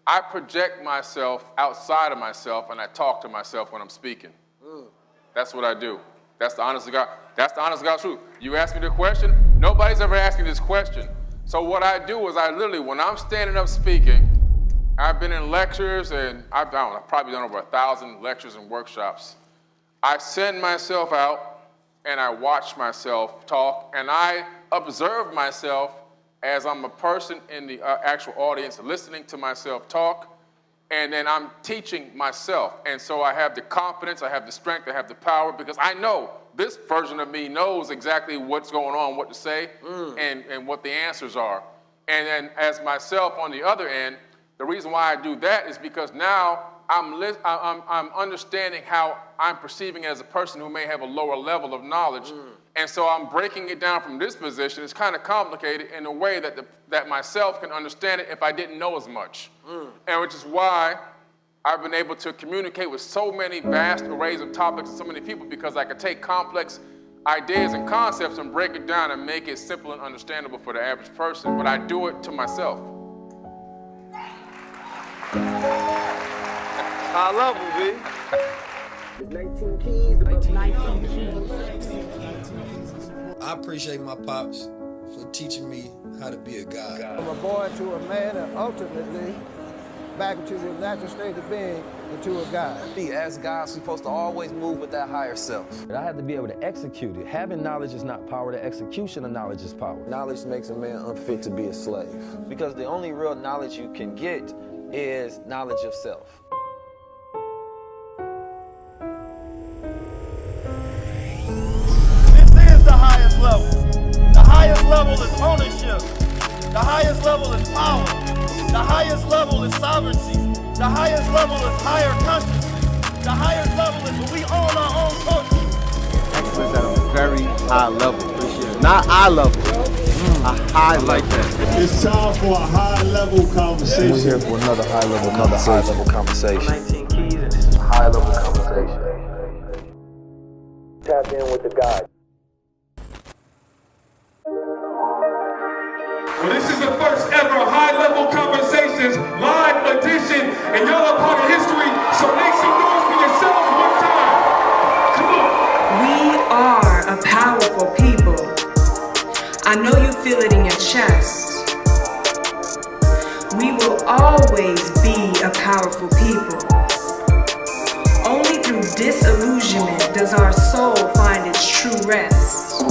I project myself outside of myself, and I talk to myself when I'm speaking. That's what I do. That's the honest to God. That's the honest to God's truth. You ask me the question, nobody's ever asked me this question. So what I do is I literally, when I'm standing up speaking, I've been in lectures, and I've probably done over 1,000 lectures and workshops. I send myself out, and I watch myself talk, and I observe myself as I'm a person in the actual audience listening to myself talk, and then I'm teaching myself. And so I have the confidence, I have the strength, I have the power, because I know this version of me knows exactly what's going on, what to say, and what the answers are. And then as myself on the other end, the reason why I do that is because now I'm understanding how I'm perceiving it as a person who may have a lower level of knowledge. And so I'm breaking it down from this position. It's kind of complicated in a way that myself can understand it if I didn't know as much. And which is why I've been able to communicate with so many vast arrays of topics and so many people, because I could take complex ideas and concepts and break it down and make it simple and understandable for the average person. But I do it to myself. High level, B. 19 keys. 19 keys. I appreciate my pops for teaching me how to be a guy. From a boy to a man, and ultimately back into the natural state of being, into a God. As guys, we're supposed to always move with that higher self. But I have to be able to execute it. Having knowledge is not power. The execution of knowledge is power. Knowledge makes a man unfit to be a slave. Because the only real knowledge you can get is knowledge of self. This is the highest level. The highest level is ownership. The highest level is power. The highest level is sovereignty. The highest level is higher consciousness. The highest level is when we own our own culture. Excellence at a very high level. Appreciate it. Not eye level. A high like that. It's time for a high level conversation. We're here for another high level conversation. 19 keys, and this is a high level conversation. Tap in with the God. Well, this is the first ever high-level conversations live edition, and y'all are part of history, so make some noise for yourselves one time. Come on. We are a powerful people. I know you feel it in your chest. We will always be a powerful people. Only through disillusionment does our soul find its true rest.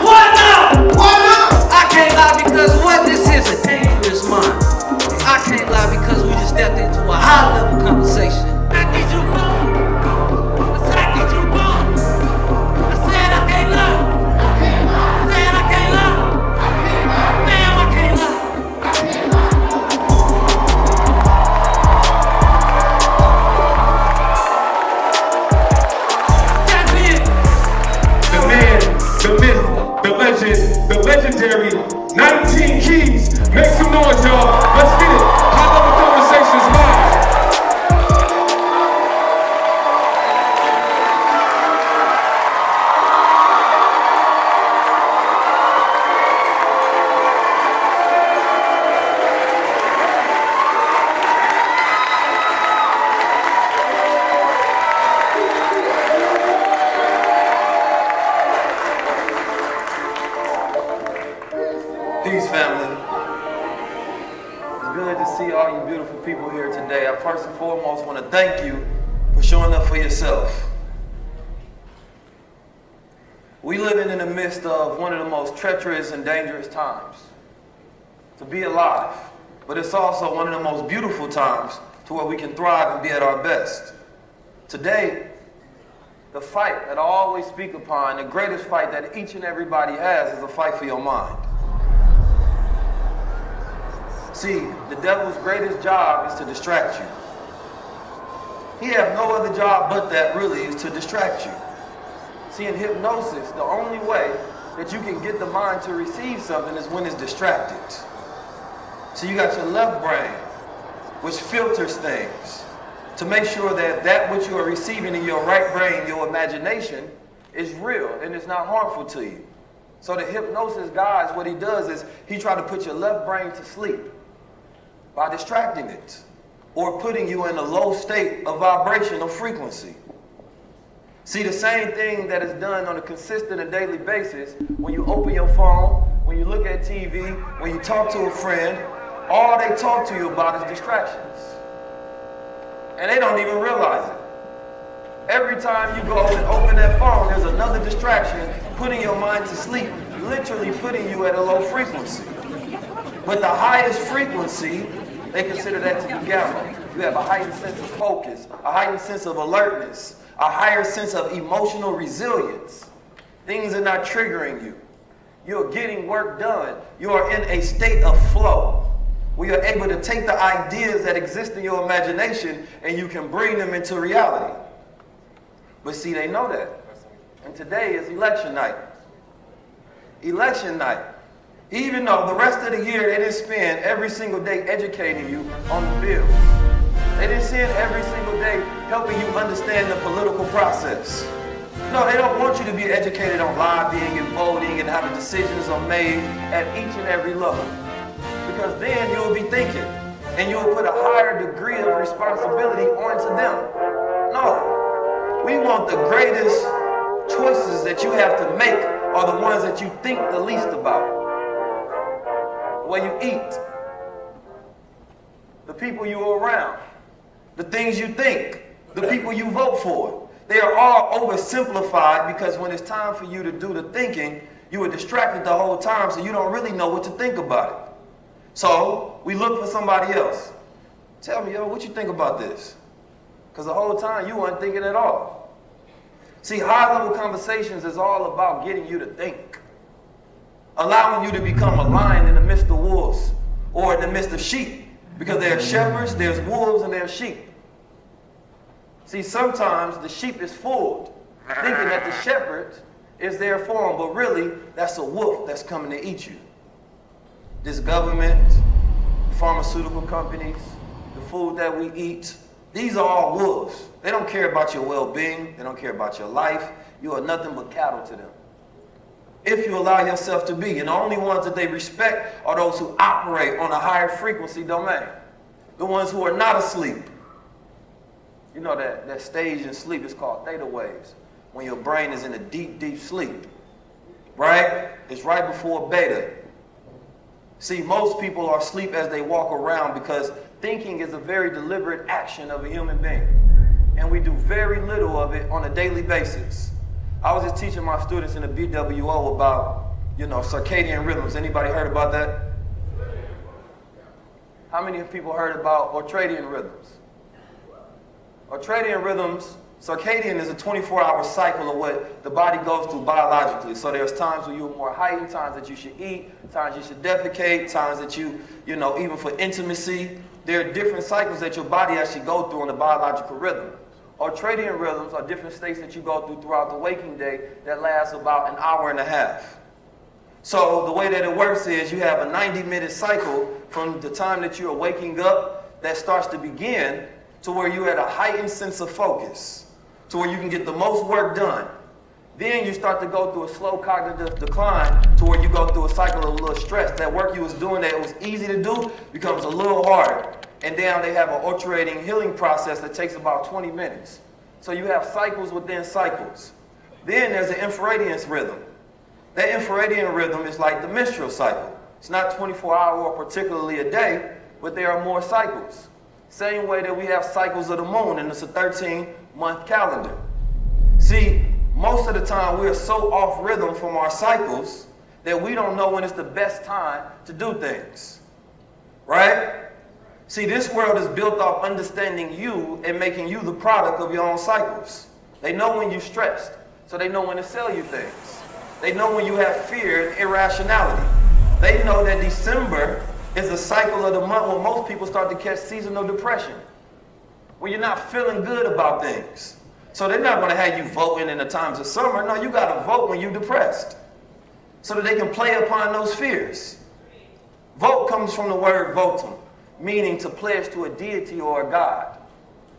What now? What now? I can't lie because what this is a dangerous mind. I can't lie because we just stepped into a high level conversation. I need you both. I need you both. I said I can't lie. I said I can't lie. Damn, I can't lie. That's it. The man, the myth, the legend, the legendary 19 keys. Make some noise, y'all. Let's get it. High-level conversations live. Peace, family. It's good to see all you beautiful people here today. I first and foremost want to thank you for showing up for yourself. We living in the midst of one of the most treacherous and dangerous times to be alive, but it's also one of the most beautiful times to where we can thrive and be at our best. Today, the fight that I always speak upon, the greatest fight that each and everybody has, is a fight for your mind. See, the devil's greatest job is to distract you. He has no other job but that, really, is to distract you. See, in hypnosis, the only way that you can get the mind to receive something is when it's distracted. So you got your left brain, which filters things to make sure that that which you are receiving in your right brain, your imagination, is real and it's not harmful to you. So the hypnosis guys, what he does is he tries to put your left brain to sleep by distracting it or putting you in a low state of vibration or frequency. See, the same thing that is done on a consistent and daily basis, when you open your phone, when you look at TV, when you talk to a friend, all they talk to you about is distractions. And they don't even realize it. Every time you go and open that phone, there's another distraction putting your mind to sleep, literally putting you at a low frequency. But the highest frequency, they consider that to be gamma. You have a heightened sense of focus, a heightened sense of alertness, a higher sense of emotional resilience. Things are not triggering you. You're getting work done. You are in a state of flow. We are able to take the ideas that exist in your imagination and you can bring them into reality. But see, they know that. And today is election night. Election night. Even though the rest of the year they didn't spend every single day educating you on the bills. They didn't spend every single day helping you understand the political process. No, they don't want you to be educated on lobbying and voting and how the decisions are made at each and every level. Because then you'll be thinking and you'll put a higher degree of responsibility onto them. No. We want the greatest choices that you have to make are the ones that you think the least about. The way you eat, the people you are around, the things you think, the people you vote for. They are all oversimplified because when it's time for you to do the thinking, you are distracted the whole time, so you don't really know what to think about it. So we look for somebody else. Tell me, yo, what you think about this? Because the whole time you weren't thinking at all. See, high-level conversations is all about getting you to think. Allowing you to become a lion in the midst of wolves or in the midst of sheep. Because there are shepherds, there's wolves, and there's sheep. See, sometimes the sheep is fooled, thinking that the shepherd is there for them, but really, that's a wolf that's coming to eat you. This government, pharmaceutical companies, the food that we eat, these are all wolves. They don't care about your well-being. They don't care about your life. You are nothing but cattle to them. If you allow yourself to be. And the only ones that they respect are those who operate on a higher frequency domain. The ones who are not asleep. You know that stage in sleep is called theta waves. When your brain is in a deep, deep sleep. Right? It's right before beta. See, most people are asleep as they walk around because thinking is a very deliberate action of a human being. And we do very little of it on a daily basis. I was just teaching my students in the BWO about, circadian rhythms. Anybody heard about that? How many people heard about ultradian rhythms? Ultradian rhythms, circadian is a 24-hour cycle of what the body goes through biologically. So there's times when you're more heightened, times that you should eat, times you should defecate, times that you even for intimacy. There are different cycles that your body actually goes through on the biological rhythm. Ultradian rhythms are different states that you go through throughout the waking day that lasts about an hour and a half. So the way that it works is you have a 90-minute cycle from the time that you are waking up that starts to begin to where you're at a heightened sense of focus, to where you can get the most work done. Then you start to go through a slow cognitive decline to where you go through a cycle of a little stress. That work you was doing that was easy to do becomes a little harder. And then they have an alternating healing process that takes about 20 minutes. So you have cycles within cycles. Then there's the infraradian rhythm. That infraradian rhythm is like the menstrual cycle. It's not 24 hours or particularly a day, but there are more cycles. Same way that we have cycles of the moon, and it's a 13-month calendar. See, most of the time we are so off rhythm from our cycles that we don't know when it's the best time to do things. Right? See, this world is built off understanding you and making you the product of your own cycles. They know when you're stressed, so they know when to sell you things. They know when you have fear and irrationality. They know that December is a cycle of the month when most people start to catch seasonal depression, when you're not feeling good about things. So they're not going to have you voting in the times of summer. No, you got to vote when you're depressed so that they can play upon those fears. Vote comes from the word votum, meaning to pledge to a deity or a god.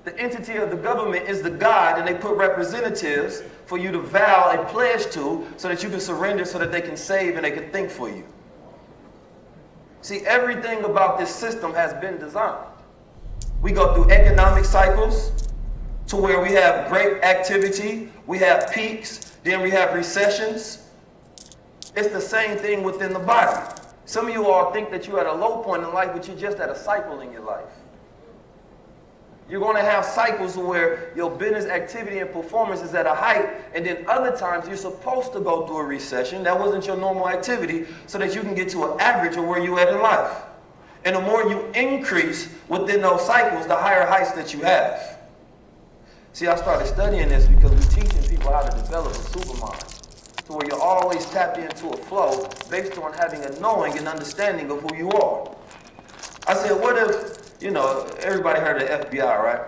The entity of the government is the God, and they put representatives for you to vow a pledge to so that you can surrender so that they can save and they can think for you. See, everything about this system has been designed. We go through economic cycles to where we have great activity, we have peaks, then we have recessions. It's the same thing within the body. Some of you all think that you're at a low point in life, but you're just at a cycle in your life. You're going to have cycles where your business activity and performance is at a height, and then other times you're supposed to go through a recession. That wasn't your normal activity, so that you can get to an average of where you're at in life. And the more you increase within those cycles, the higher heights that you have. See, I started studying this because we're teaching people how to develop a supermind, to where you're always tapped into a flow based on having a knowing and understanding of who you are. I said, what if, you know, everybody heard of the FBI, right?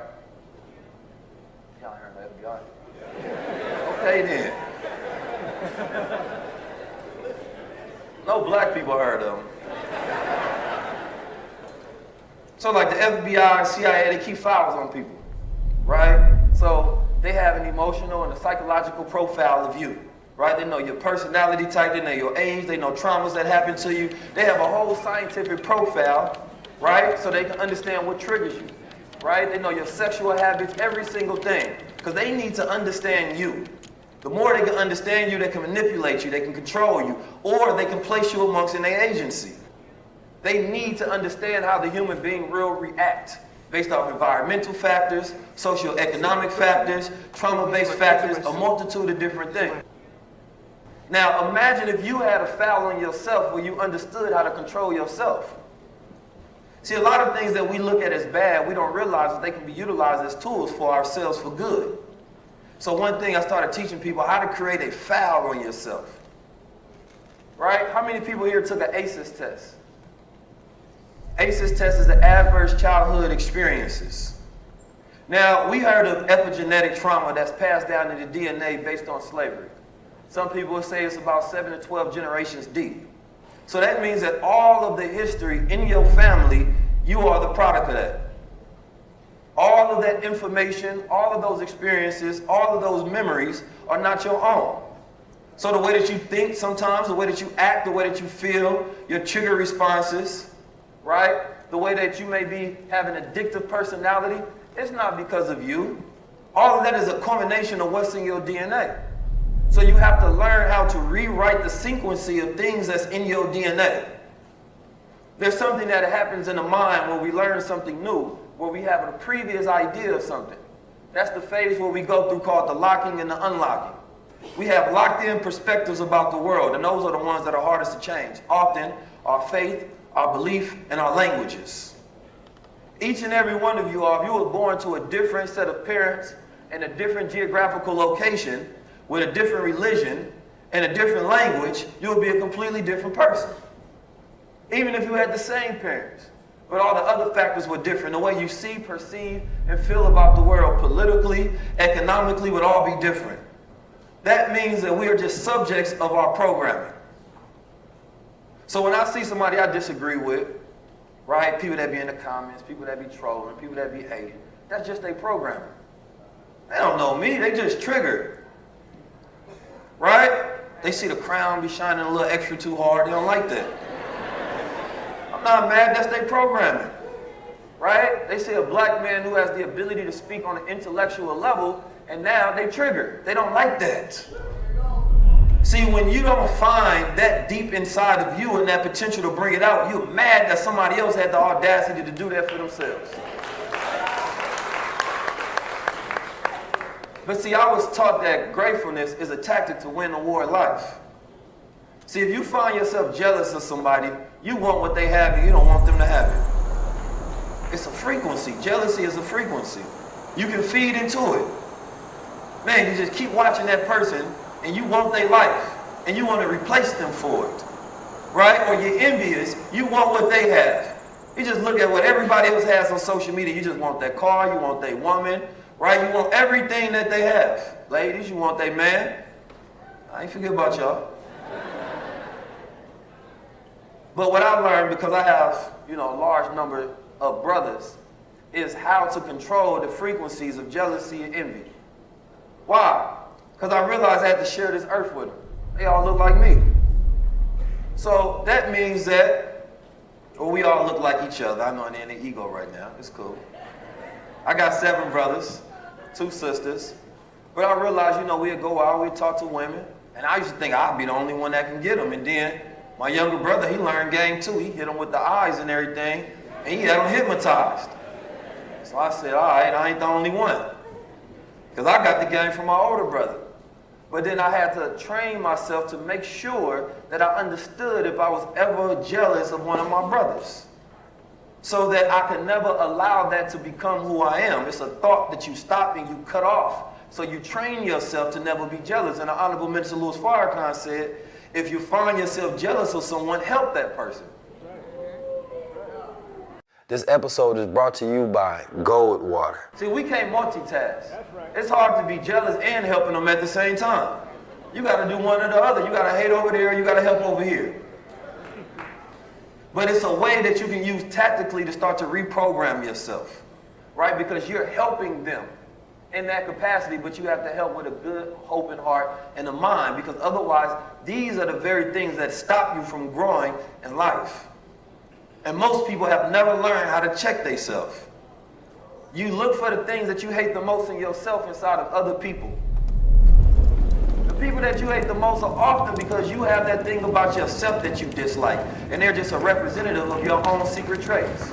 Y'all heard of the FBI? Okay then. No black people heard of them. So like the FBI, CIA, they keep files on people, right? So they have an emotional and a psychological profile of you, right? They know your personality type, they know your age, they know traumas that happened to you. They have a whole scientific profile, right? So they can understand what triggers you, right? They know your sexual habits, every single thing, because they need to understand you. The more they can understand you, they can manipulate you, they can control you, or they can place you amongst in their agency. They need to understand how the human being will react based off environmental factors, socioeconomic factors, trauma-based factors, a multitude of different things. Now imagine if you had a foul on yourself where you understood how to control yourself. See, a lot of things that we look at as bad, we don't realize that they can be utilized as tools for ourselves for good. So one thing I started teaching people, how to create a foul on yourself. Right? How many people here took an ACEs test? ACEs test is the Adverse Childhood Experiences. Now, we heard of epigenetic trauma that's passed down in the DNA based on slavery. Some people will say it's about 7 to 12 generations deep. So that means that all of the history in your family, you are the product of that. All of that information, all of those experiences, all of those memories are not your own. So the way that you think sometimes, the way that you act, the way that you feel, your trigger responses, right? The way that you may be having an addictive personality, it's not because of you. All of that is a culmination of what's in your DNA. So you have to learn how to rewrite the sequence of things that's in your DNA. There's something that happens in the mind when we learn something new, where we have a previous idea of something. That's the phase where we go through called the locking and the unlocking. We have locked in perspectives about the world, and those are the ones that are hardest to change. Often, our faith, our belief, and our languages. Each and every one of you, if you were born to a different set of parents in a different geographical location, with a different religion and a different language, you would be a completely different person. Even if you had the same parents, but all the other factors were different. The way you see, perceive, and feel about the world politically, economically would all be different. That means that we are just subjects of our programming. So when I see somebody I disagree with, right, people that be in the comments, people that be trolling, people that be hating, that's just their programming. They don't know me, they just triggered. Right? They see the crown be shining a little extra too hard, they don't like that. I'm not mad, that's their programming. Right? They see a black man who has the ability to speak on an intellectual level, and now they trigger. They don't like that. See, when you don't find that deep inside of you and that potential to bring it out, you're mad that somebody else had the audacity to do that for themselves. But see, I was taught that gratefulness is a tactic to win the war of life. See, if you find yourself jealous of somebody, you want what they have and you don't want them to have it. It's a frequency. Jealousy is a frequency. You can feed into it. Man, you just keep watching that person and you want their life and you want to replace them for it. Right? Or you're envious, you want what they have. You just look at what everybody else has on social media. You just want that car, you want their woman, right? You want everything that they have. Ladies, you want their man. I ain't forget about y'all. But what I learned, because I have, a large number of brothers, is how to control the frequencies of jealousy and envy. Why? Because I realized I had to share this earth with them. They all look like me. So that means that, well, we all look like each other. I know I'm in the ego right now. It's cool. I got 7 brothers, 2 sisters. But I realized, we'd go out, we'd talk to women. And I used to think I'd be the only one that can get them. And then my younger brother, he learned game too. He hit them with the eyes and everything. And he had them hypnotized. So I said, all right, I ain't the only one. Because I got the game from my older brother. But then I had to train myself to make sure that I understood if I was ever jealous of one of my brothers. So that I could never allow that to become who I am. It's a thought that you stop and you cut off. So you train yourself to never be jealous. And the Honorable Minister Louis Farrakhan said, if you find yourself jealous of someone, help that person. This episode is brought to you by Gold Water. See, we can't multitask. That's right. It's hard to be jealous and helping them at the same time. You got to do one or the other. You got to hate over there, you got to help over here. But it's a way that you can use tactically to start to reprogram yourself, right? Because you're helping them in that capacity, but you have to help with a good, open heart and a mind, because otherwise, these are the very things that stop you from growing in life. And most people have never learned how to check themselves. You look for the things that you hate the most in yourself inside of other people. The people that you hate the most are often because you have that thing about yourself that you dislike, and they're just a representative of your own secret traits.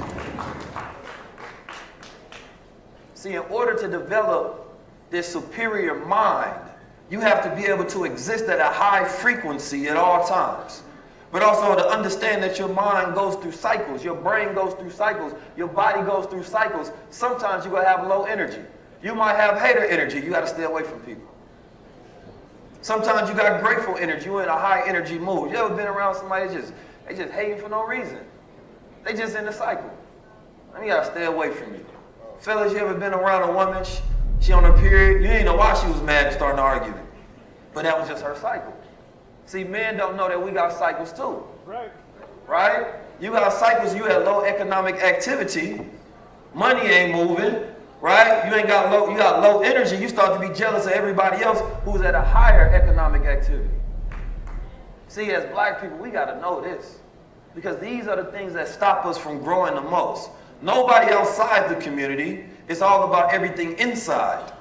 See, in order to develop this superior mind, you have to be able to exist at a high frequency at all times. But also to understand that your mind goes through cycles, your brain goes through cycles, your body goes through cycles. Sometimes you're going to have low energy. You might have hater energy. You got to stay away from people. Sometimes you got grateful energy. You're in a high energy mood. You ever been around somebody they just hating for no reason? They just in the cycle. And you got to stay away from you. Fellas, you ever been around a woman, she on her period, you didn't know why she was mad and starting to argue. But that was just her cycle. See, men don't know that we got cycles too. Right. Right? You got cycles, you have low economic activity, money ain't moving, right? You got low energy, you start to be jealous of everybody else who's at a higher economic activity. See, as black people, we gotta know this, because these are the things that stop us from growing the most. Nobody outside the community, it's all about everything inside.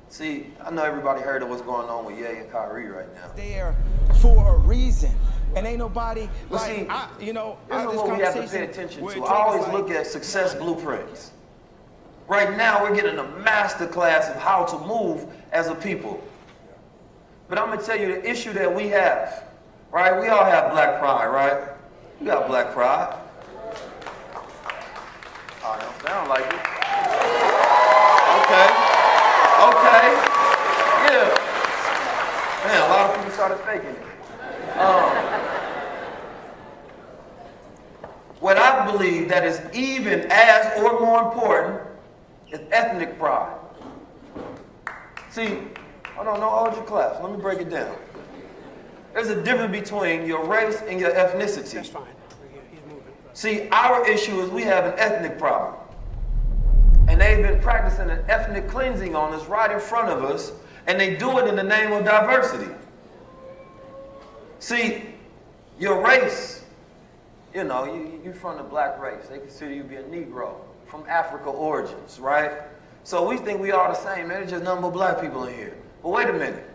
See, I know everybody heard of what's going on with Ye and Kyrie right now. There for a reason, and ain't nobody but like, see, this is what we have to pay attention to. I always look at success blueprints. Right now, we're getting a master class of how to move as a people. But I'm gonna tell you the issue that we have, right? We all have black pride, right? You got black pride. Oh, don't sound like it. Okay. Okay, yeah. Man, a lot of people started faking it. What I believe that is even as or more important is ethnic pride. See, hold on, no, hold your class. Let me break it down. There's a difference between your race and your ethnicity. That's fine. See, our issue is we have an ethnic problem. And they've been practicing an ethnic cleansing on us right in front of us, and they do it in the name of diversity. See, your race, you're from the black race. They consider you to be a Negro from Africa origins, right? So we think we all the same, man. There's just nothing but black people in here. But wait a minute.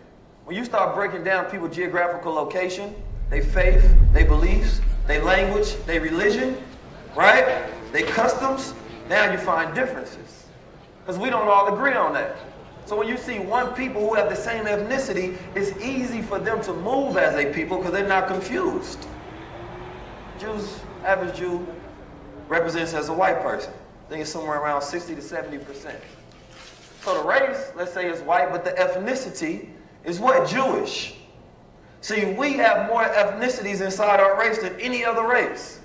When you start breaking down people's geographical location, their faith, their beliefs, their language, their religion, right? Their customs, now you find differences, because we don't all agree on that. So when you see one people who have the same ethnicity, it's easy for them to move as a people because they're not confused. Jews, average Jew, represents as a white person. I think it's somewhere around 60 to 70%. So the race, let's say, is white, but the ethnicity is what? Jewish. See, we have more ethnicities inside our race than any other race.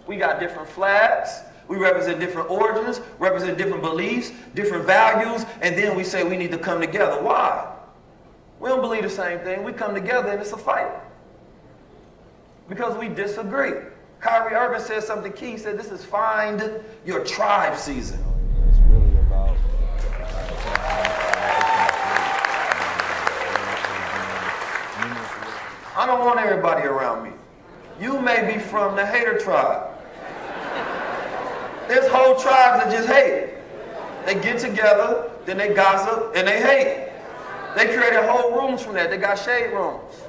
We got different flags. We represent different origins, represent different beliefs, different values, and then we say we need to come together. Why? We don't believe the same thing. We come together and it's a fight. Because we disagree. Kyrie Irving said something key. He said, this is find your tribe season. It's really about... I don't want everybody around me. You may be from the hater tribe. There's whole tribes that just hate. They get together, then they gossip, and they hate. They created whole rooms from that. They got shade rooms.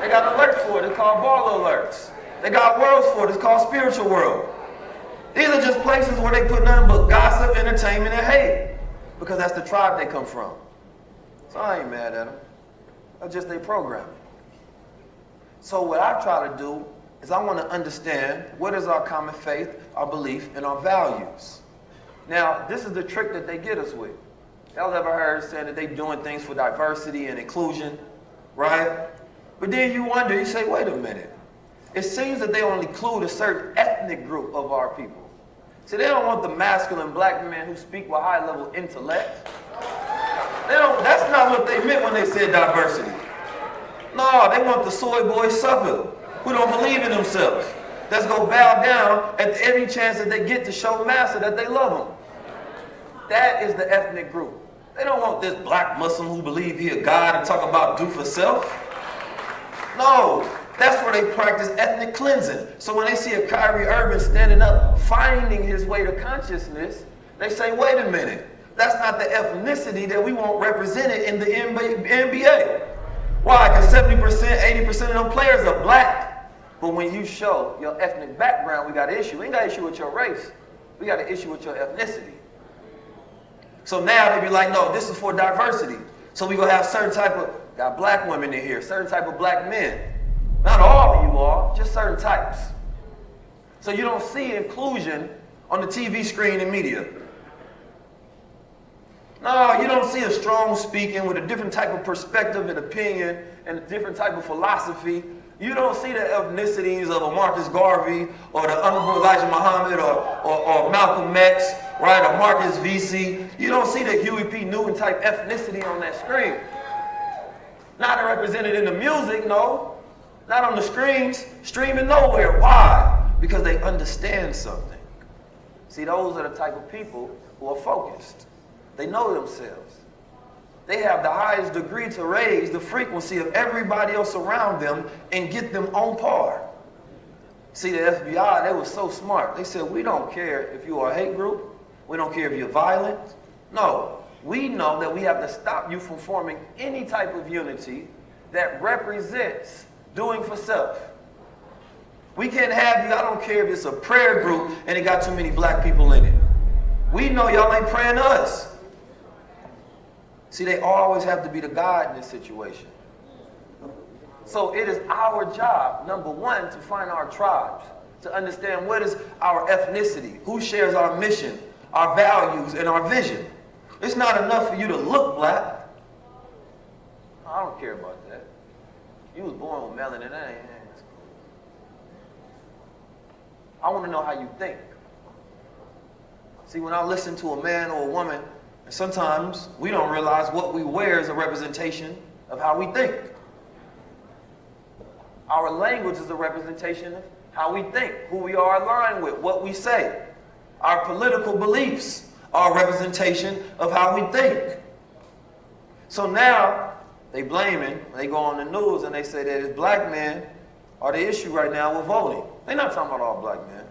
They got alerts for it. It's called ball alerts. They got worlds for it. It's called spiritual world. These are just places where they put nothing but gossip, entertainment, and hate. Because that's the tribe they come from. So I ain't mad at them. That's just their programming. So what I try to do is I want to understand what is our common faith, our belief, and our values. Now, this is the trick that they get us with. Y'all ever heard saying that they doing things for diversity and inclusion, right? But then you wonder, you say, wait a minute. It seems that they only include a certain ethnic group of our people. See, they don't want the masculine black men who speak with high-level intellect. That's not what they meant when they said diversity. No, they want the soy boy sucker who don't believe in themselves. That's going to bow down at every chance that they get to show master that they love them. That is the ethnic group. They don't want this black Muslim who believe he a God and talk about do for self. No, that's where they practice ethnic cleansing. So when they see a Kyrie Irving standing up, finding his way to consciousness, they say, wait a minute, that's not the ethnicity that we want represented in the NBA. Why? Because 70%, 80% of them players are black. But when you show your ethnic background, we got an issue. We ain't got an issue with your race. We got an issue with your ethnicity. So now they be like, no, this is for diversity. So we gonna have certain type of, got black women in here, certain type of black men. Not all of you all, just certain types. So you don't see inclusion on the TV screen and media. No, you don't see a strong speaking with a different type of perspective and opinion and a different type of philosophy. You don't see the ethnicities of a Marcus Garvey or the Honorable Elijah Muhammad or Malcolm X, right, or Marcus Vesey. You don't see the Huey P. Newton type ethnicity on that screen. Not represented in the music, no. Not on the screens, streaming nowhere. Why? Because they understand something. See, those are the type of people who are focused. They know themselves. They have the highest degree to raise the frequency of everybody else around them and get them on par. See, the FBI, they were so smart. They said, we don't care if you are a hate group. We don't care if you're violent. No, we know that we have to stop you from forming any type of unity that represents doing for self. We can't have you, I don't care if it's a prayer group and it got too many black people in it. We know y'all ain't praying to us. See, they always have to be the God in this situation. So it is our job, number one, to find our tribes, to understand what is our ethnicity, who shares our mission, our values, and our vision. It's not enough for you to look black. I don't care about that. You was born with melanin, that ain't it. I want to know how you think. See, when I listen to a man or a woman, sometimes we don't realize what we wear is a representation of how we think. Our language is a representation of how we think, who we are aligned with, what we say. Our political beliefs are a representation of how we think. So now they blaming, they go on the news and they say that it's black men are the issue right now with voting. They're not talking about all black men.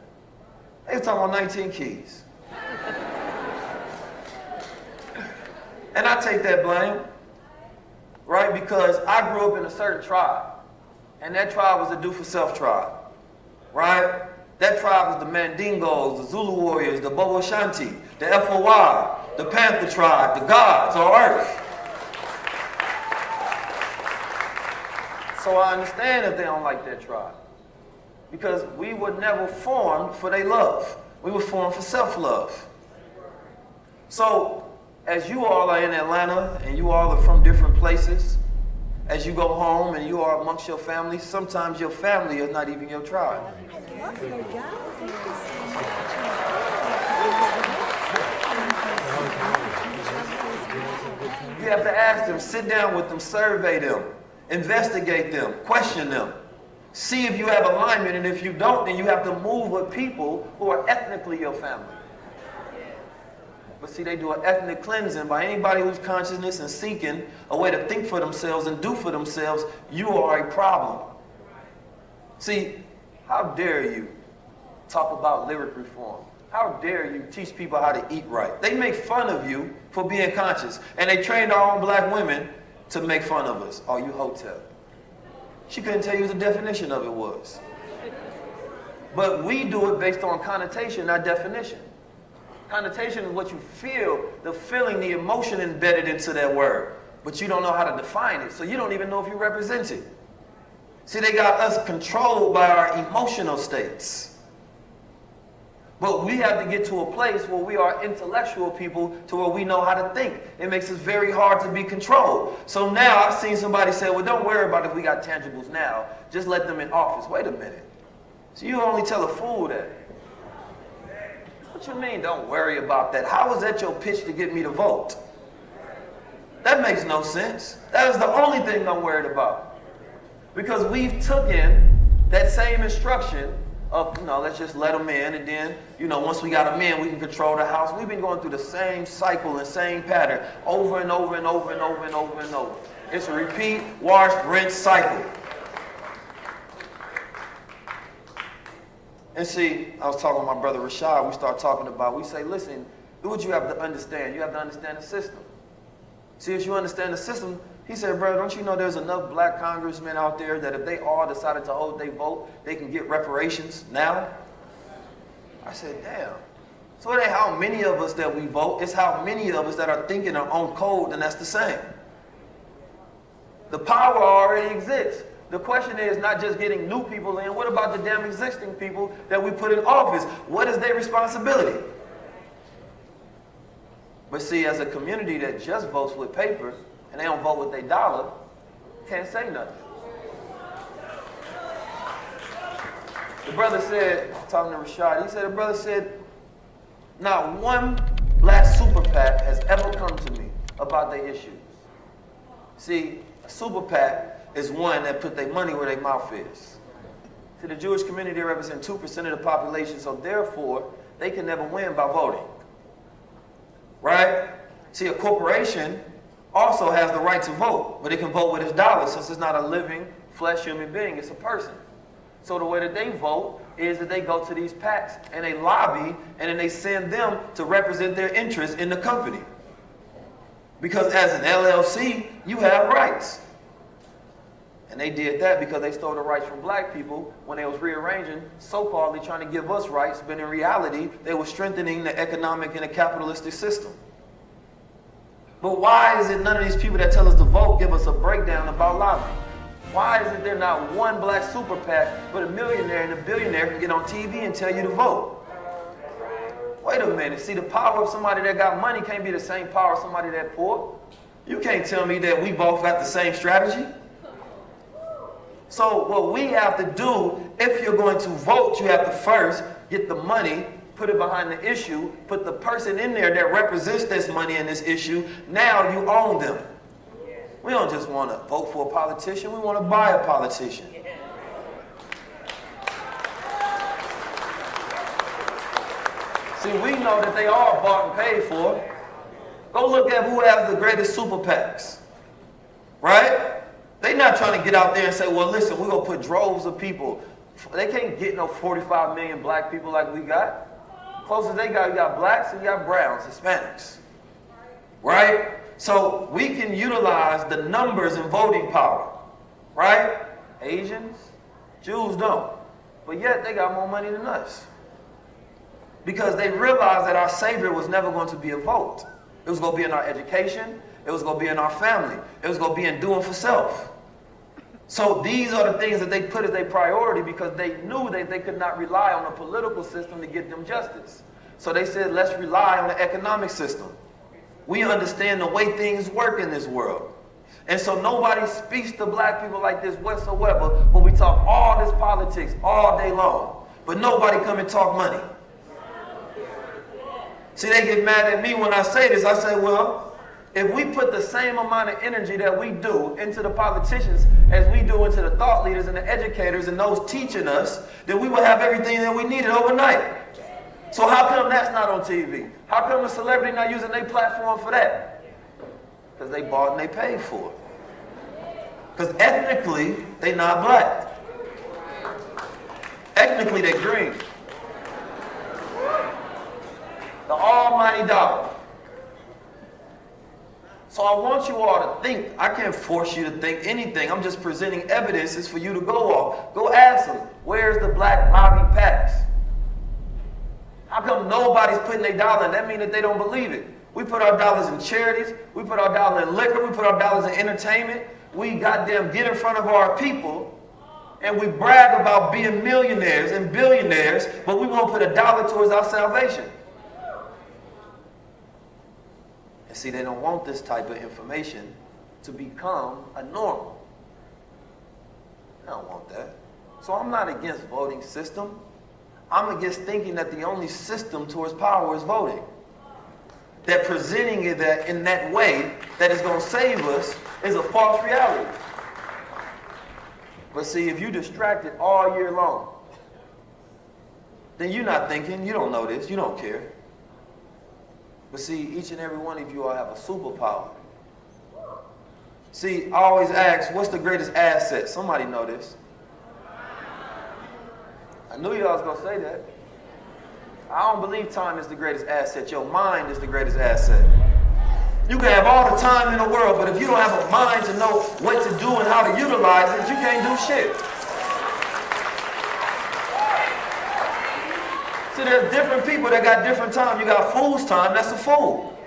They're talking about 19 Keys. And I take that blame, right? Because I grew up in a certain tribe. And that tribe was a do-for-self tribe, right? That tribe was the Mandingos, the Zulu Warriors, the Bobo Shanti, the FOI, the Panther tribe, the gods, or Earth. So I understand if they don't like that tribe. Because we were never formed for their love. We were formed for self-love. So, as you all are in Atlanta and you all are from different places, as you go home and you are amongst your family, sometimes your family is not even your tribe. You have to ask them, sit down with them, survey them, investigate them, question them. See if you have alignment, and if you don't, then you have to move with people who are ethnically your family. But see, they do an ethnic cleansing by anybody who's consciousness and seeking a way to think for themselves and do for themselves. You are a problem. See, how dare you talk about lyric reform? How dare you teach people how to eat right? They make fun of you for being conscious, and they trained our own black women to make fun of us. Oh, you hotel. She couldn't tell you what the definition of it was. But we do it based on connotation, not definition. Connotation is what you feel, the feeling, the emotion embedded into that word. But you don't know how to define it, so you don't even know if you represent it. See, they got us controlled by our emotional states. But we have to get to a place where we are intellectual people to where we know how to think. It makes us very hard to be controlled. So now I've seen somebody say, well, don't worry about if we got tangibles now. Just let them in office. Wait a minute. So you only tell a fool that. What you mean, don't worry about that? How is that your pitch to get me to vote? That makes no sense. That is the only thing I'm worried about. Because we've taken that same instruction of, let's just let them in, and then, once we got them in, we can control the house. We've been going through the same cycle and same pattern over and over and over and over and over and over. It's a repeat, wash, rinse cycle. And see, I was talking with my brother Rashad, we say, listen, do what you have to understand. You have to understand the system. See, if you understand the system, he said, brother, don't you know there's enough black congressmen out there that if they all decided to hold their vote, they can get reparations now? I said, damn. So it ain't how many of us that we vote, it's how many of us that are thinking our own code, and that's the same. The power already exists. The question is not just getting new people in. What about the damn existing people that we put in office? What is their responsibility? But see, as a community that just votes with paper and they don't vote with their dollar, can't say nothing. The brother said, talking to Rashad, the brother said, not one black super PAC has ever come to me about their issues. See, a super PAC is one that put their money where their mouth is. See, the Jewish community, they represent 2% of the population, so therefore, they can never win by voting. Right? See, a corporation also has the right to vote, but it can vote with its dollar since it's not a living, flesh human being, it's a person. So the way that they vote is that they go to these PACs and they lobby, and then they send them to represent their interests in the company. Because as an LLC, you have rights. And they did that because they stole the rights from black people when they was rearranging, so-called trying to give us rights, but in reality, they were strengthening the economic and the capitalistic system. But why is it none of these people that tell us to vote give us a breakdown about lobbying? Why is it there not one black super PAC, but a millionaire and a billionaire can get on TV and tell you to vote? Wait a minute, see, the power of somebody that got money can't be the same power of somebody that poor. You can't tell me that we both got the same strategy. So what we have to do, if you're going to vote, you have to first get the money, put it behind the issue, put the person in there that represents this money and this issue. Now you own them. We don't just want to vote for a politician, we want to buy a politician. See, we know that they are bought and paid for. Go look at who has the greatest super PACs, right? They're not trying to get out there and say, well, listen, we're going to put droves of people. They can't get no 45 million black people like we got. Closest they got, you got blacks and you got browns, Hispanics, right? So we can utilize the numbers and voting power, right? Asians, Jews don't. But yet they got more money than us. Because they realized that our savior was never going to be a vote. It was going to be in our education. It was going to be in our family. It was going to be in doing for self. So these are the things that they put as their priority because they knew that they could not rely on a political system to get them justice. So they said, let's rely on the economic system. We understand the way things work in this world. And so nobody speaks to black people like this whatsoever, but we talk all this politics all day long. But nobody come and talk money. See, they get mad at me when I say this. I say, well, If we put the same amount of energy that we do into the politicians as we do into the thought leaders and the educators and those teaching us, then we will have everything that we needed overnight. So how come that's not on TV? How come the celebrity not using their platform for that? Because they bought and they paid for it. Because ethnically, they not black. Ethnically, they're green. The almighty dollar. So I want you all to think. I can't force you to think anything. I'm just presenting evidences for you to go off. Go ask them, where's the black lobby PACs? How come nobody's putting their dollar in? That means that they don't believe it. We put our dollars in charities. We put our dollar in liquor. We put our dollars in entertainment. We goddamn get in front of our people and we brag about being millionaires and billionaires, but we won't put a dollar towards our salvation. And see, they don't want this type of information to become a normal. They don't want that. So I'm not against voting system. I'm against thinking that the only system towards power is voting. That presenting it in that way that is going to save us is a false reality. But see, if you're distracted all year long, then you're not thinking, you don't know this, you don't care. But see, each and every one of you all have a superpower. See, I always ask, what's the greatest asset? Somebody know this. I knew y'all was gonna say that. I don't believe time is the greatest asset. Your mind is the greatest asset. You can have all the time in the world, but if you don't have a mind to know what to do and how to utilize it, you can't do shit. See, there's different people that got different time. You got fool's time, that's a fool.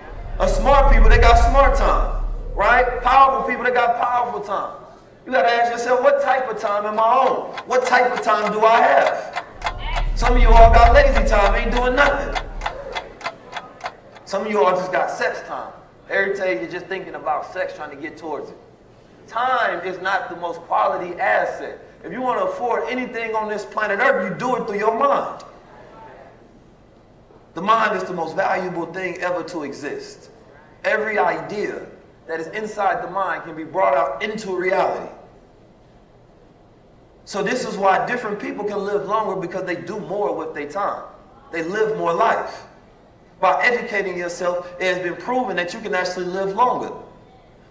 Smart people, they got smart time, right? Powerful people, they got powerful time. You gotta ask yourself, what type of time am I on? What type of time do I have? Some of you all got lazy time, ain't doing nothing. Some of you all just got sex time. Every day you're just thinking about sex, trying to get towards it. Time is not the most quality asset. If you want to afford anything on this planet Earth, you do it through your mind. The mind is the most valuable thing ever to exist. Every idea that is inside the mind can be brought out into reality. So this is why different people can live longer, because they do more with their time. They live more life. By educating yourself, it has been proven that you can actually live longer.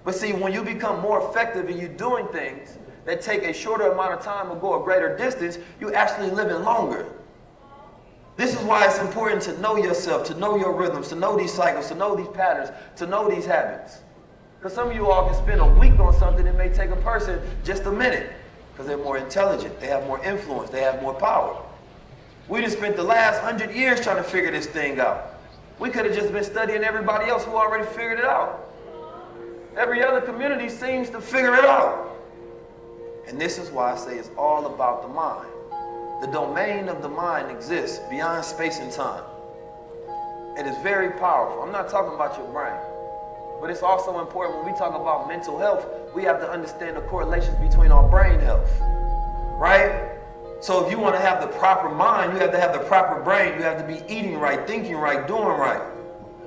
But see, when you become more effective and you're doing things that take a shorter amount of time or go a greater distance, you're actually living longer. This is why it's important to know yourself, to know your rhythms, to know these cycles, to know these patterns, to know these habits. Because some of you all can spend a week on something that may take a person just a minute, because they're more intelligent, they have more influence, they have more power. We just spent the last 100 years trying to figure this thing out. We could have just been studying everybody else who already figured it out. Every other community seems to figure it out. And this is why I say it's all about the mind. The domain of the mind exists beyond space and time. It is very powerful. I'm not talking about your brain, but it's also important when we talk about mental health, we have to understand the correlations between our brain health, right? So if you want to have the proper mind, you have to have the proper brain. You have to be eating right, thinking right, doing right.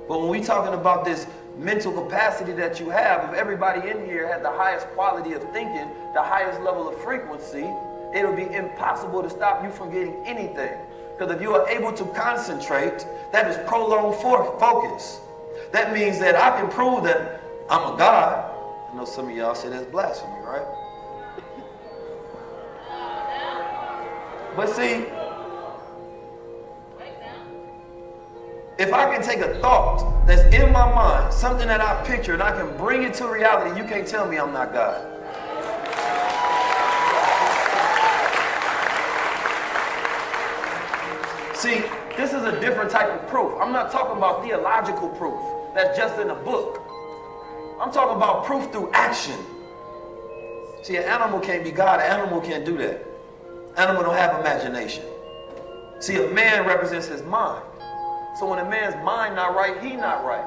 But when we're talking about this mental capacity that you have, if everybody in here had the highest quality of thinking, the highest level of frequency, it would be impossible to stop you from getting anything. Because if you are able to concentrate, that is prolonged focus. That means that I can prove that I'm a God. I know some of y'all say that's blasphemy, right? But see, if I can take a thought that's in my mind, something that I picture, and I can bring it to reality, you can't tell me I'm not God. See, this is a different type of proof. I'm not talking about theological proof that's just in a book. I'm talking about proof through action. See, an animal can't be God. An animal can't do that. Animal don't have imagination. See, a man represents his mind. So when a man's mind not right, he not right.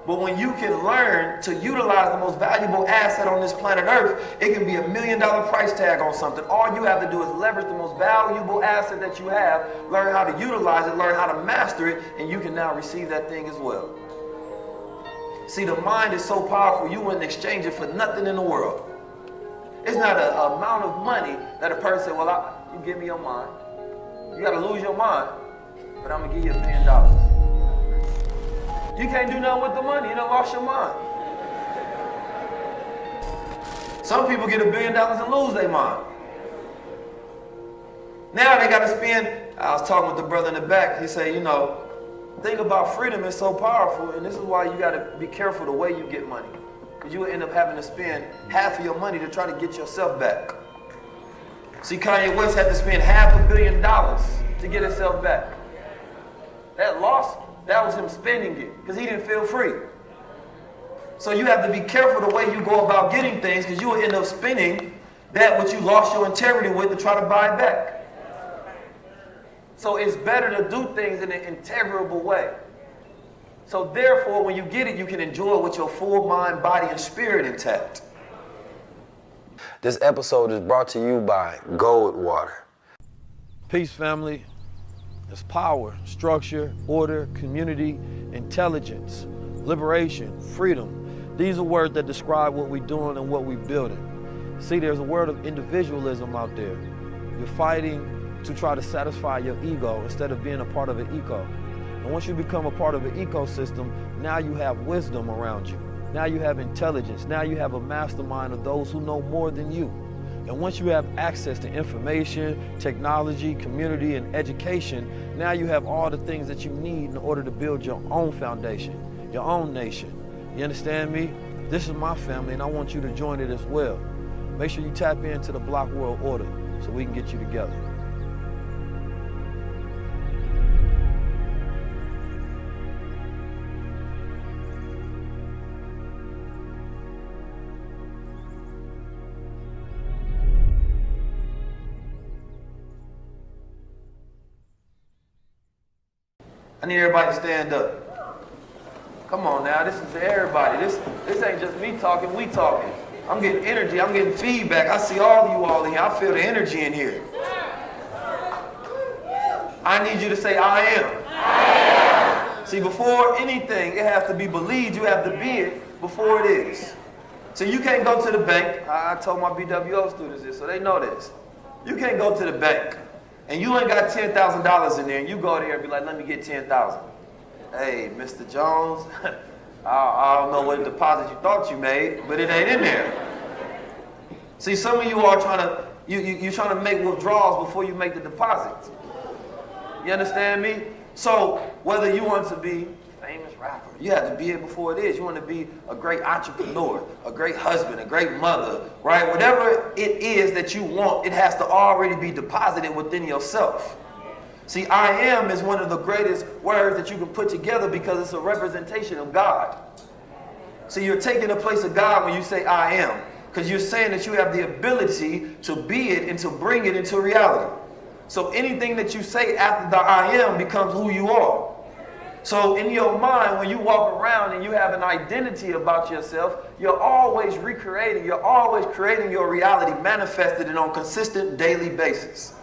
But when you can learn to utilize the most valuable asset on this planet Earth, it can be $1 million price tag on something. All you have to do is leverage the most valuable asset that you have, learn how to utilize it, learn how to master it, and you can now receive that thing as well. See, the mind is so powerful, you wouldn't exchange it for nothing in the world. It's not an amount of money that a person say, well, you give me your mind. You got to lose your mind, but I'm going to give you $1 million. You can't do nothing with the money. You done lost your mind. Some people get $1 billion and lose their mind. Now they got to spend, I was talking with the brother in the back, he said, you know, think about freedom is so powerful, and this is why you got to be careful the way you get money. Because you will end up having to spend half of your money to try to get yourself back. See, Kanye West had to spend $500 million to get himself back. That loss, that was him spending it, because he didn't feel free. So you have to be careful the way you go about getting things, because you will end up spending that which you lost your integrity with to try to buy it back. So it's better to do things in an integrable way. So therefore, when you get it, you can enjoy it with your full mind, body, and spirit intact. This episode is brought to you by Goldwater. Peace, family. It's power, structure, order, community, intelligence, liberation, freedom. These are words that describe what we're doing and what we're building. See, there's a word of individualism out there. You're fighting to try to satisfy your ego instead of being a part of an eco. And once you become a part of an ecosystem, now you have wisdom around you. Now you have intelligence. Now you have a mastermind of those who know more than you. And once you have access to information, technology, community, and education, now you have all the things that you need in order to build your own foundation, your own nation. You understand me? This is my family, and I want you to join it as well. Make sure you tap into the Block World Order so we can get you together. I need everybody to stand up. Come on now, this is everybody. This ain't just me talking, we talking. I'm getting energy, I'm getting feedback. I see all of you all in here. I feel the energy in here. I need you to say, I am. I am. See, before anything, it has to be believed. You have to be it before it is. So you can't go to the bank. I told my BWO students this, so they know this. You can't go to the bank and you ain't got $10,000 in there, and you go there and be like, let me get 10,000. Hey, Mr. Jones, I don't know what deposit you thought you made, but it ain't in there. See, some of you are trying to, you're trying to make withdrawals before you make the deposit. You understand me? So whether you want to be a famous rapper, you have to be it before it is. You want to be a great entrepreneur, a great husband, a great mother, right? Whatever it is that you want, it has to already be deposited within yourself. See, I am is one of the greatest words that you can put together because it's a representation of God. See, you're taking the place of God when you say I am, because you're saying that you have the ability to be it and to bring it into reality. So anything that you say after the I am becomes who you are. So in your mind, when you walk around and you have an identity about yourself, you're always recreating, you're always creating your reality manifested and on a consistent daily basis.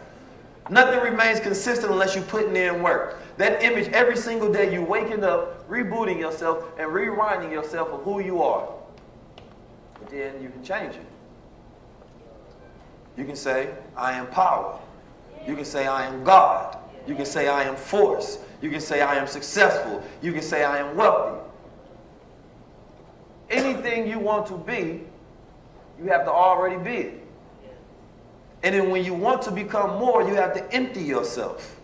Nothing remains consistent unless you're putting in work. That image every single day, you waking up, rebooting yourself, and rewinding yourself of who you are. But then you can change it. You can say, I am power. You can say, I am God. You can say, I am force. You can say, I am successful. You can say, I am wealthy. Anything you want to be, you have to already be it. And then when you want to become more, you have to empty yourself.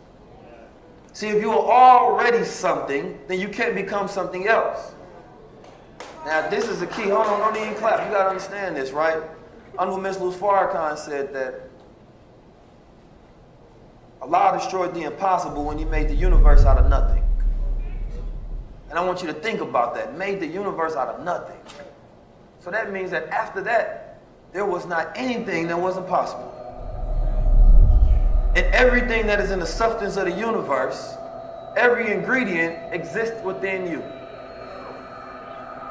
See, if you are already something, then you can't become something else. Now, this is the key. Hold on, don't even clap. You got to understand this, right? Unveiling Farrakhan said that Allah destroyed the impossible when he made the universe out of nothing. And I want you to think about that. Made the universe out of nothing. So that means that after that, there was not anything that wasn't possible. And everything that is in the substance of the universe, every ingredient exists within you.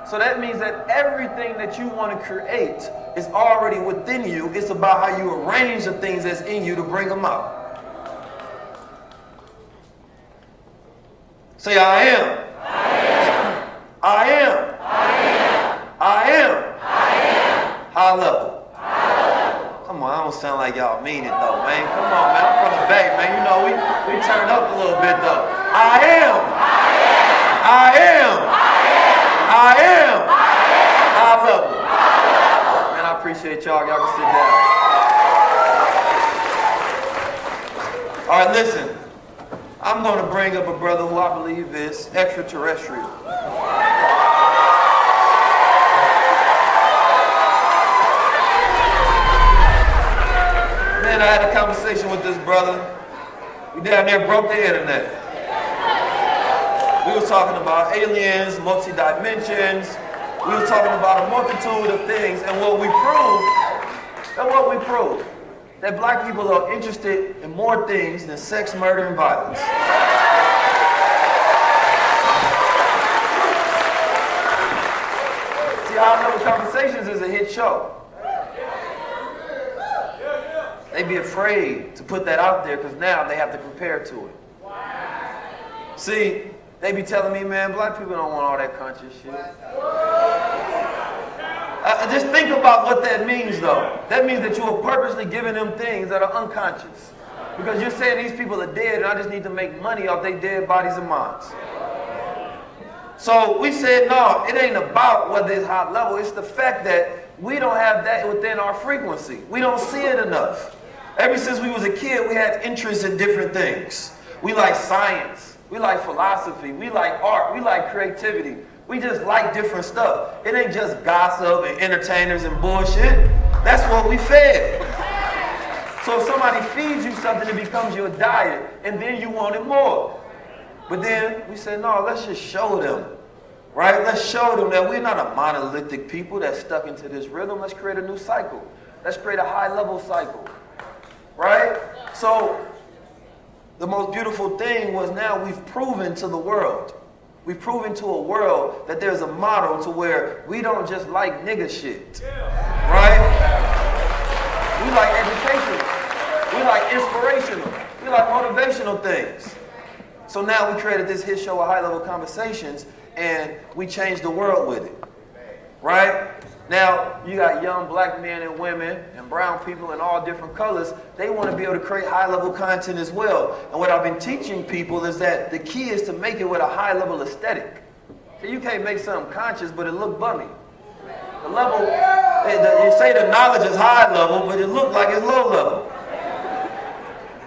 So that means that everything that you want to create is already within you. It's about how you arrange the things that's in you to bring them out. Say, I am. I am. I am. I high level. Come on, I don't sound like y'all mean it though, man. Come on, man. I'm from the Bay, man. You know, we turned up a little bit though. I am high level. Man, I appreciate y'all. Y'all can sit down. All right, listen. I'm going to bring up a brother who I believe is extraterrestrial. Man, I had a conversation with this brother. We down there broke the internet. We was talking about aliens, multi-dimensions. We was talking about a multitude of things, and what we proved, that black people are interested in more things than sex, murder, and violence. See, High Level Conversations is a hit show. They be afraid to put that out there because now they have to compare to it. See, they be telling me, man, black people don't want all that conscious shit. Just think about what that means, though. That means that you are purposely giving them things that are unconscious. Because you're saying these people are dead and I just need to make money off their dead bodies and minds. So we said, no, it ain't about whether it's high level. It's the fact that we don't have that within our frequency. We don't see it enough. Ever since we was a kid, we had interest in different things. We like science. We like philosophy. We like art. We like creativity. We just like different stuff. It ain't just gossip and entertainers and bullshit. That's what we fed. So if somebody feeds you something, it becomes your diet, and then you want it more. But then we said, no, let's just show them, right? Let's show them that we're not a monolithic people that's stuck into this rhythm. Let's create a new cycle. Let's create a high-level cycle, right? So the most beautiful thing was now we've proven to the world. We've proven to a world that there's a model to where we don't just like nigga shit, right? We like educational. We like inspirational. We like motivational things. So now we created this hit show of High Level Conversations, and we changed the world with it, right? Now, you got young black men and women and brown people in all different colors. They want to be able to create high-level content as well. And what I've been teaching people is that the key is to make it with a high-level aesthetic. You can't make something conscious, but it look bummy. The level, you say the knowledge is high level, but it look like it's low level.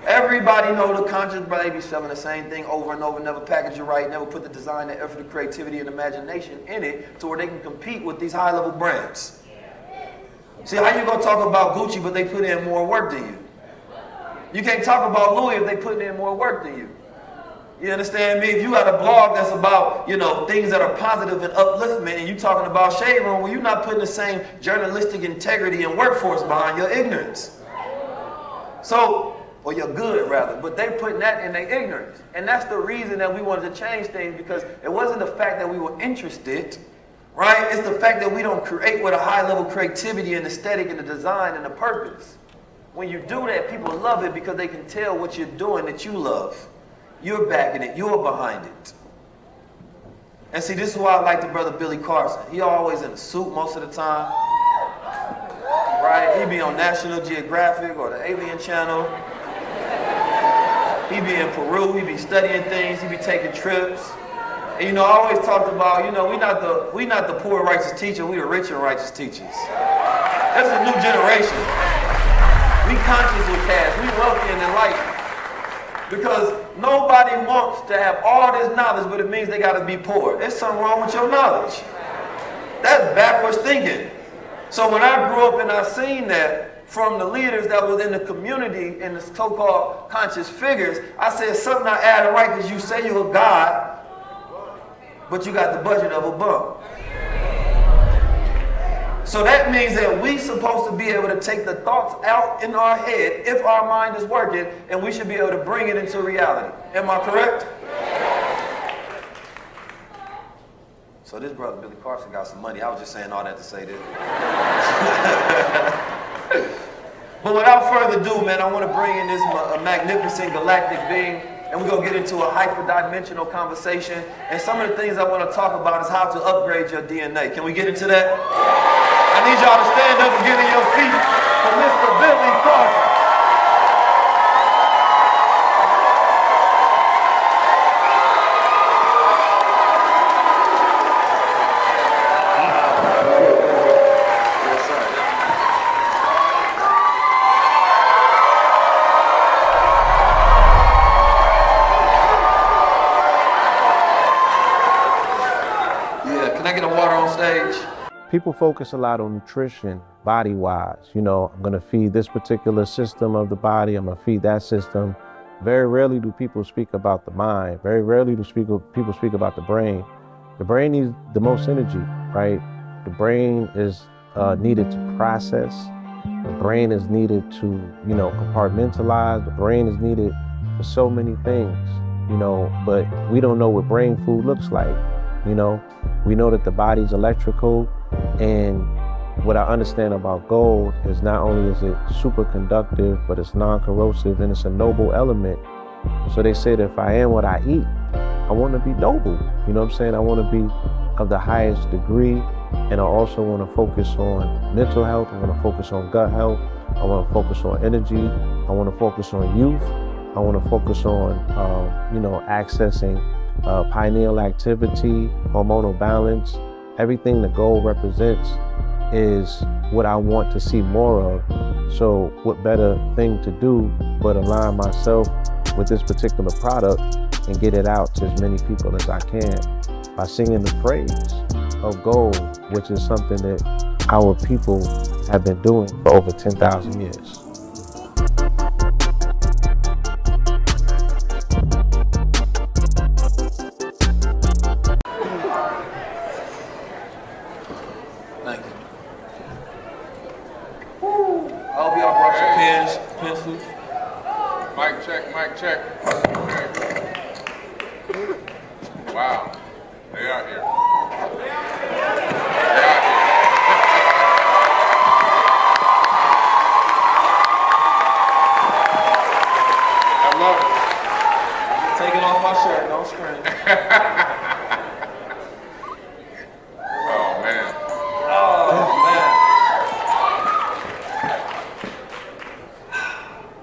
Everybody know the conscious, but they be selling the same thing over and over, never package it right, never put the design, the effort, the creativity, and imagination in it to where they can compete with these high-level brands. See, how you gonna talk about Gucci, but they put in more work than you? You can't talk about Louis if they put in more work than you. You understand me? If you got a blog that's about, you know, things that are positive and upliftment, and you talking about Shade Room, well, you're not putting the same journalistic integrity and workforce behind your ignorance. So, or your good rather, but they're putting that in their ignorance. And that's the reason that we wanted to change things, because it wasn't the fact that we were interested, right? It's the fact that we don't create with a high level creativity and aesthetic and the design and the purpose. When you do that, people love it because they can tell what you're doing that you love. You're backing it, you're behind it. And see, this is why I like the brother Billy Carson. He always in a suit most of the time, right? He be on National Geographic or the Alien Channel. He be in Peru, he be studying things, he be taking trips. And you know, I always talked about, you know, we not the poor righteous teacher, we the rich and righteous teachers. That's a new generation. We conscious with cash, we wealthy and enlightened. Because nobody wants to have all this knowledge, but it means they gotta be poor. There's something wrong with your knowledge. That's backwards thinking. So when I grew up and I seen that, from the leaders that was in the community and the so-called conscious figures, I said something I added right, because you say you're a God, but you got the budget of a bum. So that means that we supposed to be able to take the thoughts out in our head if our mind is working, and we should be able to bring it into reality. Am I correct? So this brother Billy Carson got some money. I was just saying all that to say this. But without further ado, man, I want to bring in this magnificent galactic being, and we're going to get into a hyper-dimensional conversation. And some of the things I want to talk about is how to upgrade your DNA. Can we get into that? I need y'all to stand up and get in your feet for Mr. Billy Carson. Can I get a water on stage? People focus a lot on nutrition, body-wise. You know, I'm gonna feed this particular system of the body, I'm gonna feed that system. Very rarely do people speak about the mind. Very rarely do people speak about the brain. The brain needs the most energy, right? The brain is needed to process. The brain is needed to, compartmentalize. The brain is needed for so many things, but we don't know what brain food looks like. We know that the body's electrical, and what I understand about gold is not only is it superconductive, but it's non-corrosive and it's a noble element. So they say that if I am what I eat, I want to be noble. You know what I'm saying? I want to be of the highest degree, and I also want to focus on mental health. I want to focus on gut health. I want to focus on energy. I want to focus on youth. I want to focus on, accessing pineal activity, hormonal balance. Everything the gold represents is what I want to see more of. So what better thing to do but align myself with this particular product and get it out to as many people as I can by singing the praise of gold, which is something that our people have been doing for over 10,000 years. Thank you. I hope y'all brought your pens, pencils. Mic check, mic check. Wow, they are here. I love it. Taking off my shirt, don't scream. Oh man.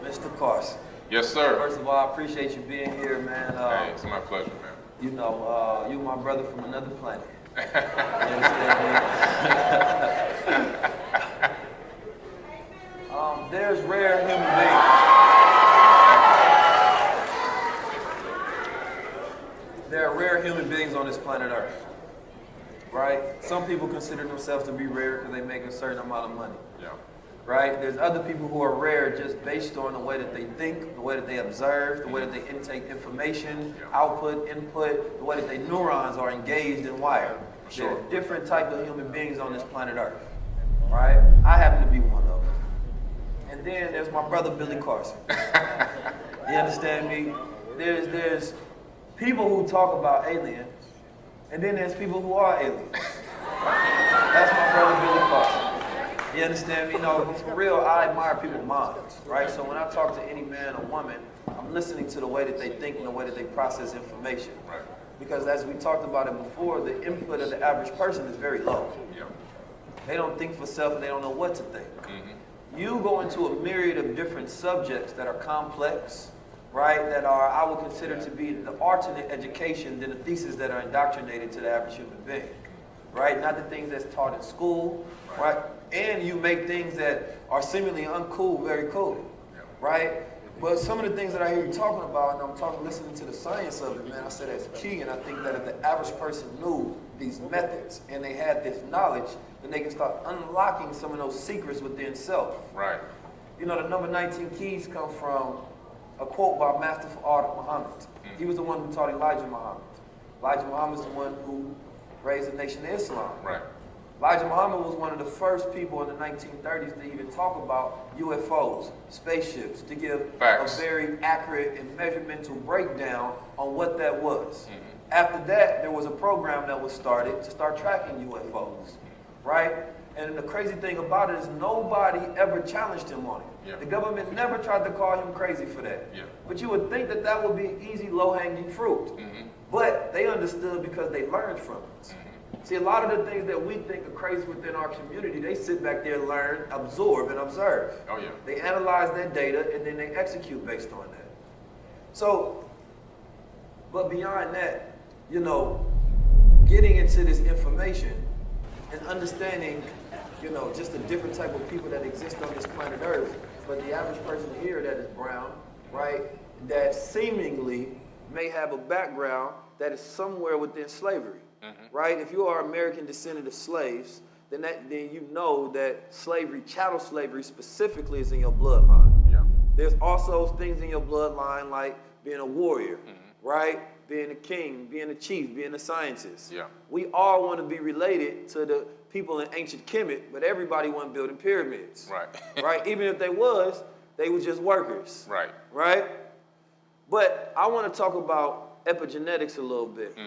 Mr. Carson. Yes, sir. First of all, I appreciate you being here, man. Hey, it's my pleasure, man. You my brother from another planet. You understand me? There's rare human beings. There are rare human beings on this planet Earth, right? Some people consider themselves to be rare because they make a certain amount of money. Yeah. Right? There's other people who are rare just based on the way that they think, the way that they observe, the way that they intake information, output, input, the way that their neurons are engaged and wired. Sure. There are different types of human beings on this planet Earth. Right? I happen to be one of them. And then there's my brother Billy Carson. You understand me? There's people who talk about aliens, and then there's people who are aliens. That's my brother Billy Carson. You understand me? No, for real, I admire people's minds, right? So when I talk to any man or woman, I'm listening to the way that they think and the way that they process information. Right. Because as we talked about it before, the input of the average person is very low. Yeah. They don't think for self and they don't know what to think. Mm-hmm. You go into a myriad of different subjects that are complex, right? That are, I would consider to be the alternate education than the theses that are indoctrinated to the average human being, right? Not the things that's taught in school, right? And you make things that are seemingly uncool very cool, right? But some of the things that I hear you talking about, and I'm listening to the science of it, man, I said that's key. And I think that if the average person knew these methods and they had this knowledge, then they can start unlocking some of those secrets within self. Right. You know, the number 19 keys come from a quote by Master Art Muhammad. He was the one who taught Elijah Muhammad. Elijah Muhammad is the one who raised the nation of Islam. Right. Elijah Muhammad was one of the first people in the 1930s to even talk about UFOs, spaceships, to give Facts. a very accurate and measuremental breakdown on what that was. Mm-hmm. After that, there was a program that was started to start tracking UFOs, right? And the crazy thing about it is nobody ever challenged him on it. Yeah. The government never tried to call him crazy for that. Yeah. But you would think that that would be easy, low-hanging fruit. Mm-hmm. But they understood because they learned from it. Mm-hmm. See, a lot of the things that we think are crazy within our community, they sit back there, learn, absorb, and observe. Oh, yeah. They analyze that data, and then they execute based on that. So, but beyond that, you know, getting into this information and understanding, you know, just the different type of people that exist on this planet Earth, but the average person here that is brown, right, that seemingly may have a background that is somewhere within slavery. Right? If you are American descendant of slaves, then you know that slavery, chattel slavery specifically, is in your bloodline. Yeah. There's also things in your bloodline like being a warrior, right? Being a king, being a chief, being a scientist. Yeah. We all want to be related to the people in ancient Kemet, but everybody wasn't building pyramids. Right. Right? Even if they were just workers. Right. Right? But I want to talk about epigenetics a little bit.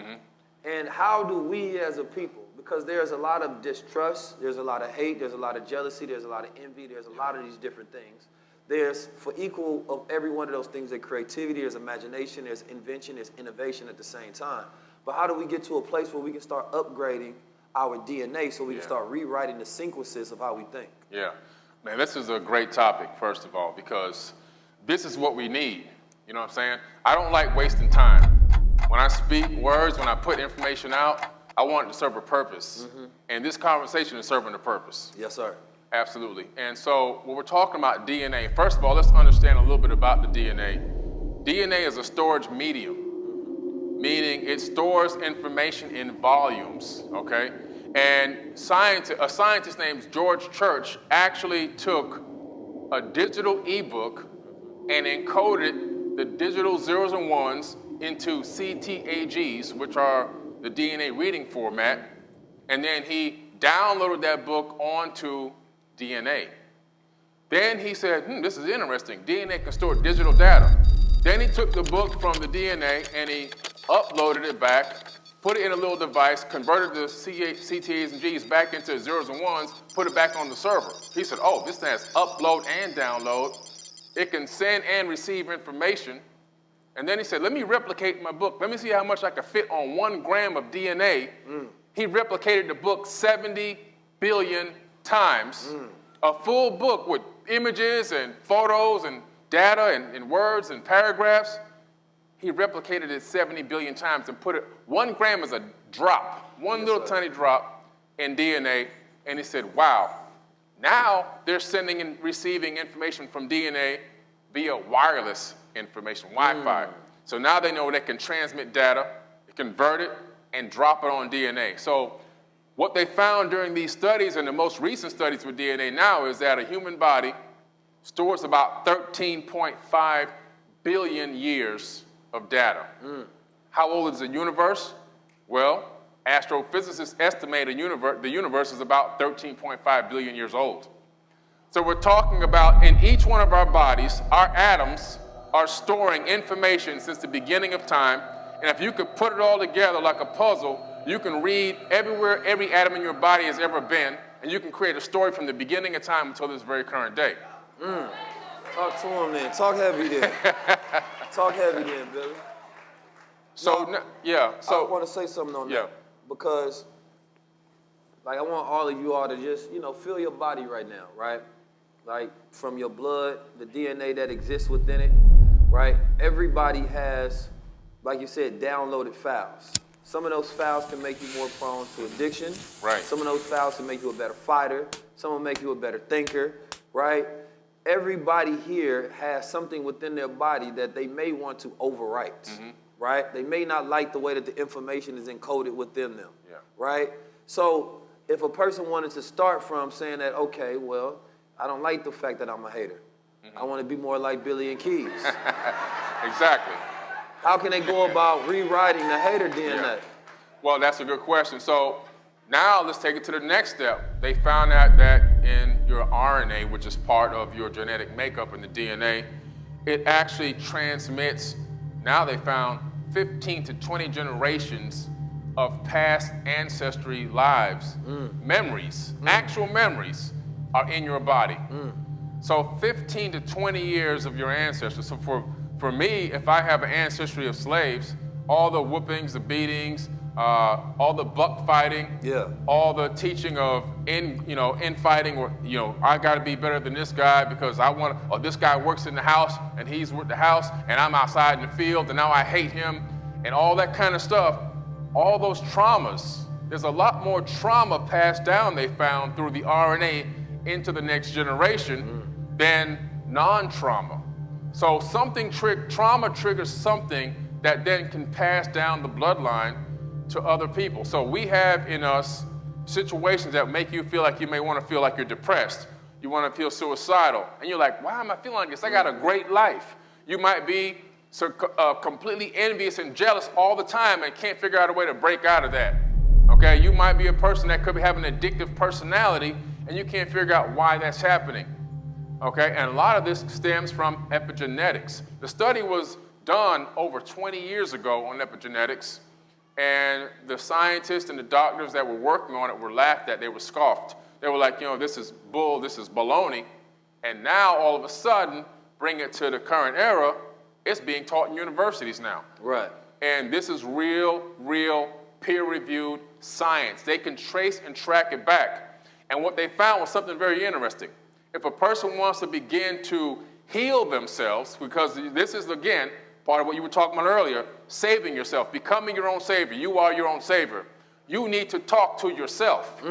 And how do we as a people, because there's a lot of distrust, there's a lot of hate, there's a lot of jealousy, there's a lot of envy, there's a lot of these different things. There's, for equal of every one of those things, there's creativity, there's imagination, there's invention, there's innovation at the same time. But how do we get to a place where we can start upgrading our DNA so we can start rewriting the sequences of how we think? Yeah. Man, this is a great topic, first of all, because this is what we need. You know what I'm saying? I don't like wasting time. When I speak words, when I put information out, I want it to serve a purpose. And this conversation is serving a purpose. Yes, sir. Absolutely. And so when we're talking about DNA, first of all, let's understand a little bit about the DNA. DNA is a storage medium, meaning it stores information in volumes, okay? And a scientist named George Church actually took a digital ebook and encoded the digital zeros and ones into CTAGs, which are the DNA reading format, and then he downloaded that book onto DNA. Then he said, this is interesting. DNA can store digital data. Then he took the book from the DNA and he uploaded it back, put it in a little device, converted the CTAs and Gs back into zeros and ones, put it back on the server. He said, oh, this thing has upload and download. It can send and receive information. And then he said, let me replicate my book. Let me see how much I can fit on 1 gram of DNA. He replicated the book 70 billion times. A full book with images and photos and data and words and paragraphs. He replicated it 70 billion times and put it, 1 gram is a drop, one little tiny drop in DNA. And he said, wow, now they're sending and receiving information from DNA via wireless information, Wi-Fi. So now they know they can transmit data, convert it, and drop it on DNA. So what they found during these studies and the most recent studies with DNA now is that a human body stores about 13.5 billion years of data. How old is the universe? Well, astrophysicists estimate the universe is about 13.5 billion years old. So we're talking about in each one of our bodies, our atoms are storing information since the beginning of time. And if you could put it all together like a puzzle, you can read everywhere every atom in your body has ever been, and you can create a story from the beginning of time until this very current day. Talk to him then. Talk heavy then. Talk heavy then, Billy. So, I want to say something on that. Because, like, I want all of you all to just, feel your body right now, right? Like, from your blood, the DNA that exists within it, right? Everybody has, like you said, downloaded files. Some of those files can make you more prone to addiction. Right. Some of those files can make you a better fighter. Some will make you a better thinker, right? Everybody here has something within their body that they may want to overwrite, right? They may not like the way that the information is encoded within them, right? So if a person wanted to start from saying that, okay, well, I don't like the fact that I'm a hater. I want to be more like Billy and Keys. Exactly. How can they go about rewriting the hater DNA? Yeah. Well, that's a good question. So now let's take it to the next step. They found out that in your RNA, which is part of your genetic makeup in the DNA, it actually transmits, now they found 15 to 20 generations of past ancestry lives, memories, actual memories are in your body. So 15 to 20 years of your ancestors. So for me, if I have an ancestry of slaves, all the whoopings, the beatings, all the buck fighting, Yeah. all the teaching of infighting, or I got to be better than this guy because or this guy works in the house and he's with the house and I'm outside in the field and now I hate him, and all that kind of stuff. All those traumas. There's a lot more trauma passed down, they found, through the RNA into the next generation than non-trauma. So trauma triggers something that then can pass down the bloodline to other people. So we have in us situations that make you feel like you may want to feel like you're depressed. You want to feel suicidal. And you're like, why am I feeling like this? I got a great life. You might be completely envious and jealous all the time and can't figure out a way to break out of that. Okay, you might be a person that could be having an addictive personality and you can't figure out why that's happening. Okay, and a lot of this stems from epigenetics. The study was done over 20 years ago on epigenetics, and the scientists and the doctors that were working on it were laughed at, they were scoffed. They were like, this is bull, this is baloney. And now all of a sudden, bring it to the current era, it's being taught in universities now. Right. And this is real peer-reviewed science. They can trace and track it back. And what they found was something very interesting. If a person wants to begin to heal themselves, because this is, again, part of what you were talking about earlier, saving yourself, becoming your own savior. You are your own savior. You need to talk to yourself.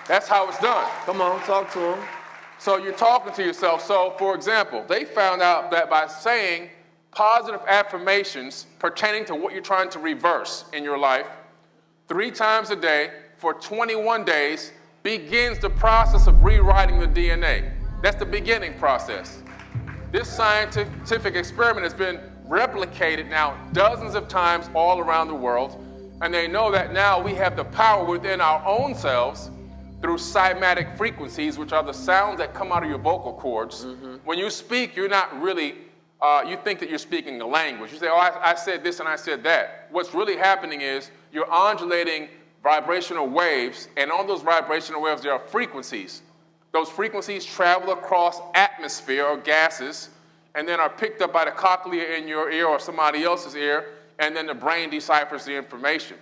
That's how it's done. Come on, talk to them. So you're talking to yourself. So, for example, they found out that by saying positive affirmations pertaining to what you're trying to reverse in your life 3 times a day for 21 days begins the process of rewriting the DNA. That's the beginning process. This scientific experiment has been replicated now dozens of times all around the world, and they know that now we have the power within our own selves through cymatic frequencies, which are the sounds that come out of your vocal cords. When you speak, you're not really, you think that you're speaking a language. You say, oh, I said this and I said that. What's really happening is you're undulating vibrational waves, and on those vibrational waves, there are frequencies. Those frequencies travel across atmosphere or gases, and then are picked up by the cochlea in your ear or somebody else's ear, and then the brain deciphers the information.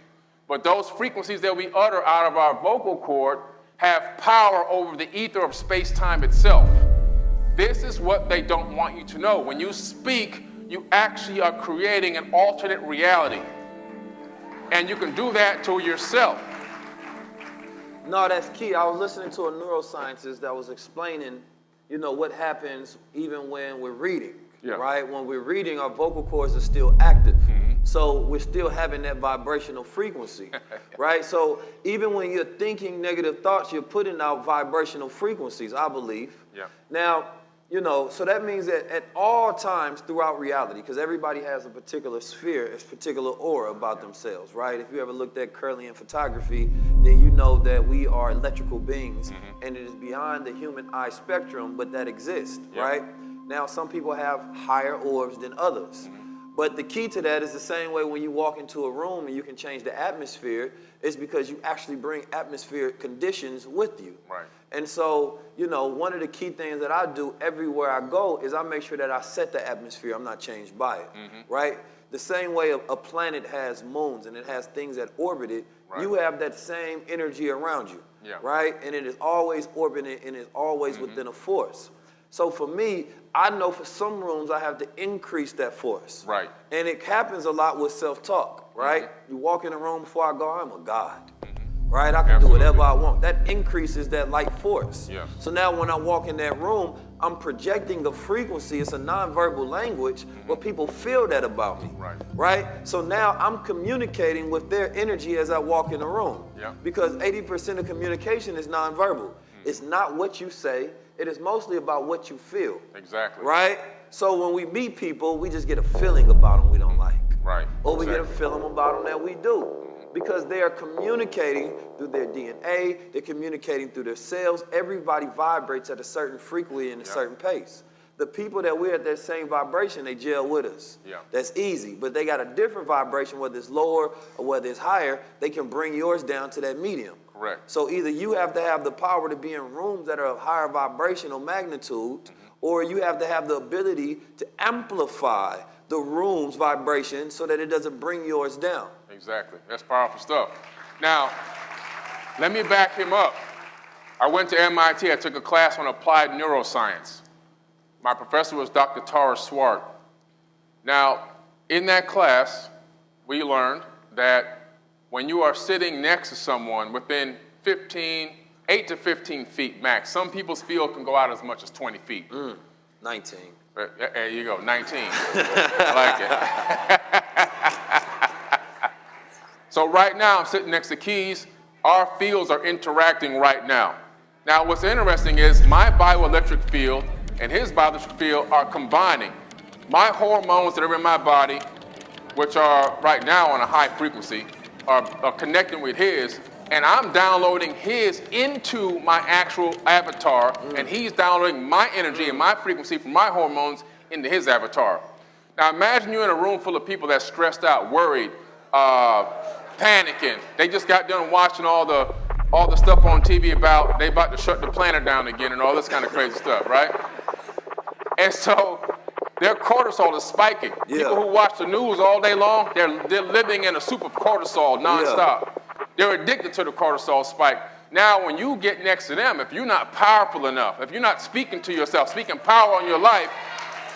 But those frequencies that we utter out of our vocal cord have power over the ether of space-time itself. This is what they don't want you to know. When you speak, you actually are creating an alternate reality. And you can do that to yourself. No, that's key. I was listening to a neuroscientist that was explaining, what happens even when we're reading, right? When we're reading, our vocal cords are still active. So we're still having that vibrational frequency, right? So even when you're thinking negative thoughts, you're putting out vibrational frequencies, I believe. Yeah. Now, so that means that at all times throughout reality, because everybody has a particular sphere, a particular aura about themselves, right? If you ever looked at Kirlian photography, then you know that we are electrical beings, and it is beyond the human eye spectrum, but that exists, right? Now, some people have higher orbs than others. But the key to that is the same way when you walk into a room and you can change the atmosphere, is because you actually bring atmospheric conditions with you. Right. And so, one of the key things that I do everywhere I go is I make sure that I set the atmosphere. I'm not changed by it, right? The same way a planet has moons and it has things that orbit it, you have that same energy around you, right? And it is always orbiting and is always within a force. So for me, I know for some rooms I have to increase that force. Right. And it happens a lot with self-talk, right? You walk in a room before I go, I'm a God. Right? I can do whatever I want. That increases that light force. Yeah. So now when I walk in that room, I'm projecting a frequency. It's a nonverbal language where people feel that about me. Right. Right? So now I'm communicating with their energy as I walk in the room. Yeah. Because 80% of communication is nonverbal. It's not what you say. It is mostly about what you feel. Exactly. Right? So when we meet people, we just get a feeling about them we don't like. Right. Or we get a feeling about them that we do. Because they are communicating through their DNA, they're communicating through their cells. Everybody vibrates at a certain frequency and a certain pace. The people that we're at that same vibration, they gel with us. Yeah. That's easy. But they got a different vibration, whether it's lower or whether it's higher, they can bring yours down to that medium. Correct. So either you have to have the power to be in rooms that are of higher vibrational magnitude, or you have to have the ability to amplify the room's vibration so that it doesn't bring yours down. Exactly. That's powerful stuff. Now, let me back him up. I went to MIT. I took a class on applied neuroscience. My professor was Dr. Tara Swart. Now, in that class, we learned that when you are sitting next to someone within 8 to 15 feet max, some people's field can go out as much as 20 feet. 19. There you go, 19. I like it. So right now, I'm sitting next to Keys. Our fields are interacting right now. Now, what's interesting is my bioelectric field and his bioelectric field are combining. My hormones that are in my body, which are right now on a high frequency, are connecting with his, and I'm downloading his into my actual avatar, and he's downloading my energy and my frequency from my hormones into his avatar. Now imagine you're in a room full of people that's stressed out, worried, panicking. They just got done watching all the stuff on TV about they about to shut the planet down again and all this kind of crazy stuff, right? And so their cortisol is spiking. Yeah. People who watch the news all day long, they're living in a soup of cortisol nonstop. Yeah. They're addicted to the cortisol spike. Now, when you get next to them, if you're not powerful enough, if you're not speaking to yourself, speaking power on your life,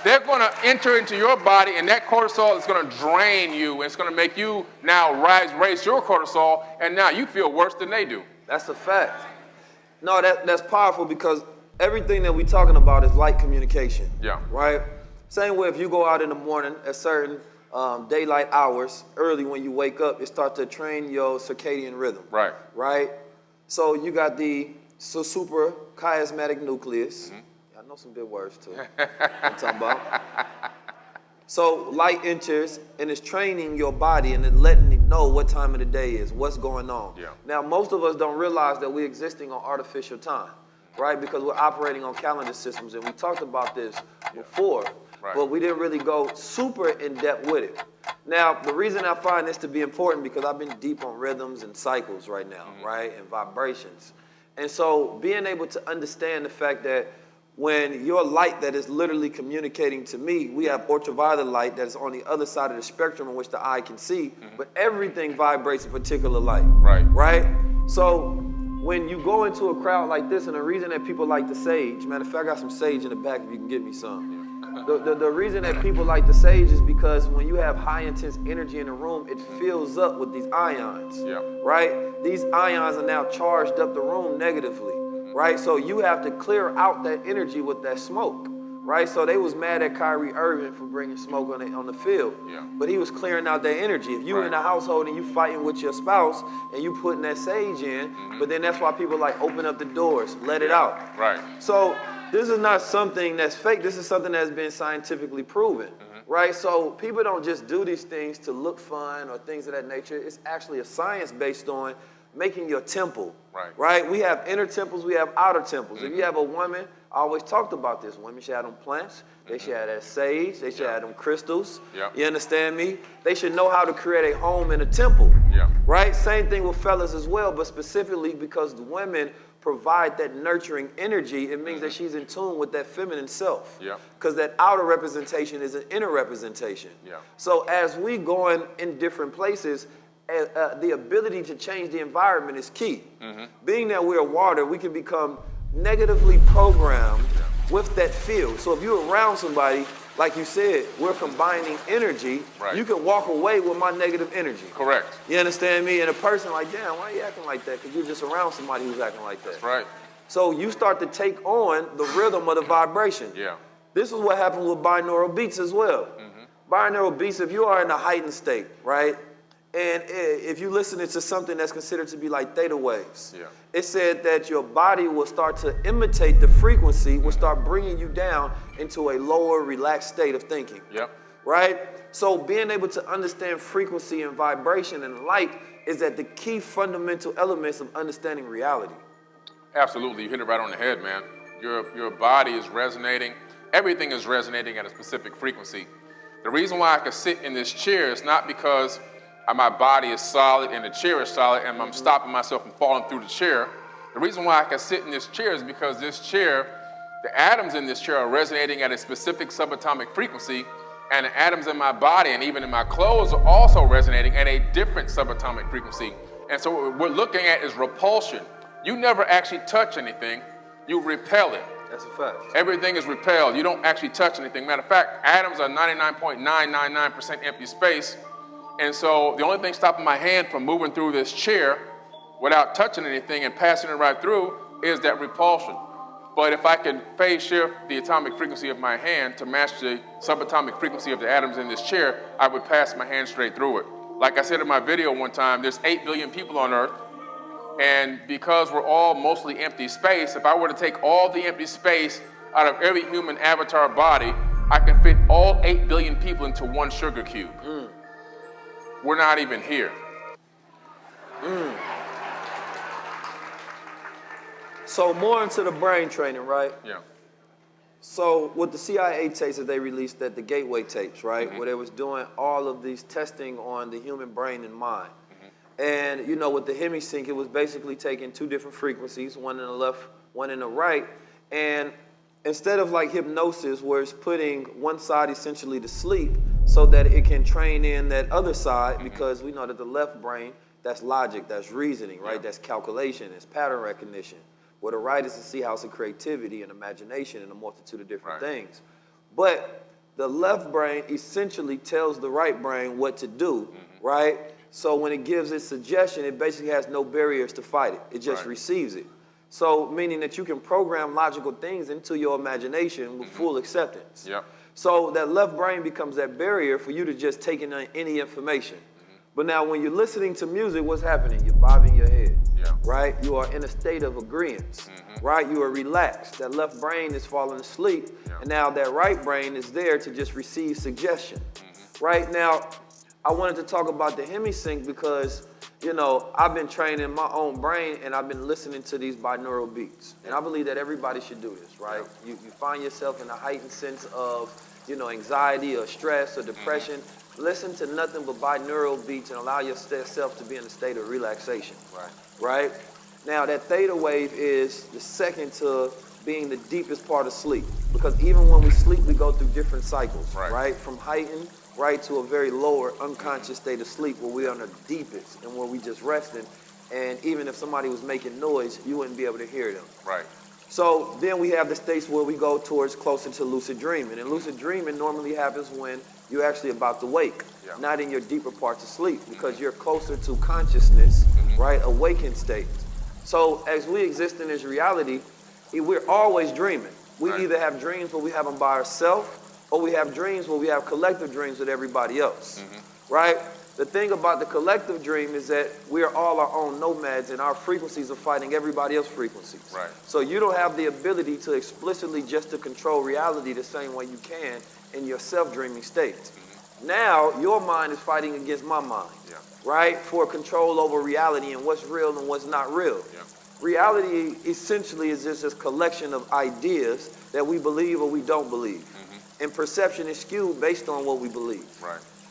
they're going to enter into your body, and that cortisol is going to drain you. It's going to make you now raise your cortisol, and now you feel worse than they do. That's a fact. No, that's powerful because everything that we're talking about is light communication. Yeah. Right? Same way if you go out in the morning at certain daylight hours, early when you wake up, it starts to train your circadian rhythm. Right. Right? So you got the super chiasmatic nucleus. I know some good words too. I'm talking about. So light enters and it's training your body and then letting it know what time of the day is, what's going on. Yeah. Now, most of us don't realize that we're existing on artificial time, right? Because we're operating on calendar systems, and we talked about this before, but we didn't really go super in depth with it. Now, the reason I find this to be important because I've been deep on rhythms and cycles right now, right, and vibrations. And so being able to understand the fact that when your light that is literally communicating to me, we have ultraviolet light that is on the other side of the spectrum in which the eye can see, but everything vibrates a particular light. Right? So when you go into a crowd like this, and the reason that people like the sage, matter of fact, I got some sage in the back if you can get me some. The reason that people like the sage is because when you have high intense energy in the room, it fills up with these ions, right? These ions are now charged up the room negatively. Right, so you have to clear out that energy with that smoke, right? So they was mad at Kyrie Irving for bringing smoke on the field, but he was clearing out that energy. If you in a household and you fighting with your spouse and you putting that sage in, but then that's why people like open up the doors, let it out. Right. So this is not something that's fake. This is something that's been scientifically proven, right? So people don't just do these things to look fun or things of that nature. It's actually a science based on making your temple, right? We have inner temples, we have outer temples. If you have a woman, I always talked about this. Women should have them plants. They should have that sage. They should have them crystals. You understand me? They should know how to create a home in a temple, right? Same thing with fellas as well, but specifically because the women provide that nurturing energy, it means that she's in tune with that feminine self. Because that outer representation is an inner representation. So as we going in different places, the ability to change the environment is key. Being that we're water, we can become negatively programmed with that field. So if you're around somebody, like you said, we're combining energy, you can walk away with my negative energy. Correct. You understand me? And a person like, damn, why are you acting like that? Because you're just around somebody who's acting like that. That's right. So you start to take on the rhythm of the vibration. This is what happens with binaural beats as well. Binaural beats, if you are in a heightened state, right? And if you listen to something that's considered to be like theta waves, it said that your body will start to imitate the frequency, will start bringing you down into a lower, relaxed state of thinking. Right? So being able to understand frequency and vibration and light is at the key fundamental elements of understanding reality. Absolutely. You hit it right on the head, man. Your body is resonating. Everything is resonating at a specific frequency. The reason why I can sit in this chair is not because my body is solid and the chair is solid and I'm stopping myself from falling through the chair. The reason why I can sit in this chair is because this chair, the atoms in this chair are resonating at a specific subatomic frequency, And the atoms in my body and even in my clothes are also resonating at a different subatomic frequency. And so what we're looking at is repulsion. You never actually touch anything, you repel it. That's a fact. Everything is repelled. You don't actually touch anything. Matter of fact, atoms are 99.999% empty space. And so the only thing stopping my hand from moving through this chair without touching anything and passing it right through is that repulsion. But if I can phase shift the atomic frequency of my hand to match the subatomic frequency of the atoms in this chair, I would pass my hand straight through it. Like I said in my video one time, there's 8 billion people on Earth. And because we're all mostly empty space, if I were to take all the empty space out of every human avatar body, I can fit all 8 billion people into one sugar cube. We're not even here. So more into the brain training, right? Yeah. So with the CIA tapes that they released at the Gateway tapes, right, where they was doing all of these testing on the human brain and mind. And, you know, with the hemisync, it was basically taking two different frequencies, one in the left, one in the right. And instead of like hypnosis, where it's putting one side essentially to sleep so that it can train in that other side, because we know that the left brain, that's logic, that's reasoning, right? That's calculation, it's pattern recognition. Where the right is to see house of creativity and imagination and a multitude of different things. But the left brain essentially tells the right brain what to do, right? So when it gives its suggestion, it basically has no barriers to fight it. It just receives it. So meaning that you can program logical things into your imagination with full acceptance. So that left brain becomes that barrier for you to just take in any information. But now when you're listening to music, what's happening? You're bobbing your head, right? You are in a state of agreeance, right? You are relaxed. That left brain is falling asleep. And now that right brain is there to just receive suggestion, right? Now, I wanted to talk about the hemisync because, you know, I've been training my own brain and I've been listening to these binaural beats. And I believe that everybody should do this, right? You find yourself in a heightened sense of, you know, anxiety or stress or depression. Listen to nothing but binaural beats and allow yourself to be in a state of relaxation, right? Now, that theta wave is the second to being the deepest part of sleep. Because even when we sleep, we go through different cycles, right? From heightened, right, to a very lower unconscious state of sleep where we're on the deepest and where we just resting. And even if somebody was making noise, you wouldn't be able to hear them. So then we have the states where we go towards closer to lucid dreaming. And lucid dreaming normally happens when you're actually about to wake, not in your deeper parts of sleep, because you're closer to consciousness, right, awakened state. So as we exist in this reality, we're always dreaming. We either have dreams where we have them by ourselves, or we have dreams where we have collective dreams with everybody else, right? The thing about the collective dream is that we are all our own nomads and our frequencies are fighting everybody else's frequencies. So you don't have the ability to explicitly just to control reality the same way you can in your self-dreaming state. Now, your mind is fighting against my mind, right? For control over reality and what's real and what's not real. Reality essentially is just a collection of ideas that we believe or we don't believe. And perception is skewed based on what we believe.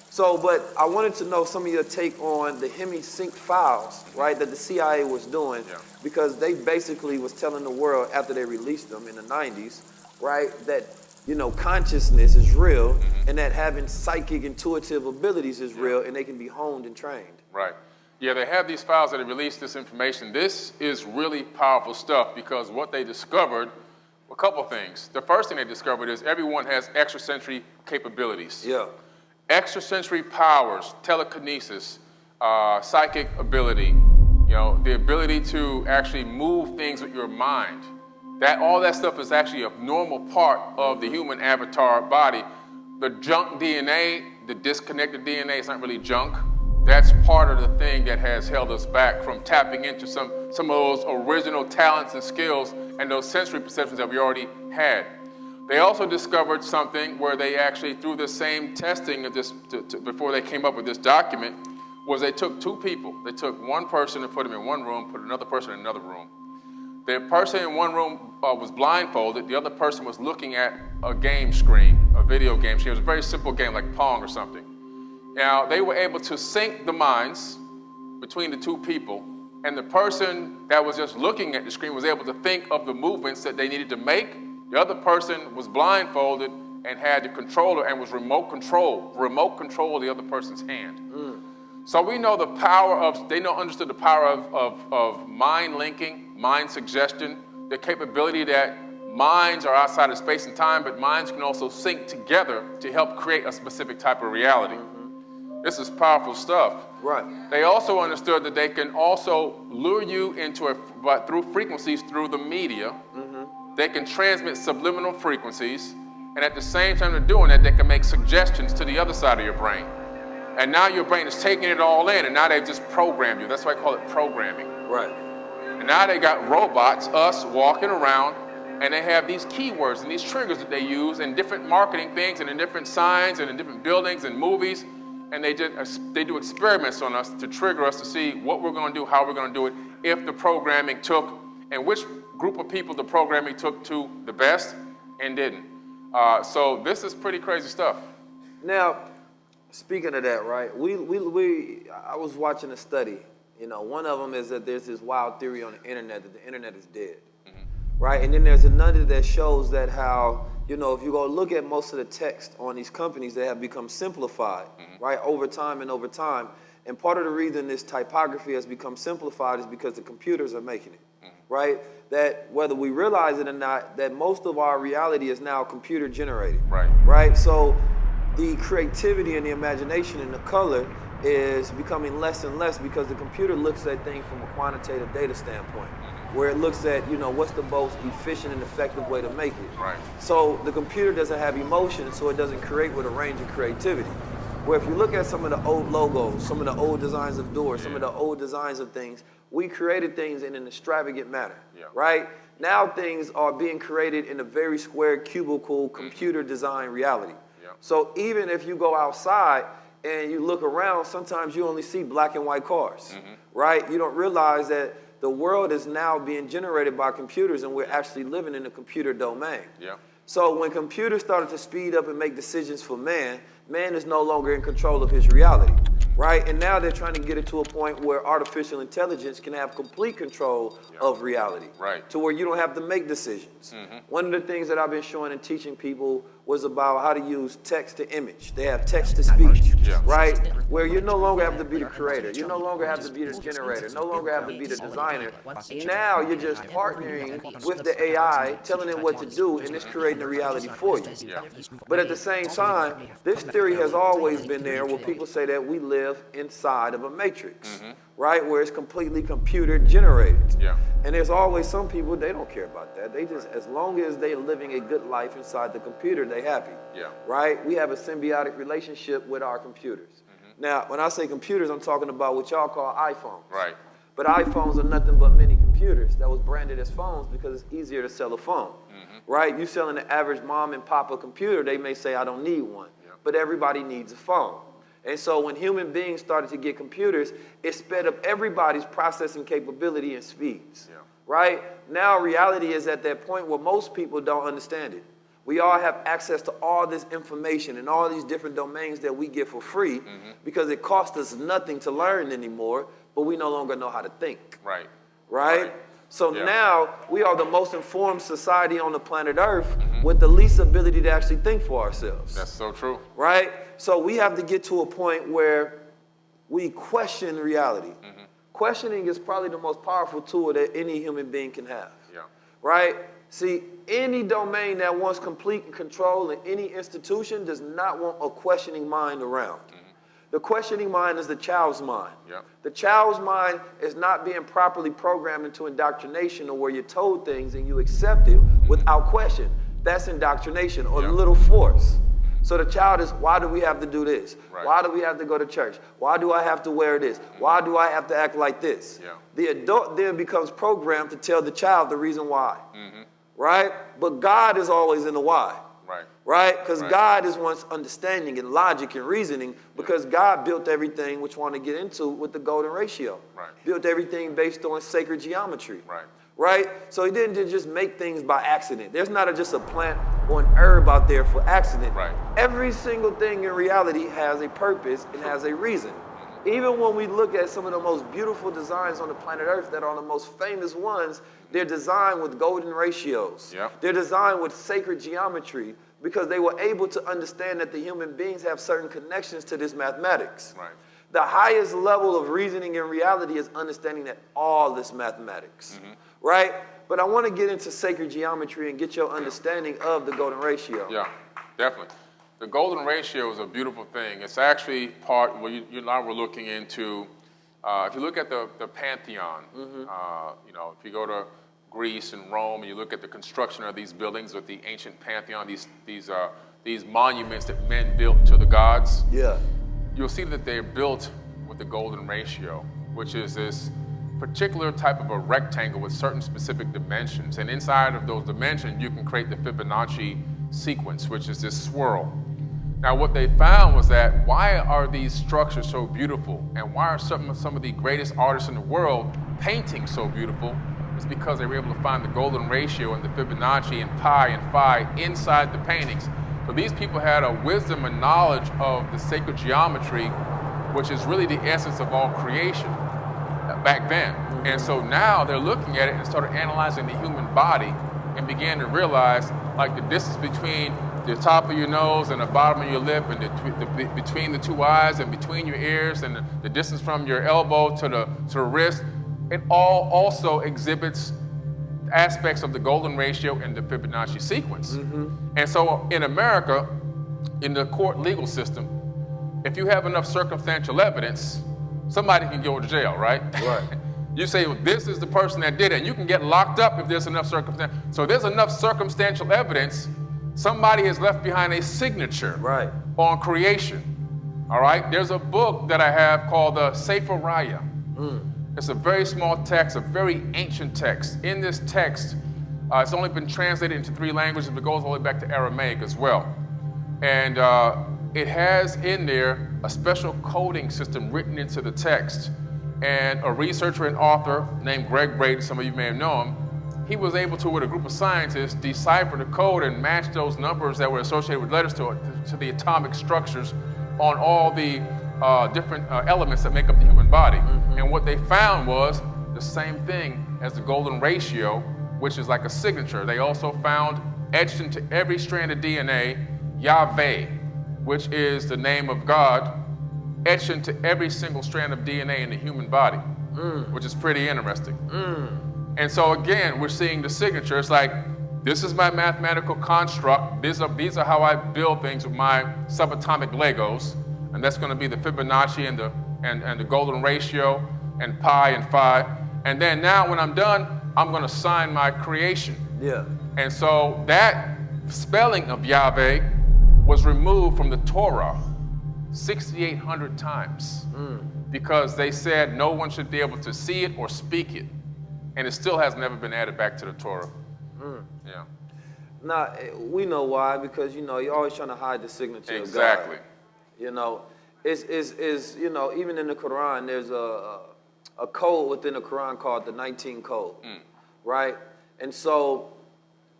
So, but I wanted to know some of your take on the hemisync files, right, that the CIA was doing, because they basically was telling the world after they released them in the 90s, right, that, you know, consciousness is real and that having psychic intuitive abilities is real and they can be honed and trained. Yeah, they have these files that have released this information. This is really powerful stuff because what they discovered, a couple things. The first thing they discovered is everyone has extrasensory capabilities. Extrasensory powers, telekinesis, psychic ability, you know, the ability to actually move things with your mind. All that stuff is actually a normal part of the human avatar body. The junk DNA, the disconnected DNA, it's not really junk. That's part of the thing that has held us back from tapping into some of those original talents and skills and those sensory perceptions that we already had. They also discovered something where they actually, through the same testing of this, before they came up with this document, was they took two people. They took one person and put them in one room, put another person in another room. The person in one room was blindfolded. The other person was looking at a game screen, a video game screen. It was a very simple game like Pong or something. Now, they were able to sync the minds between the two people, and the person that was just looking at the screen was able to think of the movements that they needed to make. The other person was blindfolded and had the controller and was remote control of the other person's hand. So we know the power of, understood the power of mind linking, mind suggestion, the capability that minds are outside of space and time, but minds can also sync together to help create a specific type of reality. This is powerful stuff. Right. They also understood that they can also lure you into through frequencies through the media. They can transmit subliminal frequencies, and at the same time they're doing that, they can make suggestions to the other side of your brain. And now your brain is taking it all in, and now they've just programmed you. That's why I call it programming. Right. And now they got robots, us, walking around, and they have these keywords and these triggers that they use in different marketing things and in different signs and in different buildings and movies. And they do experiments on us to trigger us to see what we're going to do, how we're going to do it, if the programming took, and which group of people the programming took to the best and didn't. So this is pretty crazy stuff. Now, speaking of that, right, I was watching a study. You know, one of them is that there's this wild theory on the internet that the internet is dead, right? And then there's another that shows that how, you know, if you go look at most of the text on these companies, they have become simplified, right, over time and over time. And part of the reason this typography has become simplified is because the computers are making it, right? That whether we realize it or not, that most of our reality is now computer generated, right? So the creativity and the imagination and the color is becoming less and less because the computer looks at things from a quantitative data standpoint, where it looks at, you know, what's the most efficient and effective way to make it. Right. So the computer doesn't have emotion, so it doesn't create with a range of creativity. Where if you look at some of the old logos, some of the old designs of doors, some of the old designs of things, we created things in an extravagant manner, right? Now things are being created in a very square, cubicle, computer design reality. So even if you go outside and you look around, sometimes you only see black and white cars, right? You don't realize that the world is now being generated by computers and we're actually living in a computer domain. So when computers started to speed up and make decisions for man, man is no longer in control of his reality, right? And now they're trying to get it to a point where artificial intelligence can have complete control of reality, to where you don't have to make decisions. One of the things that I've been showing and teaching people was about how to use text to image. They have text to speech, right? Where you no longer have to be the creator. You no longer have to be the generator. No longer have to be the designer. Now you're just partnering with the AI, telling it what to do, and it's creating a reality for you. But at the same time, this theory has always been there where people say that we live inside of a matrix, right? Where it's completely computer generated. And there's always some people, they don't care about that. They just, as long as they're living a good life inside the computer, they happy, right? We have a symbiotic relationship with our computers. Now, when I say computers, I'm talking about what y'all call iPhones. But iPhones are nothing but mini computers that was branded as phones because it's easier to sell a phone, right? You selling the average mom and pop a computer, they may say, I don't need one, but everybody needs a phone. And so when human beings started to get computers, it sped up everybody's processing capability and speeds, right? Now reality is at that point where most people don't understand it. We all have access to all this information and all these different domains that we get for free because it costs us nothing to learn anymore, but we no longer know how to think, right? So now we are the most informed society on the planet Earth with the least ability to actually think for ourselves. That's so true. Right? So we have to get to a point where we question reality. Questioning is probably the most powerful tool that any human being can have. Right? See, any domain that wants complete control in any institution does not want a questioning mind around. The questioning mind is the child's mind. The child's mind is not being properly programmed into indoctrination or where you're told things and you accept it without question. That's indoctrination or little force. So the child is, why do we have to do this? Why do we have to go to church? Why do I have to wear this? Why do I have to act like this? The adult then becomes programmed to tell the child the reason why. Right? But God is always in the why. Right? Because God is one's understanding and logic and reasoning because God built everything, which we want to get into with the golden ratio. Built everything based on sacred geometry. Right? So he didn't just make things by accident. There's not just a plant or an herb out there for accident. Every single thing in reality has a purpose and has a reason. Even when we look at some of the most beautiful designs on the planet Earth that are the most famous ones, they're designed with golden ratios. They're designed with sacred geometry because they were able to understand that the human beings have certain connections to this mathematics. Right. The highest level of reasoning in reality is understanding that all this mathematics, right? But I want to get into sacred geometry and get your understanding of the golden ratio. Yeah, definitely. The golden ratio is a beautiful thing. It's actually part, well, you now we're looking into, if you look at the pantheon, you know, if you go to Greece and Rome and you look at the construction of these buildings with the ancient pantheon, these monuments that men built to the gods, you'll see that they're built with the golden ratio, which is this particular type of a rectangle with certain specific dimensions. And inside of those dimensions, you can create the Fibonacci sequence, which is this swirl. Now, what they found was that why are these structures so beautiful, and why are some of the greatest artists in the world painting so beautiful? It's because they were able to find the golden ratio and the Fibonacci and pi and phi inside the paintings. So these people had a wisdom and knowledge of the sacred geometry, which is really the essence of all creation back then. And so now they're looking at it and started analyzing the human body and began to realize, like, the distance between the top of your nose and the bottom of your lip, and between the two eyes and between your ears, and the distance from your elbow to the wrist. It all also exhibits aspects of the golden ratio and the Fibonacci sequence. And so in America, in the court legal system, if you have enough circumstantial evidence, somebody can go to jail, right? You say, well, this is the person that did it, and you can get locked up if there's enough circumstance. So there's enough circumstantial evidence, somebody has left behind a signature on creation. All right? There's a book that I have called the Sefer Raya. It's a very small text, a very ancient text. In this text, it's only been translated into 3 languages, but it goes all the way back to Aramaic as well. And it has in there a special coding system written into the text. And a researcher and author named Greg Brady, some of you may have known him, he was able to, with a group of scientists, decipher the code and match those numbers that were associated with letters to the atomic structures on all the different elements that make up the human body. And what they found was the same thing as the golden ratio, which is like a signature. They also found etched into every strand of DNA, Yahweh, which is the name of God, etched into every single strand of DNA in the human body, which is pretty interesting. And so again, we're seeing the signature. It's like, this is my mathematical construct. These are how I build things with my subatomic Legos. And that's going to be the Fibonacci and the golden ratio and pi and phi. And then now when I'm done, I'm going to sign my creation. And so that spelling of Yahweh was removed from the Torah 6,800 times because they said no one should be able to see it or speak it. And it still has never been added back to the Torah. Now, we know why, because, you know, you're always trying to hide the signature of God. You know, you know, even in the Quran, there's a code within the Quran called the 19 code, right? And so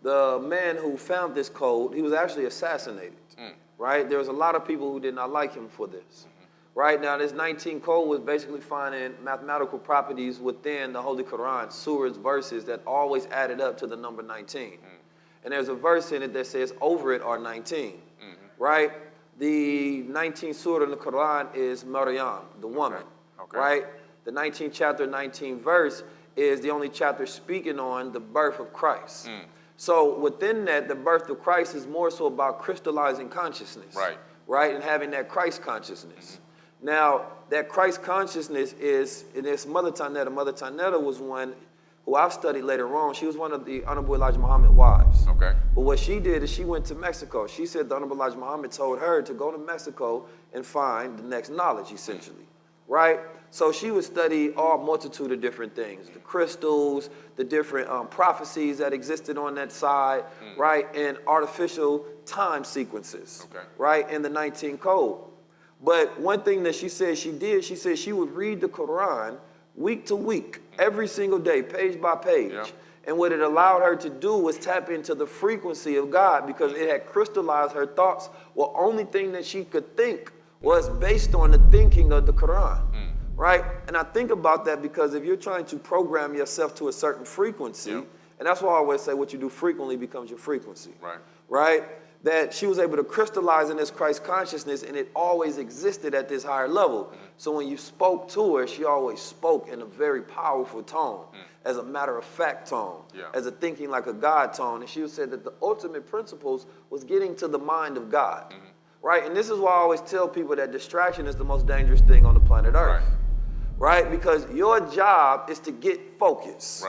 the man who found this code, he was actually assassinated, right? There was a lot of people who did not like him for this. Right now, this 19 code was basically finding mathematical properties within the Holy Quran, surahs, verses that always added up to the number 19. And there's a verse in it that says, over it are 19, right? The 19th surah in the Quran is Maryam, the woman, right? The 19th chapter, 19th verse is the only chapter speaking on the birth of Christ. So within that, the birth of Christ is more so about crystallizing consciousness, right? And having that Christ consciousness. Now, that Christ consciousness is, in this Mother Tanetta. Mother Tanetta was one who I've studied later on. She was one of the Honorable Elijah Muhammad's wives. But what she did is she went to Mexico. She said the Honorable Elijah Muhammad told her to go to Mexico and find the next knowledge, essentially, right? So she would study all multitude of different things, the crystals, the different prophecies that existed on that side, right? And artificial time sequences, right? In the 19 code. But one thing that she said she did, she said she would read the Quran week to week, every single day, page by page. And what it allowed her to do was tap into the frequency of God, because it had crystallized her thoughts. Well, only thing that she could think was based on the thinking of the Quran, right? And I think about that because if you're trying to program yourself to a certain frequency, and that's why I always say what you do frequently becomes your frequency, right? that she was able to crystallize in this Christ consciousness, and it always existed at this higher level. So when you spoke to her, she always spoke in a very powerful tone, as a matter of fact tone, as a thinking like a God tone. And she said that the ultimate principles was getting to the mind of God, right? And this is why I always tell people that distraction is the most dangerous thing on the planet Earth, right? Because your job is to get focus,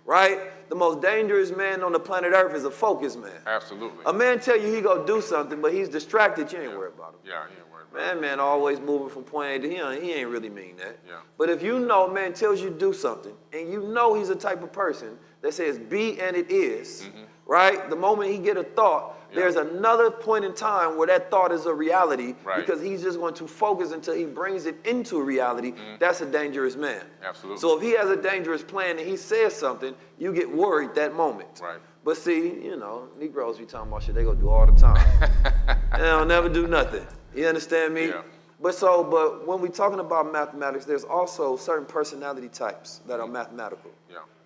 right? The most dangerous man on the planet Earth is a focused man. Absolutely. A man tell you he go do something, but he's distracted, you ain't worried about him. Yeah, he ain't worried about it. Man always moving from point A to he ain't really mean that. But if you know man tells you to do something, and you know he's the type of person that says be and it is, right? The moment he get a thought, there's another point in time where that thought is a reality, because he's just going to focus until he brings it into reality. That's a dangerous man. Absolutely. So if he has a dangerous plan and he says something, you get worried that moment. But see, you know, Negroes be talking about shit they go do all the time. They don't never do nothing. You understand me? But when we're talking about mathematics, there's also certain personality types that are mathematical.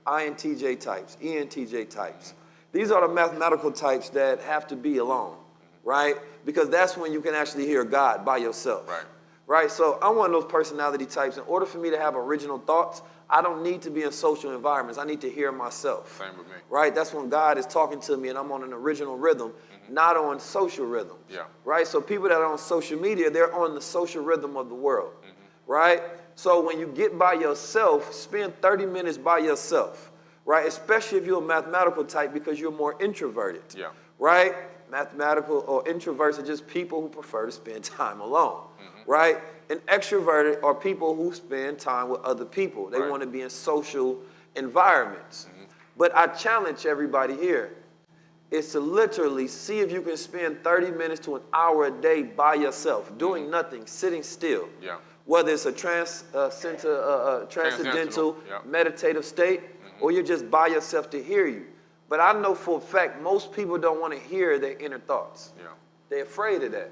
INTJ types, ENTJ types. These are the mathematical types that have to be alone, right? Because that's when you can actually hear God by yourself, right? So I'm one of those personality types. In order for me to have original thoughts, I don't need to be in social environments. I need to hear myself. Same with me. Right? That's when God is talking to me and I'm on an original rhythm, not on social rhythms. Right? So people that are on social media, they're on the social rhythm of the world. Right? So when you get by yourself, spend 30 minutes by yourself. Right? Especially if you're a mathematical type, because you're more introverted. Right? Mathematical or introverts are just people who prefer to spend time alone. Right? And extroverted are people who spend time with other people. They want to be in social environments. But I challenge everybody here is to literally see if you can spend 30 minutes to an hour a day by yourself, doing nothing, sitting still. Whether it's a transcendental, meditative state, or you're just by yourself to hear you. But I know for a fact most people don't want to hear their inner thoughts. They're afraid of that,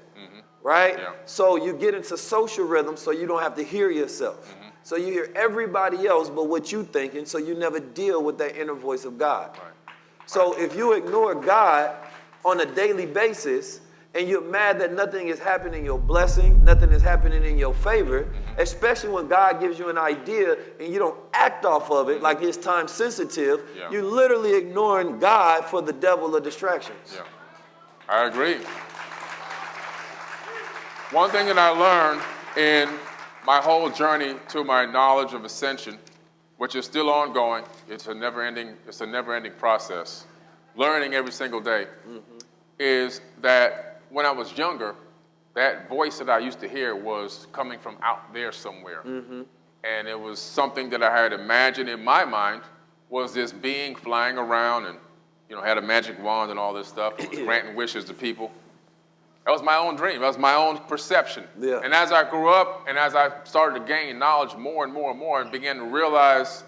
right? So you get into social rhythm so you don't have to hear yourself. So you hear everybody else but what you thinking, so you never deal with that inner voice of God. So if you ignore God on a daily basis, and you're mad that nothing is happening in your blessing, nothing is happening in your favor, especially when God gives you an idea and you don't act off of it like it's time sensitive, you're literally ignoring God for the devil of distractions. I agree. One thing that I learned in my whole journey to my knowledge of ascension, which is still ongoing, it's a never-ending process, learning every single day, is that when I was younger, that voice that I used to hear was coming from out there somewhere. And it was something that I had imagined in my mind was this being flying around and, you know, had a magic wand and all this stuff. It was granting wishes to people. That was my own dream. That was my own perception. And as I grew up and as I started to gain knowledge more and more and more and began to realize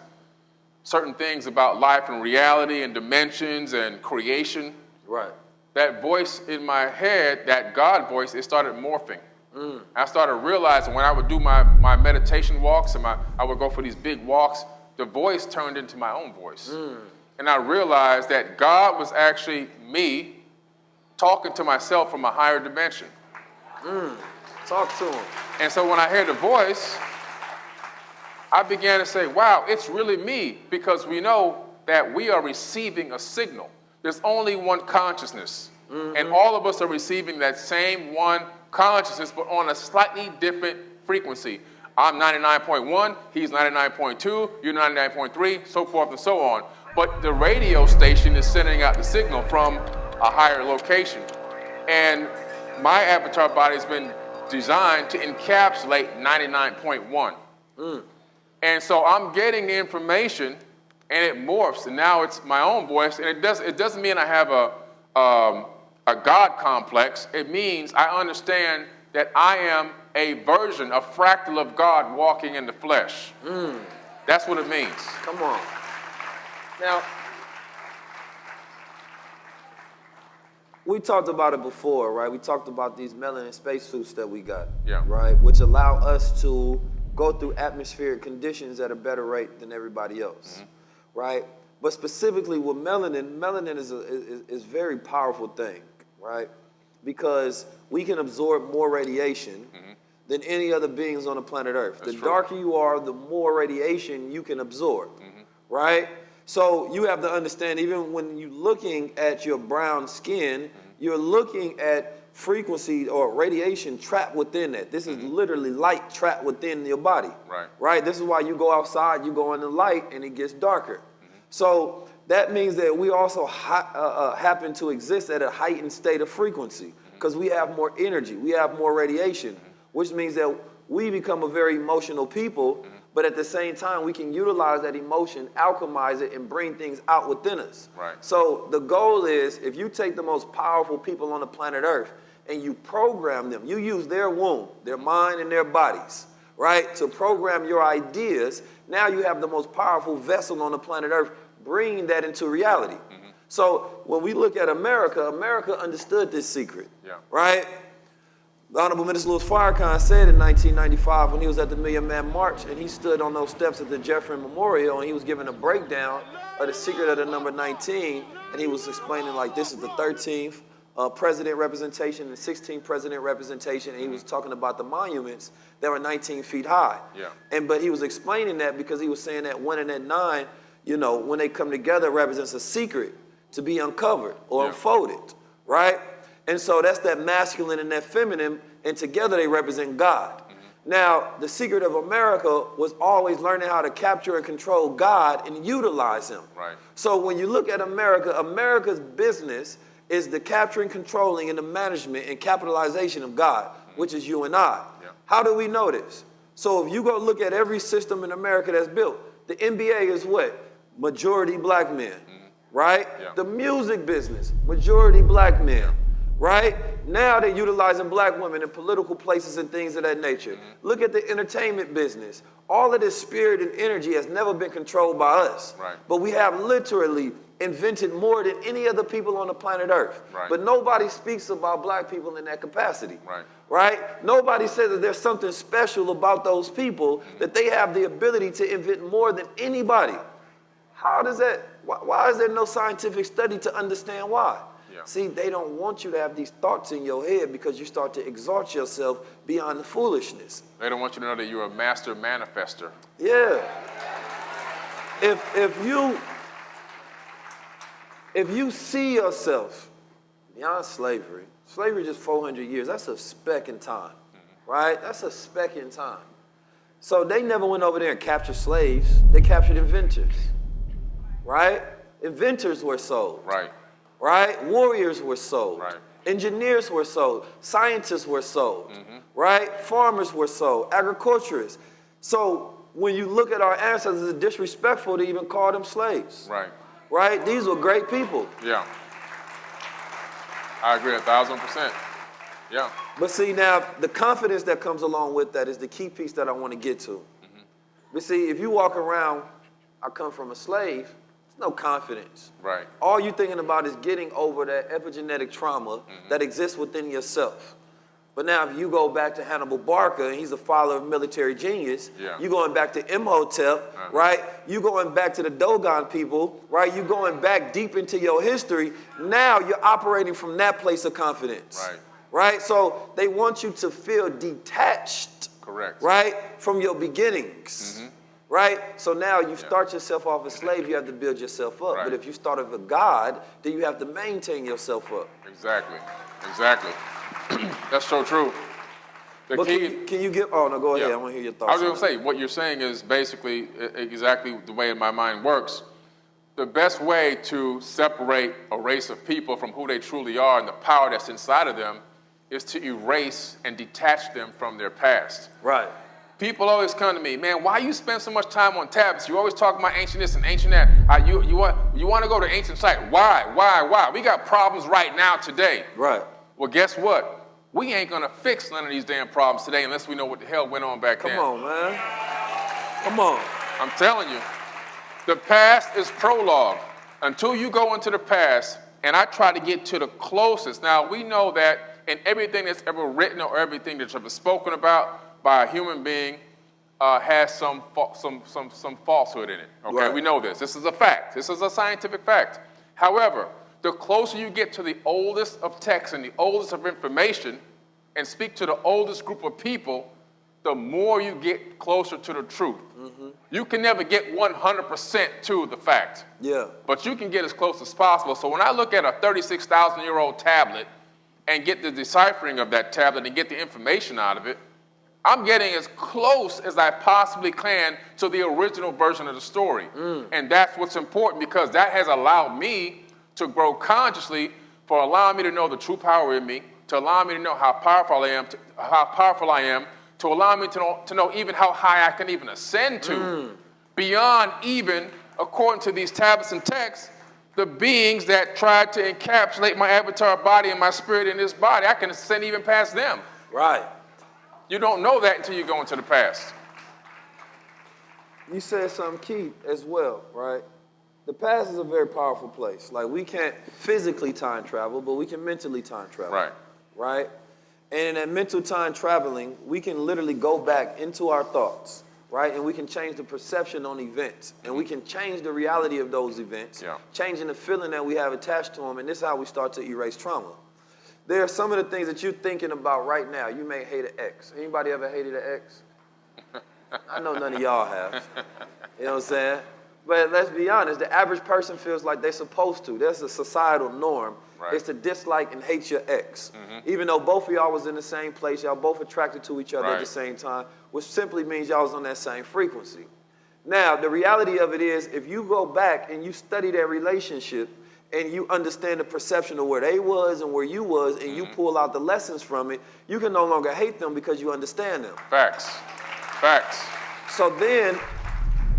certain things about life and reality and dimensions and creation, that voice in my head, that God voice, it started morphing. I started realizing when I would do my meditation walks and I would go for these big walks, the voice turned into my own voice. And I realized that God was actually me talking to myself from a higher dimension. Talk to him. And so when I heard the voice, I began to say, wow, it's really me, because we know that we are receiving a signal. There's only one consciousness, and all of us are receiving that same one consciousness, but on a slightly different frequency. I'm 99.1, he's 99.2, you're 99.3, so forth and so on. But the radio station is sending out the signal from a higher location. And my avatar body has been designed to encapsulate 99.1. And so I'm getting the information, and it morphs, and now it's my own voice. And it doesn't mean I have a God complex. It means I understand that I am a version, a fractal of God walking in the flesh. That's what it means. Come on. Now, we talked about it before, right? We talked about these melanin spacesuits that we got, right? Which allow us to go through atmospheric conditions at a better rate than everybody else, right? But specifically with melanin is a very powerful thing, right? because we can absorb more radiation than any other beings on the planet Earth. That's the true. darker you are, the more radiation you can absorb, right? So you have to understand, even when you're looking at your brown skin, you're looking at frequency or radiation trapped within that. This is literally light trapped within your body, right? This is why you go outside, you go in the light, and it gets darker. So that means that we also happen to exist at a heightened state of frequency because we have more energy, we have more radiation, which means that we become a very emotional people, but at the same time, we can utilize that emotion, alchemize it, and bring things out within us. So the goal is, if you take the most powerful people on the planet Earth and you program them, you use their womb, their mind, and their bodies, right, to program your ideas, now you have the most powerful vessel on the planet Earth bringing that into reality. So when we look at America, America understood this secret, right? The Honorable Minister Louis Farrakhan said in 1995 when he was at the Million Man March and he stood on those steps at the Jefferson Memorial and he was giving a breakdown of the secret of the number 19, and he was explaining like this is the 13th president representation and 16th president representation, and he was talking about the monuments that were 19 feet high. But he was explaining that because he was saying that 1 and that 9, you know, when they come together represents a secret to be uncovered or unfolded, right? And so that's that masculine and that feminine, and together they represent God. Now, the secret of America was always learning how to capture and control God and utilize him. So when you look at America, America's business is the capturing, controlling, and the management and capitalization of God, which is you and I. How do we know this? So if you go look at every system in America that's built, the NBA is what? Majority black men, right? The music business, majority black men. Right? Now they're utilizing black women in political places and things of that nature. Look at the entertainment business. All of this spirit and energy has never been controlled by us. But we have literally invented more than any other people on the planet Earth. But nobody speaks about black people in that capacity. Right? Nobody says that there's something special about those people, that they have the ability to invent more than anybody. How does that, why is there no scientific study to understand why? See, they don't want you to have these thoughts in your head because you start to exalt yourself beyond the foolishness. They don't want you to know that you're a master manifester. Yeah. If you see yourself beyond slavery, slavery just 400 years, that's a speck in time, right? That's a speck in time. So they never went over there and captured slaves. They captured inventors, right? Inventors were sold. Right? Warriors were sold. Engineers were sold. Scientists were sold. Right? Farmers were sold. Agriculturists. So when you look at our ancestors, it's disrespectful to even call them slaves. Right? These were great people. I agree 1,000%. But see, now, the confidence that comes along with that is the key piece that I want to get to. But see, if you walk around, I come from a slave, no confidence. All you're thinking about is getting over that epigenetic trauma that exists within yourself. But now if you go back to Hannibal Barker, and he's a father of military genius, you're going back to Imhotep, right? You're going back to the Dogon people, right? You're going back deep into your history. Now you're operating from that place of confidence. Right? So they want you to feel detached, right, from your beginnings. Right? So now you start yourself off as a slave, you have to build yourself up. But if you start with a God, then you have to maintain yourself up. Exactly. That's so true. But can you give, oh no, go ahead, I want to hear your thoughts. I was going to say, what you're saying is basically exactly the way my mind works. The best way to separate a race of people from who they truly are and the power that's inside of them is to erase and detach them from their past. People always come to me, man, why you spend so much time on tablets? You always talk about ancient this and ancient that. You want to go to ancient site. Why? We got problems right now today. Well, guess what? We ain't going to fix none of these damn problems today unless we know what the hell went on back then. Come on, man. Come on. I'm telling you, the past is prologue. Until you go into the past, and I try to get to the closest. Now, we know that in everything that's ever written or everything that's ever spoken about by a human being has some falsehood in it. Okay, we know this. This is a fact. This is a scientific fact. However, the closer you get to the oldest of texts and the oldest of information and speak to the oldest group of people, the more you get closer to the truth. You can never get 100% to the fact. Yeah. But you can get as close as possible. So when I look at a 36,000-year-old tablet and get the deciphering of that tablet and get the information out of it, I'm getting as close as I possibly can to the original version of the story. And that's what's important, because that has allowed me to grow consciously, for allowing me to know the true power in me, to allow me to know how powerful I am, to allow me to know even how high I can even ascend to, beyond even, according to these tablets and texts, the beings that tried to encapsulate my avatar body and my spirit in this body. I can ascend even past them. Right. You don't know that until you go into the past. You said something key as well, right? The past is a very powerful place. Like, we can't physically time travel, but we can mentally time travel. Right. Right? And in that mental time traveling, we can literally go back into our thoughts, right? And we can change the perception on events. And we can change the reality of those events, changing the feeling that we have attached to them. And this is how we start to erase trauma. There are some of the things that you're thinking about right now. You may hate an ex. Anybody ever hated an ex? I know none of y'all have. You know what I'm saying? But let's be honest, the average person feels like they're supposed to. That's a societal norm. Right. It's to dislike and hate your ex. Even though both of y'all was in the same place, y'all both attracted to each other at the same time, which simply means y'all was on that same frequency. Now, the reality of it is, if you go back and you study that relationship, and you understand the perception of where they was and where you was, and you pull out the lessons from it, you can no longer hate them because you understand them. Facts. Facts. So then,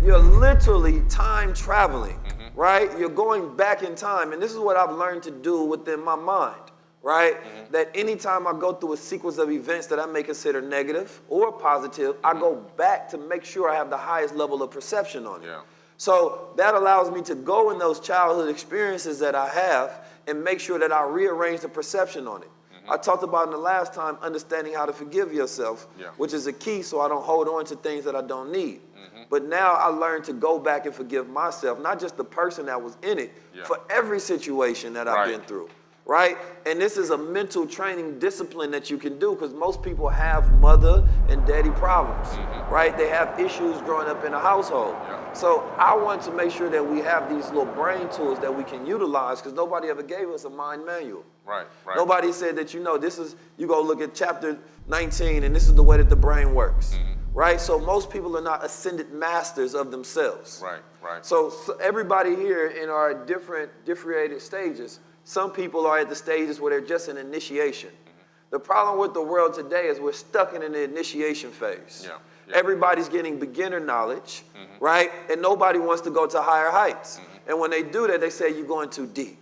you're literally time traveling, right? You're going back in time, and this is what I've learned to do within my mind, right? That anytime I go through a sequence of events that I may consider negative or positive, I go back to make sure I have the highest level of perception on it. So that allows me to go in those childhood experiences that I have and make sure that I rearrange the perception on it. I talked about in the last time understanding how to forgive yourself, which is a key so I don't hold on to things that I don't need. But now I learned to go back and forgive myself, not just the person that was in it, for every situation that I've been through. Right? And this is a mental training discipline that you can do, because most people have mother and daddy problems, right? They have issues growing up in a household. So I want to make sure that we have these little brain tools that we can utilize, because nobody ever gave us a mind manual. Right. Nobody said that, this is, you go look at chapter 19 and this is the way that the brain works. Right? So most people are not ascended masters of themselves. Right. So everybody here in our differentiated stages, some people are at the stages where they're just in initiation. The problem with the world today is we're stuck in an initiation phase. Everybody's getting beginner knowledge, right? And nobody wants to go to higher heights. And when they do that, they say you're going too deep.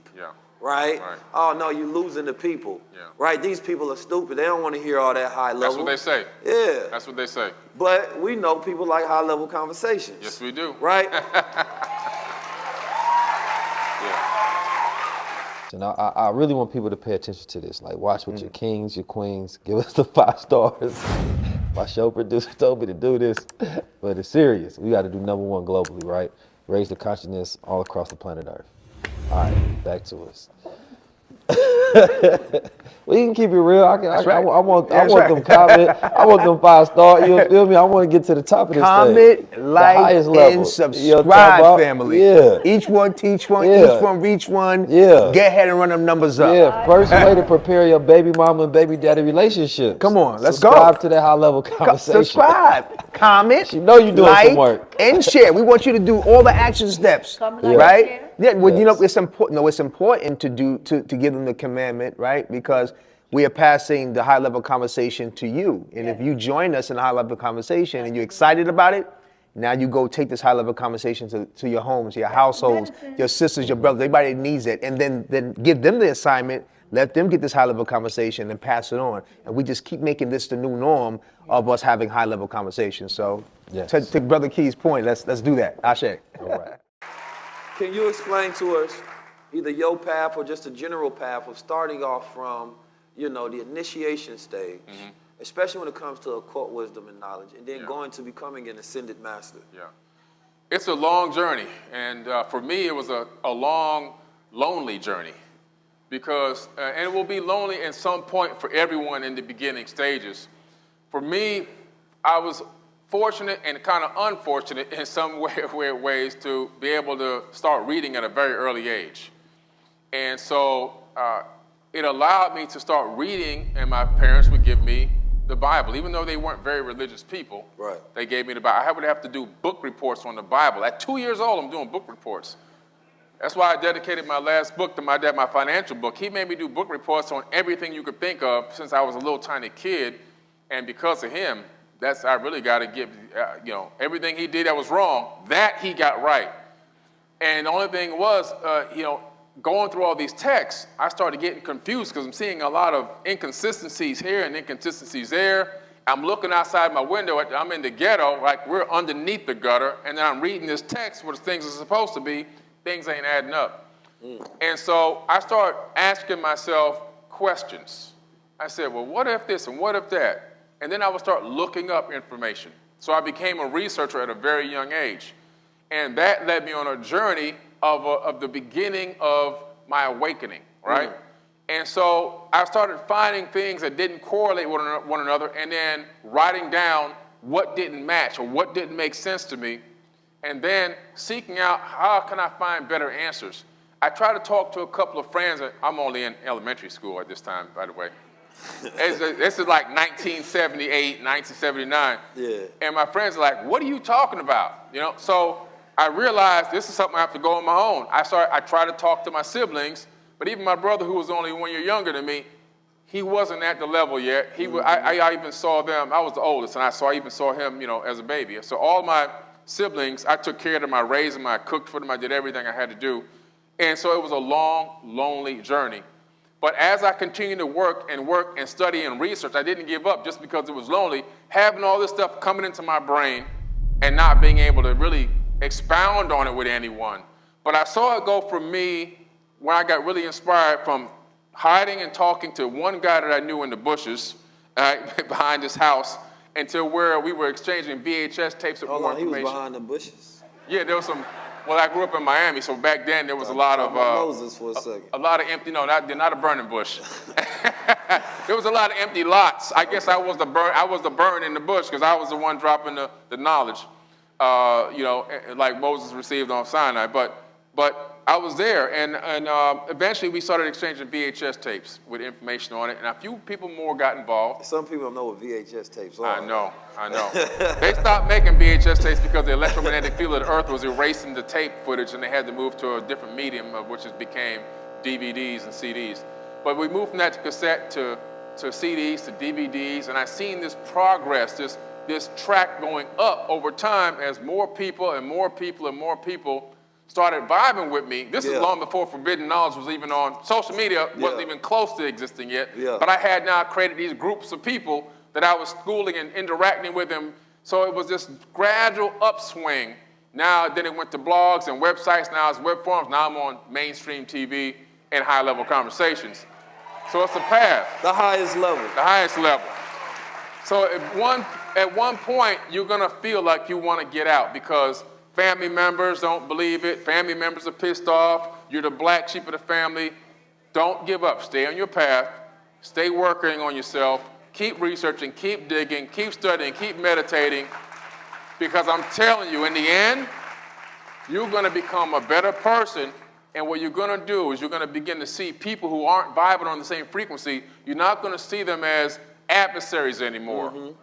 Right? Oh, no, you're losing the people. Right? These people are stupid. They don't want to hear all that high level. That's what they say. Yeah. That's what they say. But we know people like high level conversations. Yes, we do. Right? And I really want people to pay attention to this. Like, watch with your kings, your queens. Give us the 5 stars. My show producer told me to do this, but it's serious. We got to do #1 globally, right? Raise the consciousness all across the planet Earth. All right, back to us. We can keep it real. I want them comment. I want them 5 stars. You feel me? I want to get to the top of this comment, thing. Like, and subscribe, family. Each one teach one. Each one reach one. Get ahead and run them numbers up. First way to prepare your baby mama and baby daddy relationship. Come on, let's go. Subscribe to that high level conversation. Subscribe, comment. You know you're doing some work. And share. We want you to do all the action steps, right? Yeah, well, it's important. No, it's important to give them the commandment, right? Because we are passing the high level conversation to you. And if you join us in a high level conversation and you're excited about it, now you go take this high level conversation to your homes, your households, your sisters, your brothers, everybody that needs it. And then give them the assignment, let them get this high level conversation and pass it on. And we just keep making this the new norm of us having high level conversations. So to Brother Key's point, let's do that. Ashe. All right. Can you explain to us either your path or just a general path of starting off from, the initiation stage, especially when it comes to occult wisdom and knowledge, and then going to becoming an ascended master? It's a long journey, and for me, it was a long, lonely journey. because, and it will be lonely at some point for everyone in the beginning stages. For me, I was fortunate and kind of unfortunate in some weird ways to be able to start reading at a very early age. And so it allowed me to start reading, and my parents would give me the Bible. Even though they weren't very religious people, right, they gave me the Bible. I would have to do book reports on the Bible. At 2 years old, I'm doing book reports. That's why I dedicated my last book to my dad, my financial book. He made me do book reports on everything you could think of since I was a little tiny kid. And because of him, I really got to give, everything he did that was wrong, that he got right. And the only thing was, going through all these texts, I started getting confused because I'm seeing a lot of inconsistencies here and inconsistencies there. I'm looking outside my window, I'm in the ghetto, like we're underneath the gutter, and then I'm reading this text where things are supposed to be, things ain't adding up. And so I started asking myself questions. I said, well, what if this and what if that? And then I would start looking up information. So I became a researcher at a very young age. And that led me on a journey of the beginning of my awakening, right? And so I started finding things that didn't correlate with one another and then writing down what didn't match or what didn't make sense to me, and then seeking out how can I find better answers. I tried to talk to a couple of friends. I'm only in elementary school at this time, by the way. This is like 1978, 1979. Yeah. And my friends are like, what are you talking about? So I realized this is something I have to go on my own. I tried to talk to my siblings, but even my brother, who was only 1 year younger than me, he wasn't at the level yet. I even saw them. I was the oldest, and I even saw him, as a baby. So all my siblings, I took care of them. I raised them. I cooked for them. I did everything I had to do. And so it was a long, lonely journey. But as I continued to work and study and research, I didn't give up just because it was lonely. Having all this stuff coming into my brain and not being able to really expound on it with anyone. But I saw it go from me when I got really inspired from hiding and talking to one guy that I knew in the bushes behind his house until where we were exchanging VHS tapes of more information. He was behind the bushes? Yeah, there was some. Well, I grew up in Miami, so back then there was a lot of Moses for a second. A lot of empty. No, not a burning bush. There was a lot of empty lots. I guess I was the burn in the bush because I was the one dropping the knowledge, like Moses received on Sinai. But I was there, and eventually we started exchanging VHS tapes with information on it, and a few people more got involved. Some people don't know what VHS tapes are. I know. They stopped making VHS tapes because the electromagnetic field of the earth was erasing the tape footage, and they had to move to a different medium, which became DVDs and CDs. But we moved from that to cassette to CDs to DVDs, and I seen this progress, this track going up over time as more people and more people and more people started vibing with me. This is long before Forbidden Knowledge was even on social media, wasn't even close to existing yet. But I had now created these groups of people that I was schooling and interacting with them. So it was this gradual upswing. Now, then it went to blogs and websites. Now it's web forums. Now I'm on mainstream TV and high-level conversations. So it's a path. The highest level. The highest level. So at one point, you're going to feel like you want to get out because family members don't believe it. Family members are pissed off. You're the black sheep of the family. Don't give up. Stay on your path. Stay working on yourself. Keep researching, keep digging, keep studying, keep meditating. Because I'm telling you, in the end, you're going to become a better person. And what you're going to do is you're going to begin to see people who aren't vibing on the same frequency. You're not going to see them as adversaries anymore.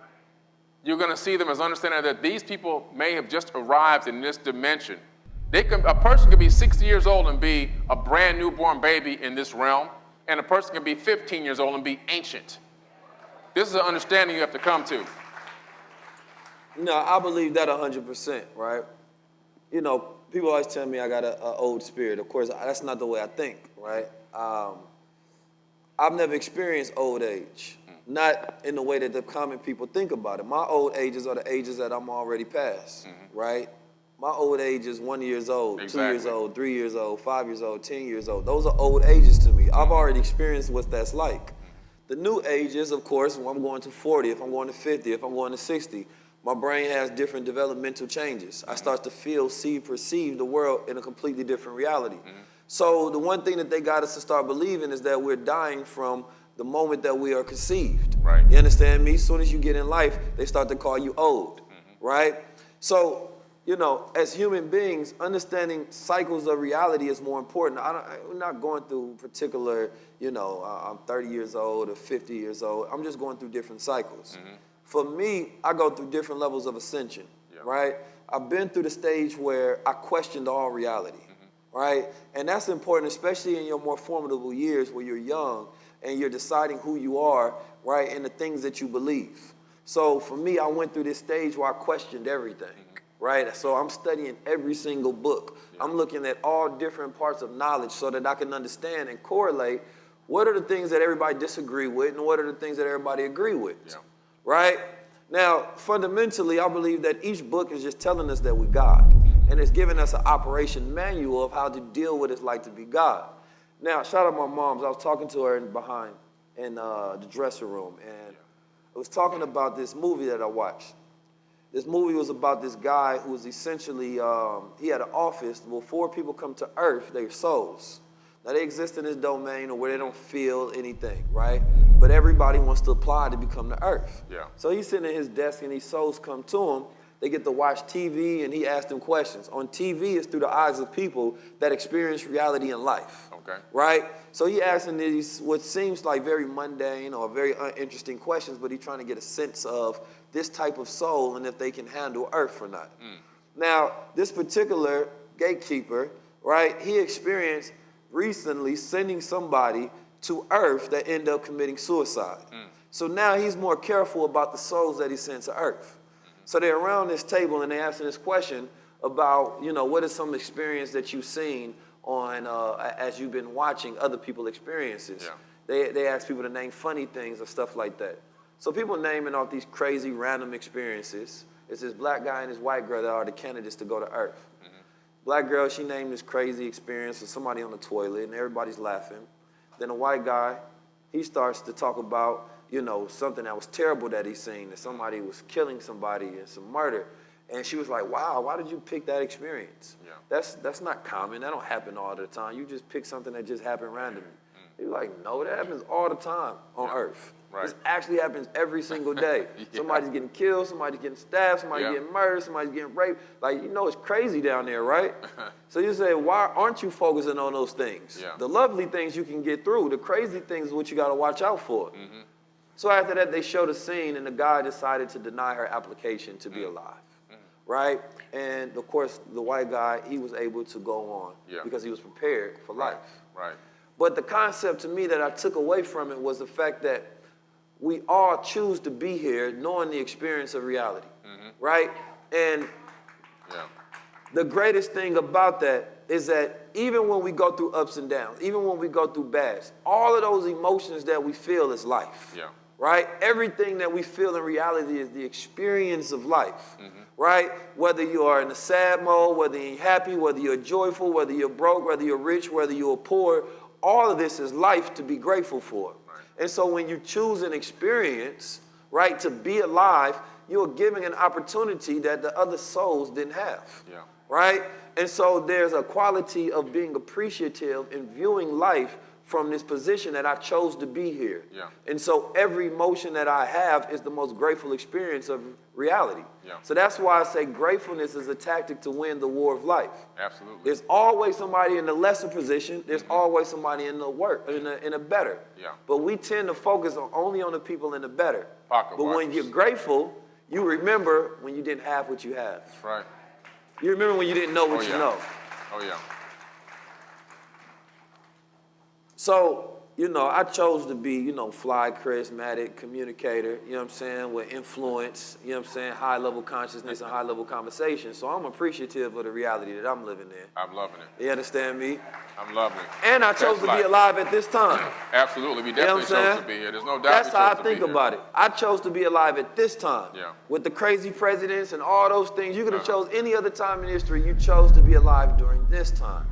You're going to see them as understanding that these people may have just arrived in this dimension. A person can be 60 years old and be a brand newborn baby in this realm, and a person can be 15 years old and be ancient. This is an understanding you have to come to. No, I believe that 100%, right? People always tell me I got an old spirit. Of course, that's not the way I think, right? I've never experienced old age. Not in the way that the common people think about it. My old ages are the ages that I'm already past, right? My old age is 1 year old, 2 years old, 3 years old, 5 years old, 10 years old. Those are old ages to me. I've already experienced what that's like. The new ages, of course, when I'm going to 40, if I'm going to 50, if I'm going to 60, my brain has different developmental changes. I start to feel, see, perceive the world in a completely different reality. So the one thing that they got us to start believing is that we're dying from the moment that we are conceived. Right. You understand me? As soon as you get in life, they start to call you old, right? So, you know, as human beings, understanding cycles of reality is more important. I'm not going through particular, you know, I'm 30 years old or 50 years old. I'm just going through different cycles. For me, I go through different levels of ascension, right? I've been through the stage where I questioned all reality, right? And that's important, especially in your more formidable years where you're young and you're deciding who you are, right, and the things that you believe. So for me, I went through this stage where I questioned everything, right? So I'm studying every single book. I'm looking at all different parts of knowledge so that I can understand and correlate what are the things that everybody disagree with and what are the things that everybody agree with, right? Now, fundamentally, I believe that each book is just telling us that we're God, and it's giving us an operation manual of how to deal with what it's like to be God. Now, shout out my moms. I was talking to her in the dressing room, and I was talking about this movie that I watched. This movie was about this guy who was essentially, he had an office. Well, 4 people come to Earth, they're souls. Now, they exist in this domain where they don't feel anything, right? But everybody wants to apply to become the Earth. Yeah. So he's sitting at his desk, and these souls come to him. They get to watch TV, and he asks them questions. On TV, it's through the eyes of people that experience reality in life. Okay. Right? So he asking these, what seems like very mundane or very uninteresting questions, but he's trying to get a sense of this type of soul and if they can handle Earth or not. Now, this particular gatekeeper, right, he experienced recently sending somebody to Earth that ended up committing suicide. So now he's more careful about the souls that he sends to Earth. So they're around this table and they're asking this question about, you know, what is some experience that you've seen on as you've been watching other people's experiences. They ask people to name funny things or stuff like that. So people naming off these crazy random experiences. It's this black guy and this white girl that are the candidates to go to Earth. Black girl, she named this crazy experience of somebody on the toilet and everybody's laughing. Then the white guy, he starts to talk about, you know, something that was terrible that he's seen, that somebody was killing somebody and some murder. And she was like, wow, why did you pick that experience? That's not common. That don't happen all the time. You just pick something that just happened randomly. He was like, no, that happens all the time on Earth. This actually happens every single day. Somebody's getting killed, somebody's getting stabbed, somebody's getting murdered, somebody's getting raped. Like, you know, it's crazy down there, right? So you say, why aren't you focusing on those things? The lovely things you can get through. The crazy things is what you got to watch out for. So after that, they showed a scene, and the guy decided to deny her application to be alive. Right? And of course, the white guy, he was able to go on because he was prepared for life. Right. But the concept to me that I took away from it was the fact that we all choose to be here knowing the experience of reality. Right? And the greatest thing about that is that even when we go through ups and downs, even when we go through bads, all of those emotions that we feel is life. Right? Everything that we feel in reality is the experience of life. Right? Whether you are in a sad mode, whether you're happy, whether you're joyful, whether you're broke, whether you're rich, whether you're poor, all of this is life to be grateful for. And so when you choose an experience, right, to be alive, you're giving an opportunity that the other souls didn't have. Right? And so there's a quality of being appreciative and viewing life from this position that I chose to be here. And so every emotion that I have is the most grateful experience of reality. So that's why I say gratefulness is a tactic to win the war of life. Absolutely. There's always somebody in the lesser position. There's always somebody in a better. But we tend to focus only on the people in the better. But when you're grateful, you remember when you didn't have what you have. That's right. You remember when you didn't know what you know. Oh, yeah. So, you know, I chose to be, you know, fly, charismatic, communicator, you know what I'm saying, with influence, you know what I'm saying, high-level consciousness and high-level conversation. So I'm appreciative of the reality that I'm living in. I'm loving it. You understand me? I'm loving it. And I chose to be alive at this time. Absolutely. We definitely chose to be here. There's no doubt. That's how I think about it. I chose to be alive at this time. With the crazy presidents and all those things. You could have chose any other time in history. You chose to be alive during this time.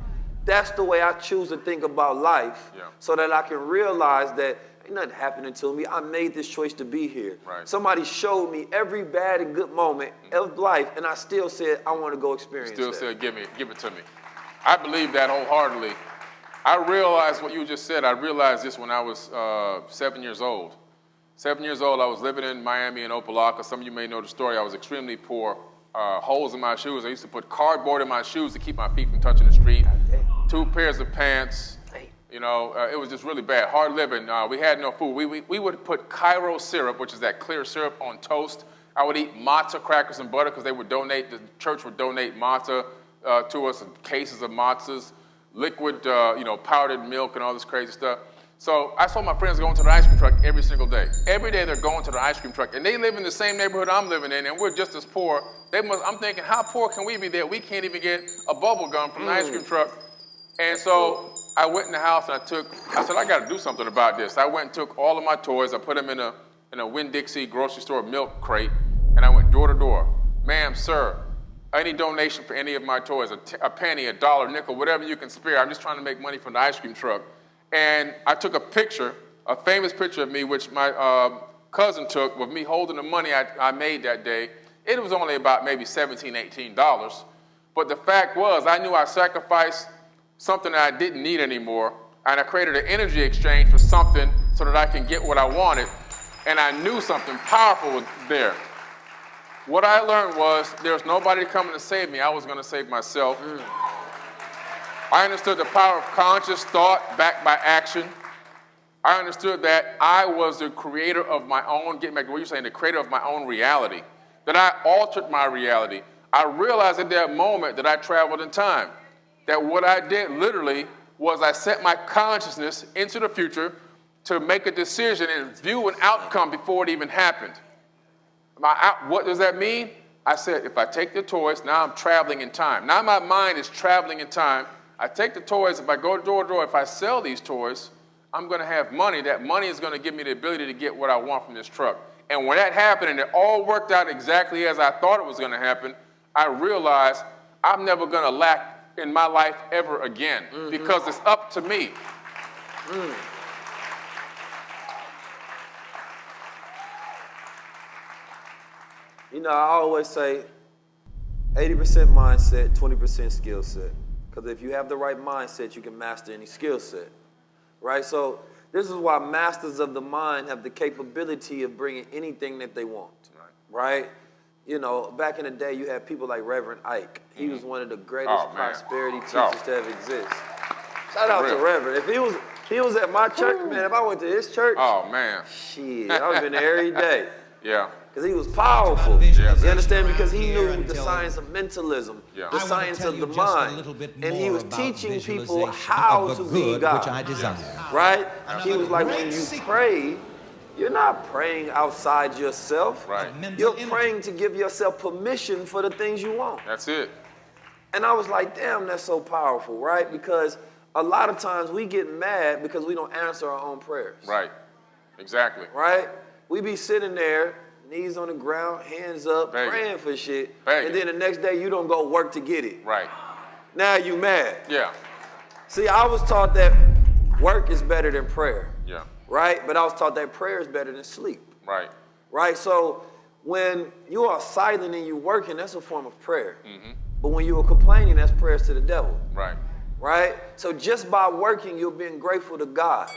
That's the way I choose to think about life so that I can realize that ain't nothing happening to me. I made this choice to be here. Somebody showed me every bad and good moment of life, and I still said, I want to go experience Still said, give it to me. I believe that wholeheartedly. I realized what you just said. I realized this when I was 7 years old. 7 years old, I was living in Miami in Opelika. Some of you may know the story. I was extremely poor. Holes in my shoes. I used to put cardboard in my shoes to keep my feet from touching the street. 2 pairs of pants. You know, it was just really bad. Hard living. We had no food. We would put Cairo syrup, which is that clear syrup, on toast. I would eat matzah crackers and butter because they would donate, the church would donate matzah to us, cases of matzahs, liquid, powdered milk and all this crazy stuff. So I saw my friends going to the ice cream truck every single day. Every day they're going to the ice cream truck. And they live in the same neighborhood I'm living in, and we're just as poor. I'm thinking, how poor can we be that we can't even get a bubble gum from the ice cream truck? And so I went in the house and I said, I got to do something about this. I went and took all of my toys. I put them in a Winn-Dixie grocery store milk crate, and I went door to door. Ma'am, sir, any donation for any of my toys, a penny, a dollar, nickel, whatever you can spare. I'm just trying to make money from the ice cream truck. And I took a picture, a famous picture of me, which my cousin took with me holding the money I made that day. It was only about maybe $17, $18. But the fact was, I knew I sacrificed something that I didn't need anymore, and I created an energy exchange for something so that I can get what I wanted, and I knew something powerful was there. What I learned was there's nobody coming to save me. I was going to save myself. I understood the power of conscious thought backed by action. I understood that I was the creator of my own, getting back to what you're saying, the creator of my own reality, that I altered my reality. I realized at that moment that I traveled in time, that what I did literally was I set my consciousness into the future to make a decision and view an outcome before it even happened. What does that mean? I said, if I take the toys, now I'm traveling in time. Now my mind is traveling in time. I take the toys, if I go door to door, if I sell these toys, I'm going to have money. That money is going to give me the ability to get what I want from this truck. And when that happened and it all worked out exactly as I thought it was going to happen, I realized I'm never going to lack in my life ever again because it's up to me. You know, I always say 80% mindset, 20% skill set. Because if you have the right mindset, you can master any skill set, right? So this is why masters of the mind have the capability of bringing anything that they want, right? You know, back in the day, you had people like Reverend Ike. He was one of the greatest prosperity teachers to ever exist. Shout out to Reverend. If he was at my church, man, if I went to his church, shit, I would have been there every day. Yeah. Because he was powerful. You understand? Because he knew the science of mentalism, the science of the mind. And he was teaching people how to be God. Right? He was like, when you pray, you're not praying outside yourself. Right. You're praying to give yourself permission for the things you want. That's it. And I was like, damn, that's so powerful, right? Because a lot of times we get mad because we don't answer our own prayers. Right. Exactly. Right? We be sitting there, knees on the ground, hands up, praying for shit. And then the next day you don't go work to get it. Right. Now you mad. Yeah. See, I was taught that work is better than prayer. Yeah. Right? But I was taught that prayer is better than sleep. Right. Right? So when you are silent and you working, that's a form of prayer. But when you are complaining, that's prayers to the devil. Right. Right? So just by working, you're being grateful to God.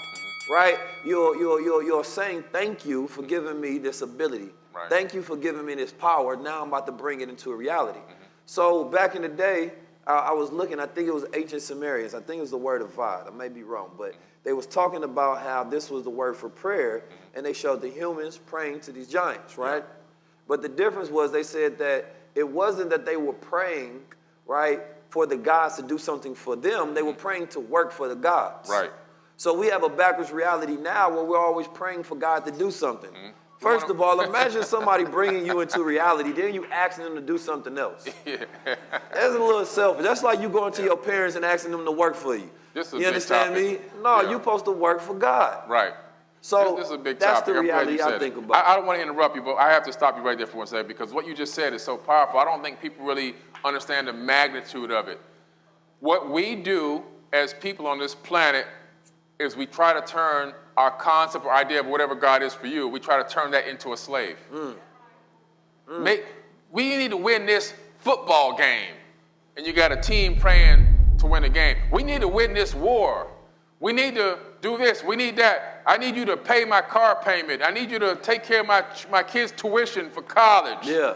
Right? You're saying thank you for giving me this ability. Right. Thank you for giving me this power. Now I'm about to bring it into a reality. So back in the day, I was looking, I think it was ancient Sumerians. I think it was the word of Vod. I may be wrong, but they was talking about how this was the word for prayer, and they showed the humans praying to these giants, right? But the difference was they said that it wasn't that they were praying, right, for the gods to do something for them. They were praying to work for the gods. Right. So we have a backwards reality now where we're always praying for God to do something. First of all, imagine somebody bringing you into reality, then you asking them to do something else. That's a little selfish. That's like you going to your parents and asking them to work for you. You understand me? No, you're supposed to work for God. Right. So this is a big that's topic. the reality I think about. I don't want to interrupt you, but I have to stop you right there for one second because what you just said is so powerful. I don't think people really understand the magnitude of it. What we do as people on this planet is we try to turn our concept or idea of whatever God is for you, we try to turn that into a slave. We need to win this football game. And you got a team praying to win a game. We need to win this war. We need to do this. We need that. I need you to pay my car payment. I need you to take care of my kids' tuition for college. Yeah.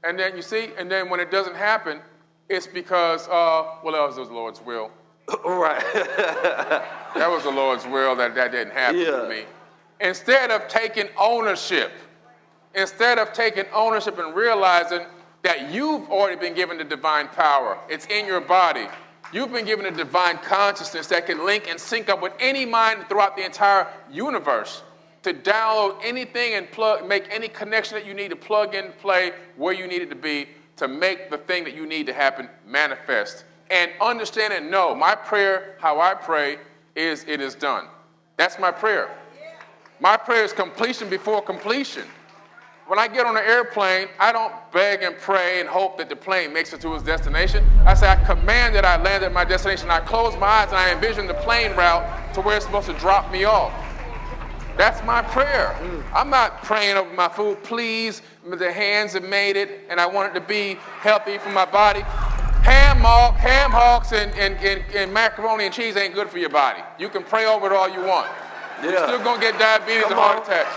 And then you see, and then when it doesn't happen, it's because, well, that was the Lord's will. Right. That was the Lord's will that didn't happen for me. Instead of taking ownership and realizing that you've already been given the divine power. It's in your body. You've been given a divine consciousness that can link and sync up with any mind throughout the entire universe to download anything and make any connection that you need to plug in, play where you need it to be to make the thing that you need to happen manifest. And understand and know, my prayer, how I pray, is it is done. That's my prayer. My prayer is completion before completion. When I get on an airplane, I don't beg and pray and hope that the plane makes it to its destination. I say, I command that I land at my destination. I close my eyes and I envision the plane route to where it's supposed to drop me off. That's my prayer. I'm not praying over my food. Please, the hands have made it, and I want it to be healthy for my body. Ham hocks and macaroni and cheese ain't good for your body. You can pray over it all you want. You're still gonna get diabetes and heart attacks.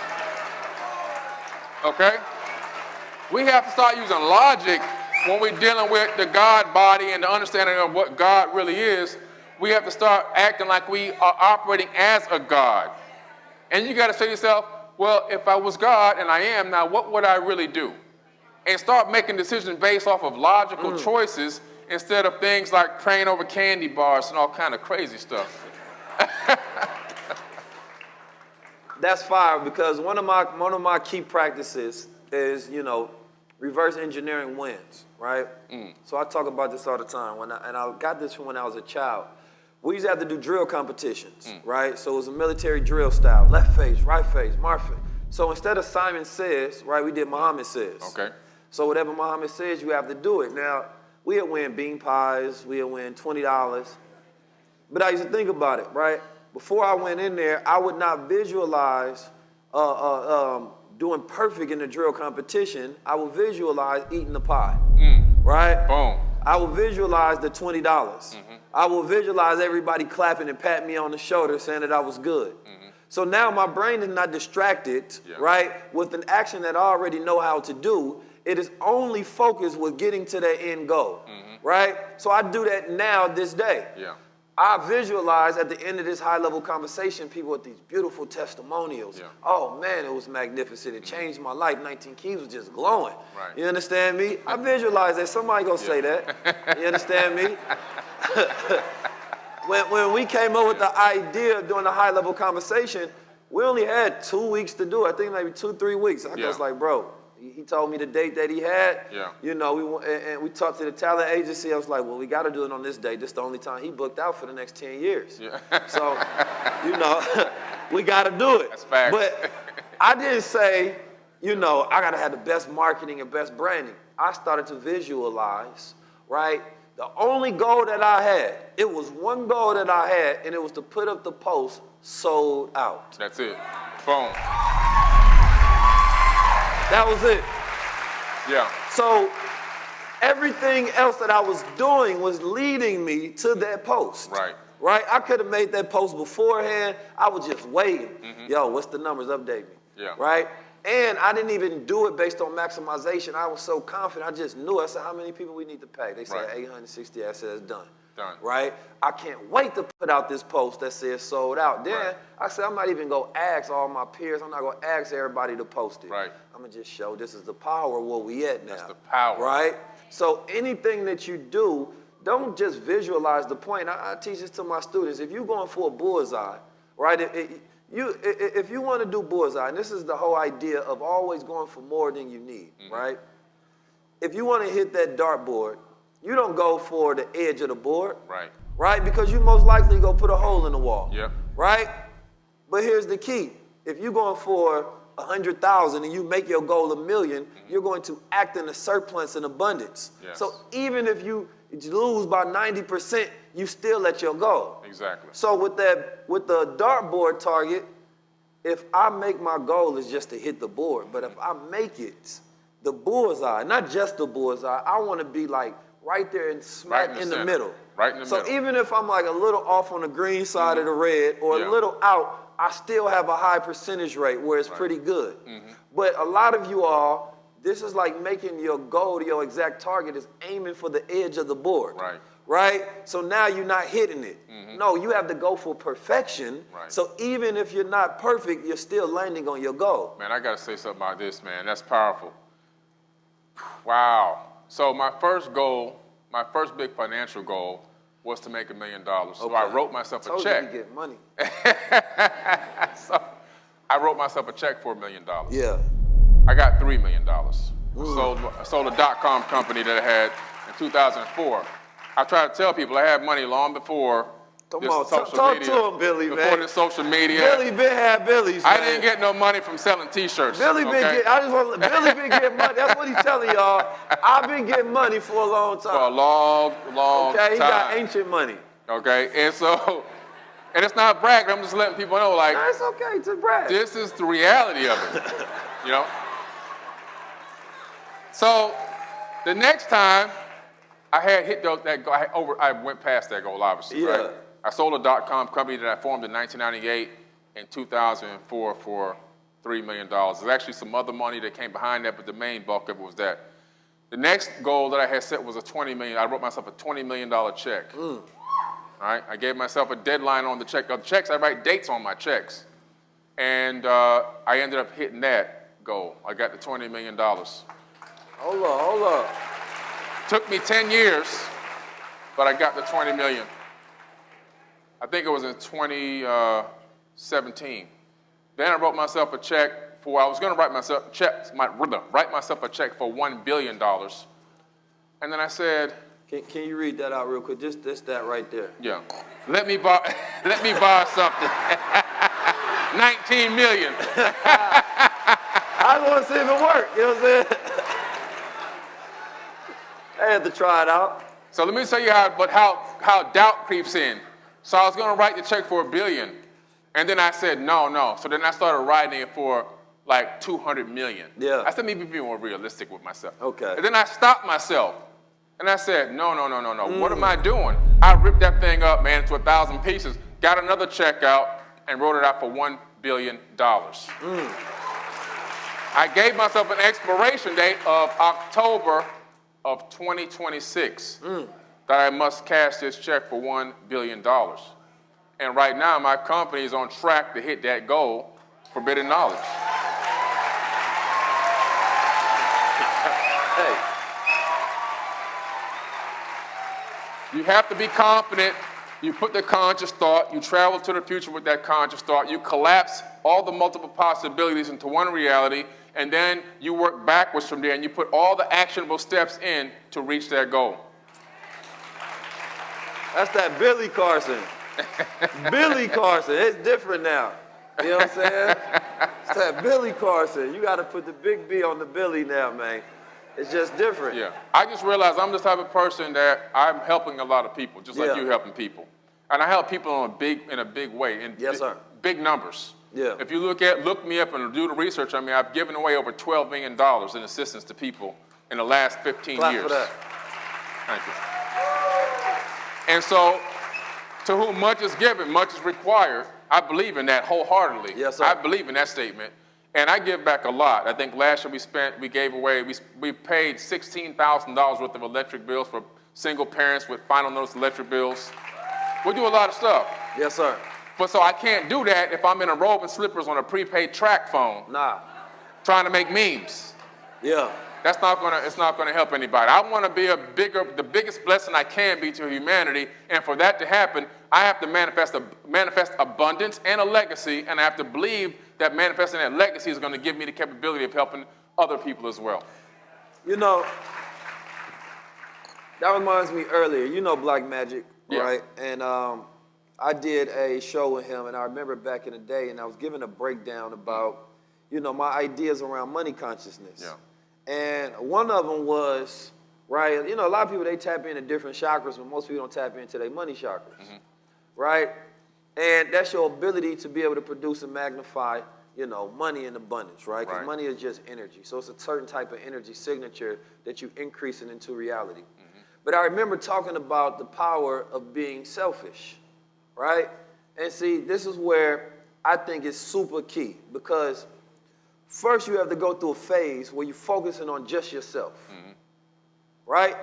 Okay? We have to start using logic when we're dealing with the God body and the understanding of what God really is. We have to start acting like we are operating as a God. And you got to say to yourself, well, if I was God, and I am now, what would I really do? And start making decisions based off of logical choices instead of things like praying over candy bars and all kind of crazy stuff. That's fire, because one of my key practices is, reverse engineering wins, right? So I talk about this all the time. And I got this from when I was a child. We used to have to do drill competitions, right? So it was a military drill style, left face, right face, march face. So instead of Simon Says, right, we did Muhammad Says. Okay. So whatever Muhammad says, you have to do it. Now, we'd win bean pies, we'd win $20. But I used to think about it, right? Before I went in there, I would not visualize doing perfect in the drill competition. I would visualize eating the pie, right? Boom. I would visualize the $20. I will visualize everybody clapping and patting me on the shoulder saying that I was good. So now my brain is not distracted, right, with an action that I already know how to do. It is only focused with getting to that end goal, right? So I do that now this day. I visualize at the end of this high-level conversation people with these beautiful testimonials. Oh, man, it was magnificent. It changed my life. 19 Keys was just glowing. You understand me? I visualize that. Somebody gonna say that. You understand me? when we came up with the idea of doing a high-level conversation, we only had 2 weeks to do it. I think maybe 2-3 weeks. I was like, bro, he told me the date that he had. We talked to the talent agency. I was like, well, we got to do it on this date. This is the only time he booked out for the next 10 years. So, we got to do it. That's facts. But I didn't say, I got to have the best marketing and best branding. I started to visualize, right? The only goal that I had, it was one goal that I had, and it was to put up the post, sold out. That's it. Boom. That was it. Yeah. So everything else that I was doing was leading me to that post. Right? I could have made that post beforehand. I was just waiting. Yo, what's the numbers? Update me. Right? And I didn't even do it based on maximization. I was so confident. I just knew. I said, how many people we need to pay? They said 860. I said, it's done. Right? I can't wait to put out this post that says sold out. Then I said, I'm not even going to ask all my peers. I'm not going to ask everybody to post it. I'm going to just show this is the power where we at now. That's the power. Right? So anything that you do, don't just visualize the point. I teach this to my students. If you're going for a bullseye, right? If you want to do bullseye, and this is the whole idea of always going for more than you need, right? If you want to hit that dartboard, you don't go for the edge of the board, right? Because you most likely go put a hole in the wall, right? But here's the key. If you're going for 100,000 and you make your goal 1 million, you're going to act in a surplus and abundance. So even if you lose by 90%, you still at your goal. Exactly. So with the dartboard target, if I make my goal is just to hit the board, but if I make it the bullseye, not just the bullseye, I want to be like right there and smack in the middle. Right in the middle. So even if I'm like a little off on the green side of the red or a little out, I still have a high percentage rate where it's pretty good. But a lot of you all, this is like making your goal to your exact target is aiming for the edge of the board. Right? So now you're not hitting it. No, you have to go for perfection. So even if you're not perfect, you're still landing on your goal. Man, I got to say something about this, man. That's powerful. Wow. So my first goal, my first big financial goal was to make $1 million. So I wrote myself a check. You get money. So I wrote myself a check for $1 million. Yeah. I got $3 million. I sold a dot-com company that I had in 2004. I try to tell people I had money long before Come on, talk to him, Billy, man. Before the social media. Billy been had Billy's, man. I didn't get no money from selling T-shirts. Billy been Billy been getting money. That's what he's telling y'all. I've been getting money for a long time. For a long, long time. Okay, he got ancient money. Okay, and so, and it's not bragging. I'm just letting people know, like, no, it's okay to brag. This is the reality of it, you know? So, the next time I had hit that goal, I went past that goal, obviously, right? I sold a dot-com company that I formed in 1998 and 2004 for $3 million. There's actually some other money that came behind that, but the main bulk of it was that. The next goal that I had set was $20 million. I wrote myself a $20 million check. All right, I gave myself a deadline on the check. The checks, I write dates on my checks. And I ended up hitting that goal. I got the $20 million. Hold up. Took me 10 years, but I got the $20 million. I think it was in 2017. Then I wrote myself a check for, I was gonna write myself a check for $1 billion. And then I said, Can you read that out real quick? Just that right there. Yeah. Let me borrow something. 19 million. I just want to see if it worked. You know what I'm saying? I had to try it out. So let me tell you how doubt creeps in. So I was going to write the check for $1 billion, and then I said no. So then I started writing it for like 200 million. Yeah. I said maybe be more realistic with myself. Okay. And then I stopped myself, and I said no. What am I doing? I ripped that thing up, man, into 1,000 pieces. Got another check out and wrote it out for $1 billion. I gave myself an expiration date of October of 2026 that I must cash this check for $1 billion. And right now, my company is on track to hit that goal, Forbidden Knowledge. Hey. You have to be confident. You put the conscious thought, you travel to the future with that conscious thought, you collapse all the multiple possibilities into one reality, and then you work backwards from there and you put all the actionable steps in to reach that goal. That's that Billy Carson. Billy Carson, it's different now. You know what I'm saying? It's that Billy Carson. You got to put the big B on the Billy now, man. It's just different. Yeah. I just realized I'm the type of person that I'm helping a lot of people, just like you helping people. And I help people in a big way, in big numbers. Yeah. If you look me up and do the research on me, I've given away over $12 million in assistance to people in the last 15 Clap years. for that. Thank you. And so, to whom much is given, much is required. I believe in that wholeheartedly. Yes, sir. I believe in that statement. And I give back a lot. I think last year we paid $16,000 worth of electric bills for single parents with final notice electric bills. We do a lot of stuff. Yes, sir. But so I can't do that if I'm in a robe and slippers on a prepaid track phone. Nah. Trying to make memes. Yeah. It's not gonna help anybody. I want to be the biggest blessing I can be to humanity, and for that to happen, I have to manifest abundance and a legacy, and I have to believe that manifesting that legacy is going to give me the capability of helping other people as well. You know, that reminds me earlier. You know Black Magic, right? And I did a show with him, and I remember back in the day, and I was giving a breakdown about, you know, my ideas around money consciousness. Yeah. And one of them was, right, you know, a lot of people, they tap into different chakras, but most people don't tap into their money chakras, right? And that's your ability to be able to produce and magnify, you know, money in abundance, right? Because money is just energy. So it's a certain type of energy signature that you increase it into reality. But I remember talking about the power of being selfish, right? And see, this is where I think it's super key, because first you have to go through a phase where you're focusing on just yourself, right?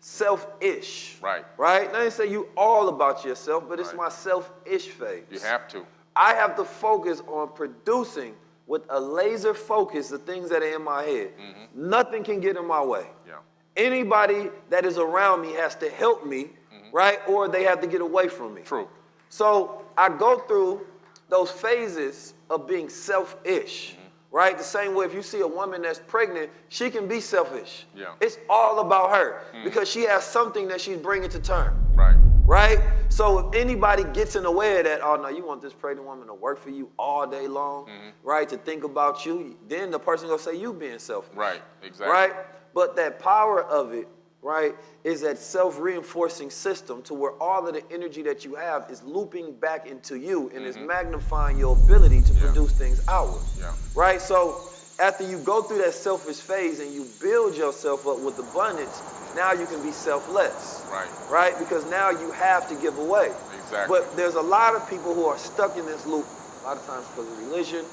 Selfish, Right. right? Now I didn't say you all about yourself, but it's my selfish phase. You have to. I have to focus on producing with a laser focus the things that are in my head. Nothing can get in my way. Yeah. Anybody that is around me has to help me, right? Or they have to get away from me. True. So I go through those phases of being selfish, right? The same way if you see a woman that's pregnant, she can be selfish. Yeah. It's all about her because she has something that she's bringing to term. Right. Right? So if anybody gets in the way of that, oh no, you want this pregnant woman to work for you all day long, right? To think about you, then the person gonna say you being selfish. Right, exactly. Right? But that power of it, right, is that self-reinforcing system to where all of the energy that you have is looping back into you and is magnifying your ability to produce things outward. Yeah. Right? So after you go through that selfish phase and you build yourself up with abundance, now you can be selfless. Right. Right? Because now you have to give away. Exactly. But there's a lot of people who are stuck in this loop, a lot of times because of religion,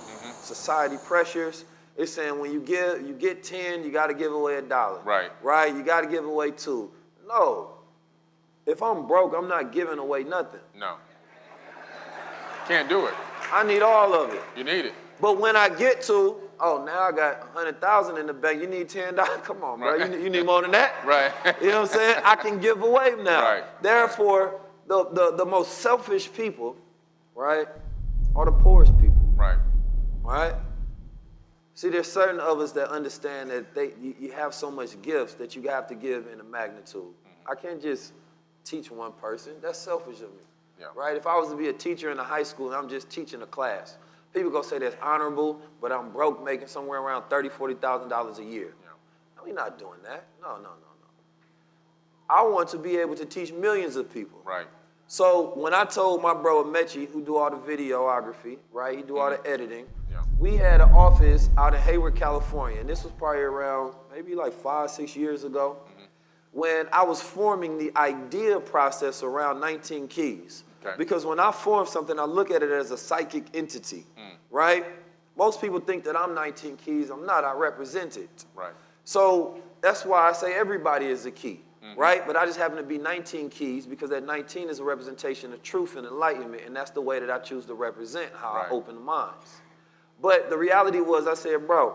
society pressures. It's saying when you get 10, you got to give away $1. Right. Right? You got to give away 2. No. If I'm broke, I'm not giving away nothing. No. Can't do it. I need all of it. You need it. But when I get to, oh, now I got 100,000 in the bank, you need $10. Come on, bro. Right. You need more than that. Right. You know what I'm saying? I can give away now. Right. Therefore, the most selfish people, right, are the poorest people. Right. Right? See, there's certain of us that understand that you have so much gifts that you have to give in a magnitude. I can't just teach one person. That's selfish of me. Yeah. Right? If I was to be a teacher in a high school and I'm just teaching a class, people gonna say that's honorable, but I'm broke making somewhere around $30,000, $40,000 a year. Yeah. No, we're not doing that. No. I want to be able to teach millions of people. Right. So when I told my bro Amechi, who do all the videography, right, he do all the editing, we had an office out in Hayward, California, and this was probably around maybe like 5, 6 years ago, when I was forming the idea process around 19 Keys. Okay. Because when I form something, I look at it as a psychic entity, right? Most people think that I'm 19 Keys. I'm not. I represent it. Right. So that's why I say everybody is a key, right? But I just happen to be 19 Keys because that 19 is a representation of truth and enlightenment, and that's the way that I choose to represent how I open the minds. But the reality was, I said, bro,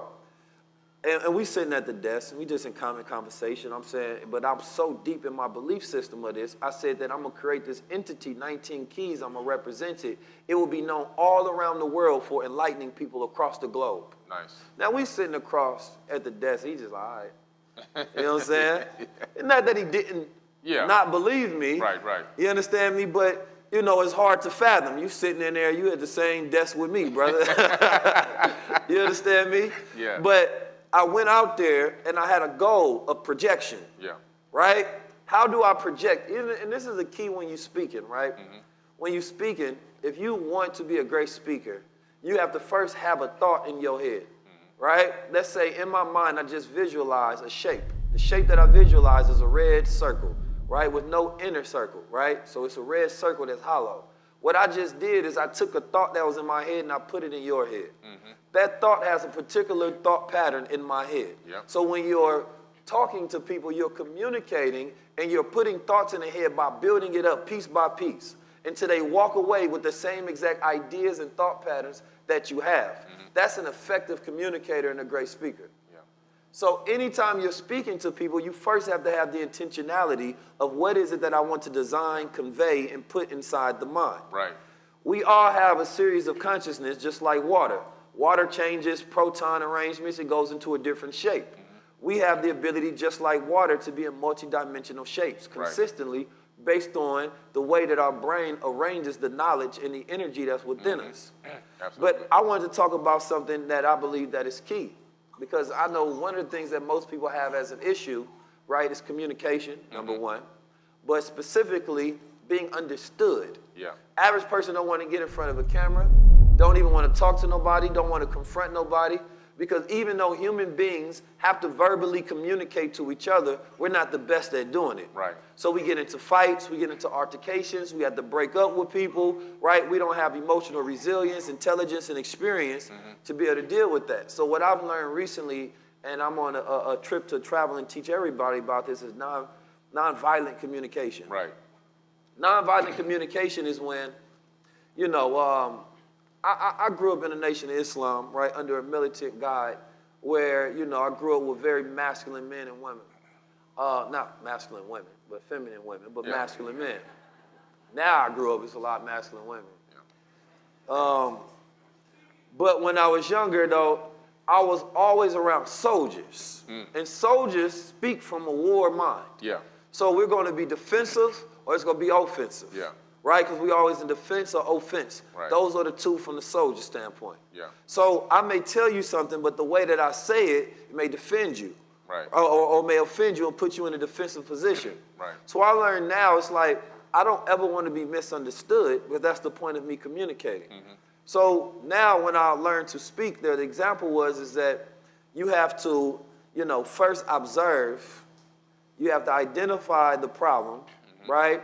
and we sitting at the desk, and we just in common conversation. I'm saying, but I'm so deep in my belief system of this, I said that I'm going to create this entity, 19 Keys, I'm going to represent it. It will be known all around the world for enlightening people across the globe. Nice. Now, we sitting across at the desk, he just like, all right. You know what I'm saying? It's not that he didn't not believe me. Right. You understand me? But, you know, it's hard to fathom. You sitting in there, you at the same desk with me, brother. You understand me? Yeah. But I went out there and I had a goal of projection. Yeah. Right? How do I project? And this is a key when you're speaking, right? When you're speaking, if you want to be a great speaker, you have to first have a thought in your head. Right? Let's say in my mind, I just visualize a shape. The shape that I visualize is a red circle, right? With no inner circle, right? So it's a red circle that's hollow. What I just did is I took a thought that was in my head and I put it in your head. That thought has a particular thought pattern in my head. Yep. So when you're talking to people, you're communicating and you're putting thoughts in their head by building it up piece by piece until they walk away with the same exact ideas and thought patterns that you have. That's an effective communicator and a great speaker. So anytime you're speaking to people, you first have to have the intentionality of what is it that I want to design, convey, and put inside the mind. Right. We all have a series of consciousness just like water. Water changes proton arrangements, it goes into a different shape. We have the ability, just like water, to be in multidimensional shapes consistently based on the way that our brain arranges the knowledge and the energy that's within us. Absolutely. But I wanted to talk about something that I believe that is key. Because I know one of the things that most people have as an issue, right, is communication, number one. But specifically, being understood. Yeah. Average person don't want to get in front of a camera, don't even want to talk to nobody, don't want to confront nobody, Because even though human beings have to verbally communicate to each other, we're not the best at doing it. Right. So we get into fights, we get into altercations, we have to break up with people, right? We don't have emotional resilience, intelligence, and experience to be able to deal with that. So what I've learned recently, and I'm on a trip to travel and teach everybody about this, is nonviolent communication. Right. Nonviolent communication is when, you know, I grew up in the Nation of Islam, right, under a militant guide where, you know, I grew up with very masculine men and women. Not masculine women, but feminine women, but masculine men. Now I grew up, it's a lot of masculine women. Yeah. But when I was younger, though, I was always around soldiers. And soldiers speak from a war mind. Yeah. So we're going to be defensive or it's going to be offensive. Yeah. Right? Because we always in defense or offense. Right. Those are the two from the soldier standpoint. Yeah. So I may tell you something, but the way that I say it, it may defend you. Right. Or may offend you and put you in a defensive position. Right. So I learned now, it's like, I don't ever want to be misunderstood, because that's the point of me communicating. So now when I learned to speak, the example is that you have to, you know, first observe, you have to identify the problem, right?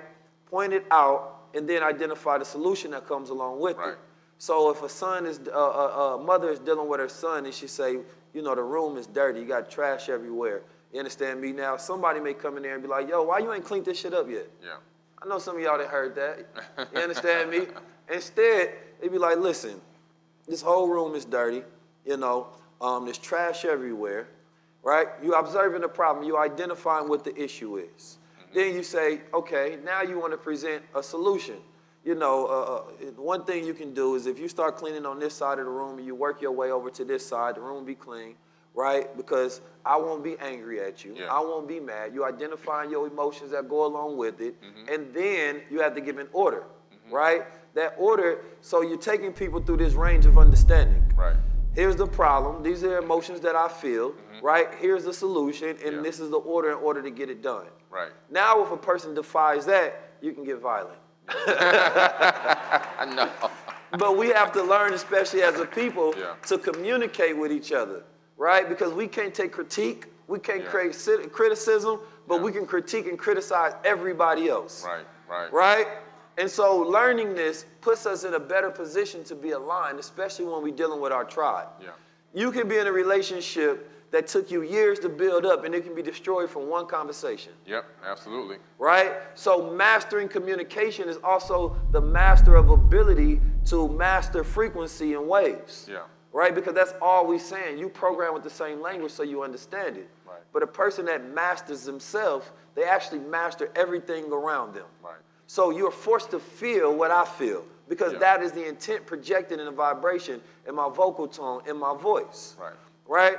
Point it out, and then identify the solution that comes along with it. So if a mother is dealing with her son and she say, you know, the room is dirty, you got trash everywhere. You understand me? Now, somebody may come in there and be like, yo, why you ain't cleaned this shit up yet? Yeah. I know some of y'all that heard that. You understand me? Instead, they be like, listen, this whole room is dirty, you know, there's trash everywhere, right? You observing the problem, you identifying what the issue is. Then you say, okay, now you want to present a solution. You know, one thing you can do is if you start cleaning on this side of the room and you work your way over to this side, the room will be clean, right? Because I won't be angry at you. I won't be mad. You identifying your emotions that go along with it. And then you have to give an order, right? That order, so you're taking people through this range of understanding. Right. Here's the problem. These are emotions that I feel, right? Here's the solution, and this is the order in order to get it done. Right. Now, if a person defies that, you can get violent. I know. But we have to learn, especially as a people, to communicate with each other, right? Because we can't take critique, we can't create criticism, but we can critique and criticize everybody else. Right, right. Right? And so learning this puts us in a better position to be aligned, especially when we're dealing with our tribe. Yeah. You can be in a relationship that took you years to build up, and it can be destroyed from one conversation. Yep, absolutely. Right? So mastering communication is also the master of ability to master frequency and waves. Yeah. Right? Because that's all we're saying. You program with the same language so you understand it. Right. But a person that masters themselves, they actually master everything around them. Right. So you're forced to feel what I feel, because that is the intent projected in the vibration, in my vocal tone, in my voice. Right. Right?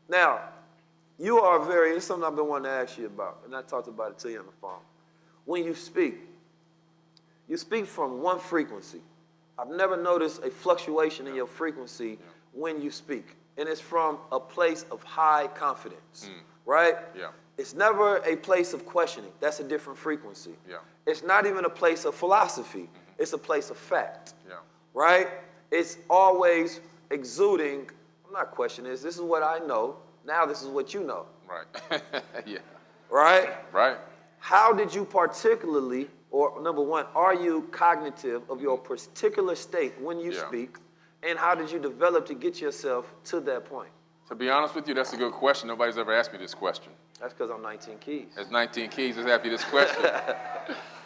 Now, you are it's something I've been wanting to ask you about, and I talked about it to you on the phone. When you speak from one frequency. I've never noticed a fluctuation in your frequency when you speak, and it's from a place of high confidence, right? Yeah. It's never a place of questioning. That's a different frequency. Yeah. It's not even a place of philosophy. It's a place of fact. Yeah. Right? It's always exuding, I'm not questioning this. This is what I know. Now this is what you know. Right. Yeah. Right? Right. How did you particularly, or number one, are you cognitive of your particular state when you speak? And how did you develop to get yourself to that point? To be honest with you, that's a good question. Nobody's ever asked me this question. That's because I'm 19 Keys. It's 19 Keys that's asked me this question.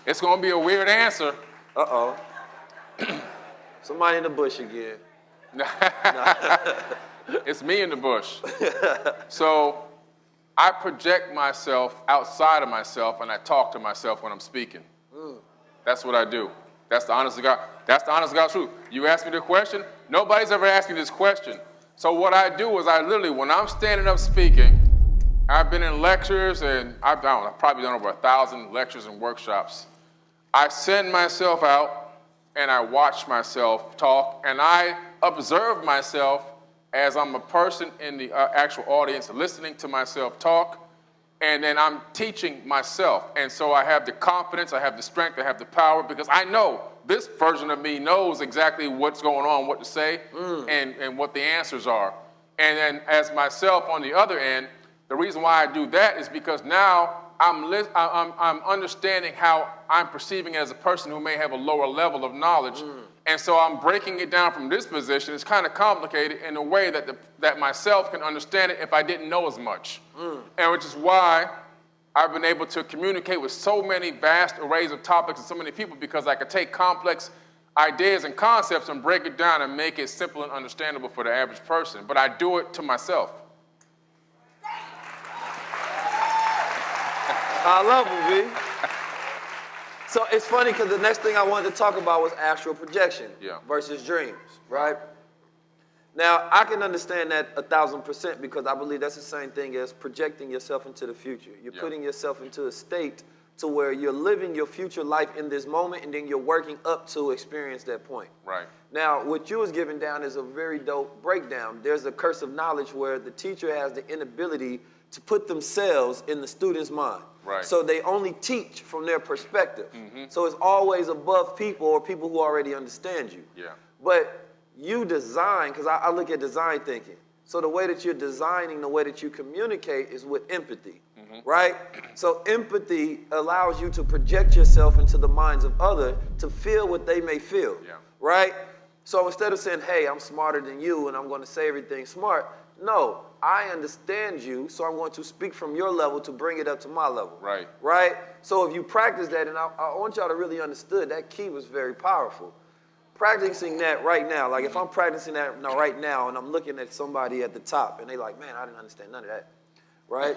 It's going to be a weird answer. Uh-oh. Somebody in the bush again. It's me in the bush. So I project myself outside of myself, and I talk to myself when I'm speaking. That's what I do. That's the honest to God. That's the honest to God truth. You ask me the question. Nobody's ever asked me this question. So what I do is I literally, when I'm standing up speaking, I've been in lectures, and I've probably done over 1,000 lectures and workshops. I send myself out, and I watch myself talk, and I observe myself as I'm a person in the actual audience listening to myself talk, and then I'm teaching myself. And so I have the confidence, I have the strength, I have the power, because I know this version of me knows exactly what's going on, what to say, and what the answers are. And then as myself on the other end, the reason why I do that is because now I'm understanding how I'm perceiving as a person who may have a lower level of knowledge. And so I'm breaking it down from this position. It's kind of complicated in a way that myself can understand it if I didn't know as much. And which is why I've been able to communicate with so many vast arrays of topics and so many people, because I could take complex ideas and concepts and break it down and make it simple and understandable for the average person. But I do it to myself. I love him, B. So it's funny because the next thing I wanted to talk about was astral projection versus dreams, right? Now, I can understand that 1,000% because I believe that's the same thing as projecting yourself into the future. You're putting yourself into a state to where you're living your future life in this moment, and then you're working up to experience that point. Right. Now, what you was giving down is a very dope breakdown. There's a curse of knowledge where the teacher has the inability to put themselves in the student's mind. Right. So they only teach from their perspective. So it's always above people or people who already understand you. Yeah. But you design, because I look at design thinking. So the way that you're designing, the way that you communicate is with empathy, right? So empathy allows you to project yourself into the minds of others to feel what they may feel, right? So instead of saying, hey, I'm smarter than you and I'm going to say everything smart, no, I understand you, so I'm going to speak from your level to bring it up to my level. Right. Right? So if you practice that, and I want y'all to really understand, that key was very powerful. Practicing that right now, like if I'm practicing that right now and I'm looking at somebody at the top and they like, man, I didn't understand none of that, right?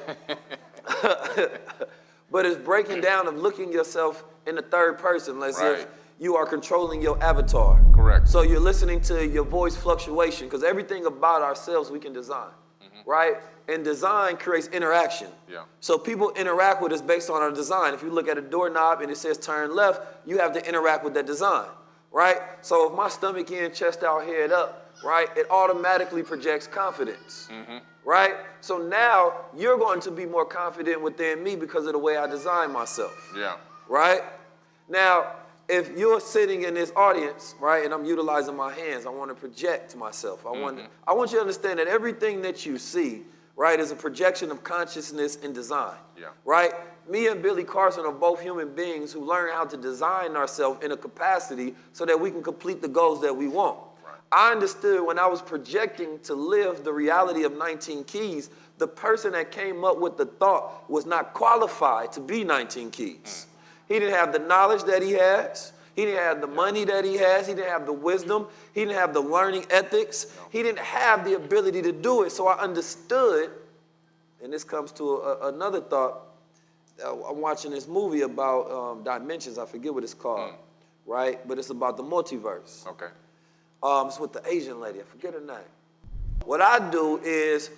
But it's breaking down of looking yourself in the third person, as if you are controlling your avatar. Correct. So you're listening to your voice fluctuation, because everything about ourselves we can design, right? And design creates interaction. Yeah. So people interact with us based on our design. If you look at a doorknob and it says turn left, you have to interact with that design, right? So if my stomach in, chest out, head up, right, it automatically projects confidence, right? So now you're going to be more confident within me because of the way I design myself, right? Now, if you're sitting in this audience, right, and I'm utilizing my hands, I want to project myself. I want you to understand that everything that you see, right, is a projection of consciousness and design, right? Me and Billy Carson are both human beings who learn how to design ourselves in a capacity so that we can complete the goals that we want. I understood when I was projecting to live the reality of 19 Keys, the person that came up with the thought was not qualified to be 19 Keys. He didn't have the knowledge that he has. He didn't have the money that he has. He didn't have the wisdom. He didn't have the learning ethics. He didn't have the ability to do it. So I understood, and this comes to another thought. I'm watching this movie about dimensions. I forget what it's called, right? But it's about the multiverse. Okay. It's with the Asian lady. I forget her name. What I do is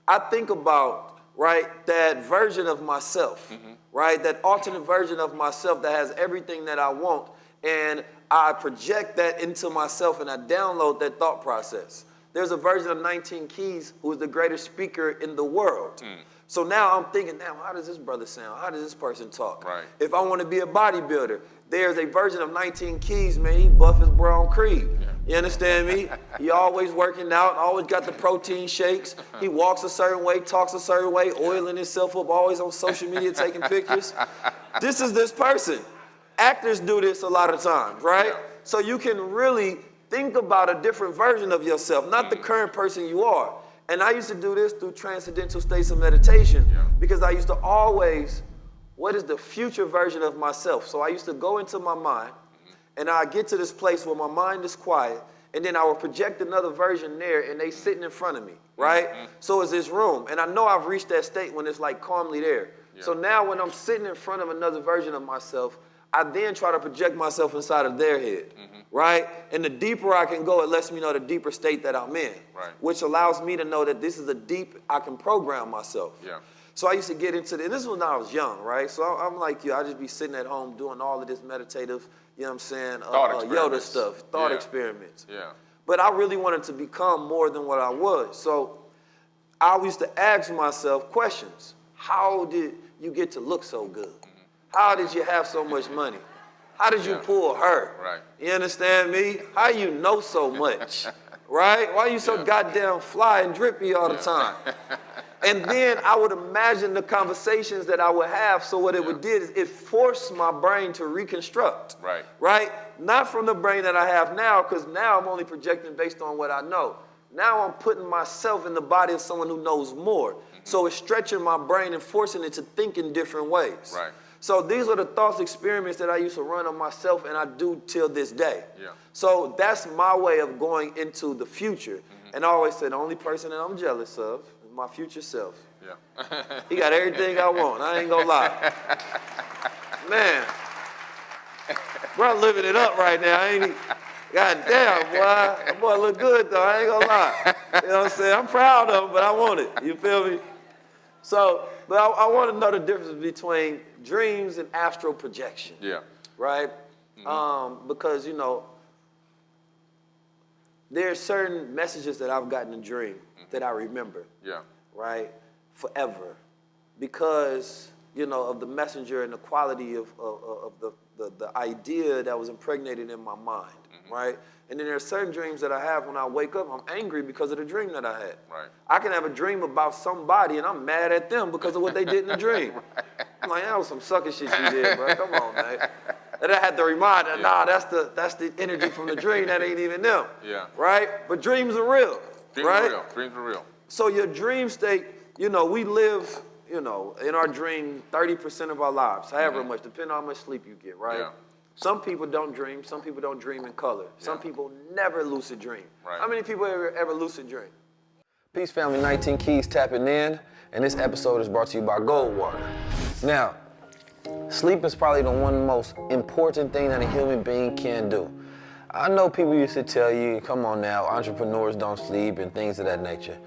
I think about, right, that version of myself, right, that alternate version of myself that has everything that I want, and I project that into myself and I download that thought process. There's a version of 19 Keys who is the greatest speaker in the world. So now I'm thinking, now how does this brother sound? How does this person talk? Right. If I want to be a bodybuilder, there's a version of 19 Keys, man, he buff as Brown Creed. You understand me? He always working out, always got the protein shakes. He walks a certain way, talks a certain way, oiling himself up, always on social media taking pictures. This is this person. Actors do this a lot of times, right? So you can really think about a different version of yourself, not the current person you are. And I used to do this through transcendental states of meditation because I used to always, what is the future version of myself? So I used to go into my mind and I get to this place where my mind is quiet, and then I will project another version there and they sitting in front of me, right? So it's this room. And I know I've reached that state when it's like calmly there. So now when I'm sitting in front of another version of myself, I then try to project myself inside of their head, right? And the deeper I can go, it lets me know the deeper state that I'm in, which allows me to know that this is a deep, I can program myself. So I used to get into this was when I was young, right? So I'm like you, I just be sitting at home doing all of this meditative, you know what I'm saying, Yoda stuff, thought experiments. But I really wanted to become more than what I was. So I used to ask myself questions. How did you get to look so good? How did you have so much money? How did you pull her? You understand me? How you know so much? right? Why you so goddamn fly and drippy all the time? And then I would imagine the conversations that I would have. So what it would did is it forced my brain to reconstruct. Right. Right? Not from the brain that I have now, because now I'm only projecting based on what I know. Now I'm putting myself in the body of someone who knows more. So it's stretching my brain and forcing it to think in different ways. Right. So these are the thoughts experiments that I used to run on myself, and I do till this day. Yeah. So that's my way of going into the future. And I always say the only person that I'm jealous of is my future self. Yeah. He got everything I want. I ain't gonna lie. Man, bro, living it up right now. Ain't he? God damn, boy. That boy look good though. I ain't gonna lie. You know what I'm saying? I'm proud of him, but I want it. You feel me? So, but I want to know the difference between dreams and astral projection. Yeah. Right? Because, you know, there's certain messages that I've gotten in a dream that I remember. Yeah. Right? Forever. Because, you know, of the messenger and the quality of the idea that was impregnated in my mind. Right? And then there are certain dreams that I have when I wake up, I'm angry because of the dream that I had. Right. I can have a dream about somebody and I'm mad at them because of what they did in the dream. I'm like, that was some sucker shit you did, bro. Come on, man. And I had to remind them, nah, that's the energy from the dream. That ain't even them. Yeah. Right? But dreams are real. Dreams right? are real. Dreams are real. So your dream state, you know, we live, you know, in our dream 30% of our lives, however much, depending on how much sleep you get, right? Yeah. Some people don't dream. Some people don't dream in color. Some people never lucid dream. Right. How many people ever lucid dream? Peace family, 19 Keys tapping in, and this episode is brought to you by Goldwater. Now, sleep is probably the one most important thing that a human being can do. I know people used to tell you, come on now, entrepreneurs don't sleep and things of that nature.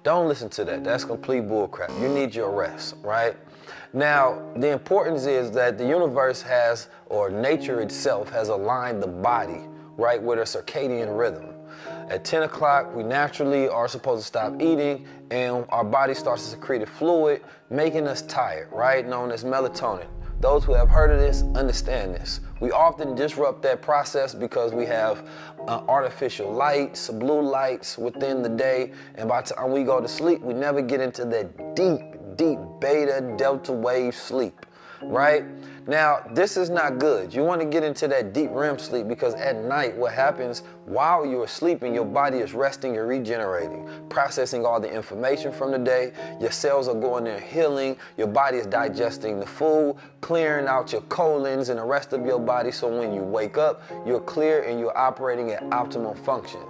Don't listen to that. That's complete bullcrap. You need your rest, right? Now, the importance is that the universe has, or nature itself has aligned the body, right, with a circadian rhythm. At 10 o'clock, we naturally are supposed to stop eating and our body starts to secrete a fluid, making us tired, right, known as melatonin. Those who have heard of this understand this. We often disrupt that process because we have artificial lights, blue lights within the day, and by the time we go to sleep, we never get into that deep beta delta wave sleep, right? Now, this is not good. You want to get into that deep REM sleep because at night, what happens while you're sleeping, your body is resting and regenerating, processing all the information from the day. Your cells are going there healing. Your body is digesting the food, clearing out your colons and the rest of your body. So when you wake up, you're clear and you're operating at optimal function.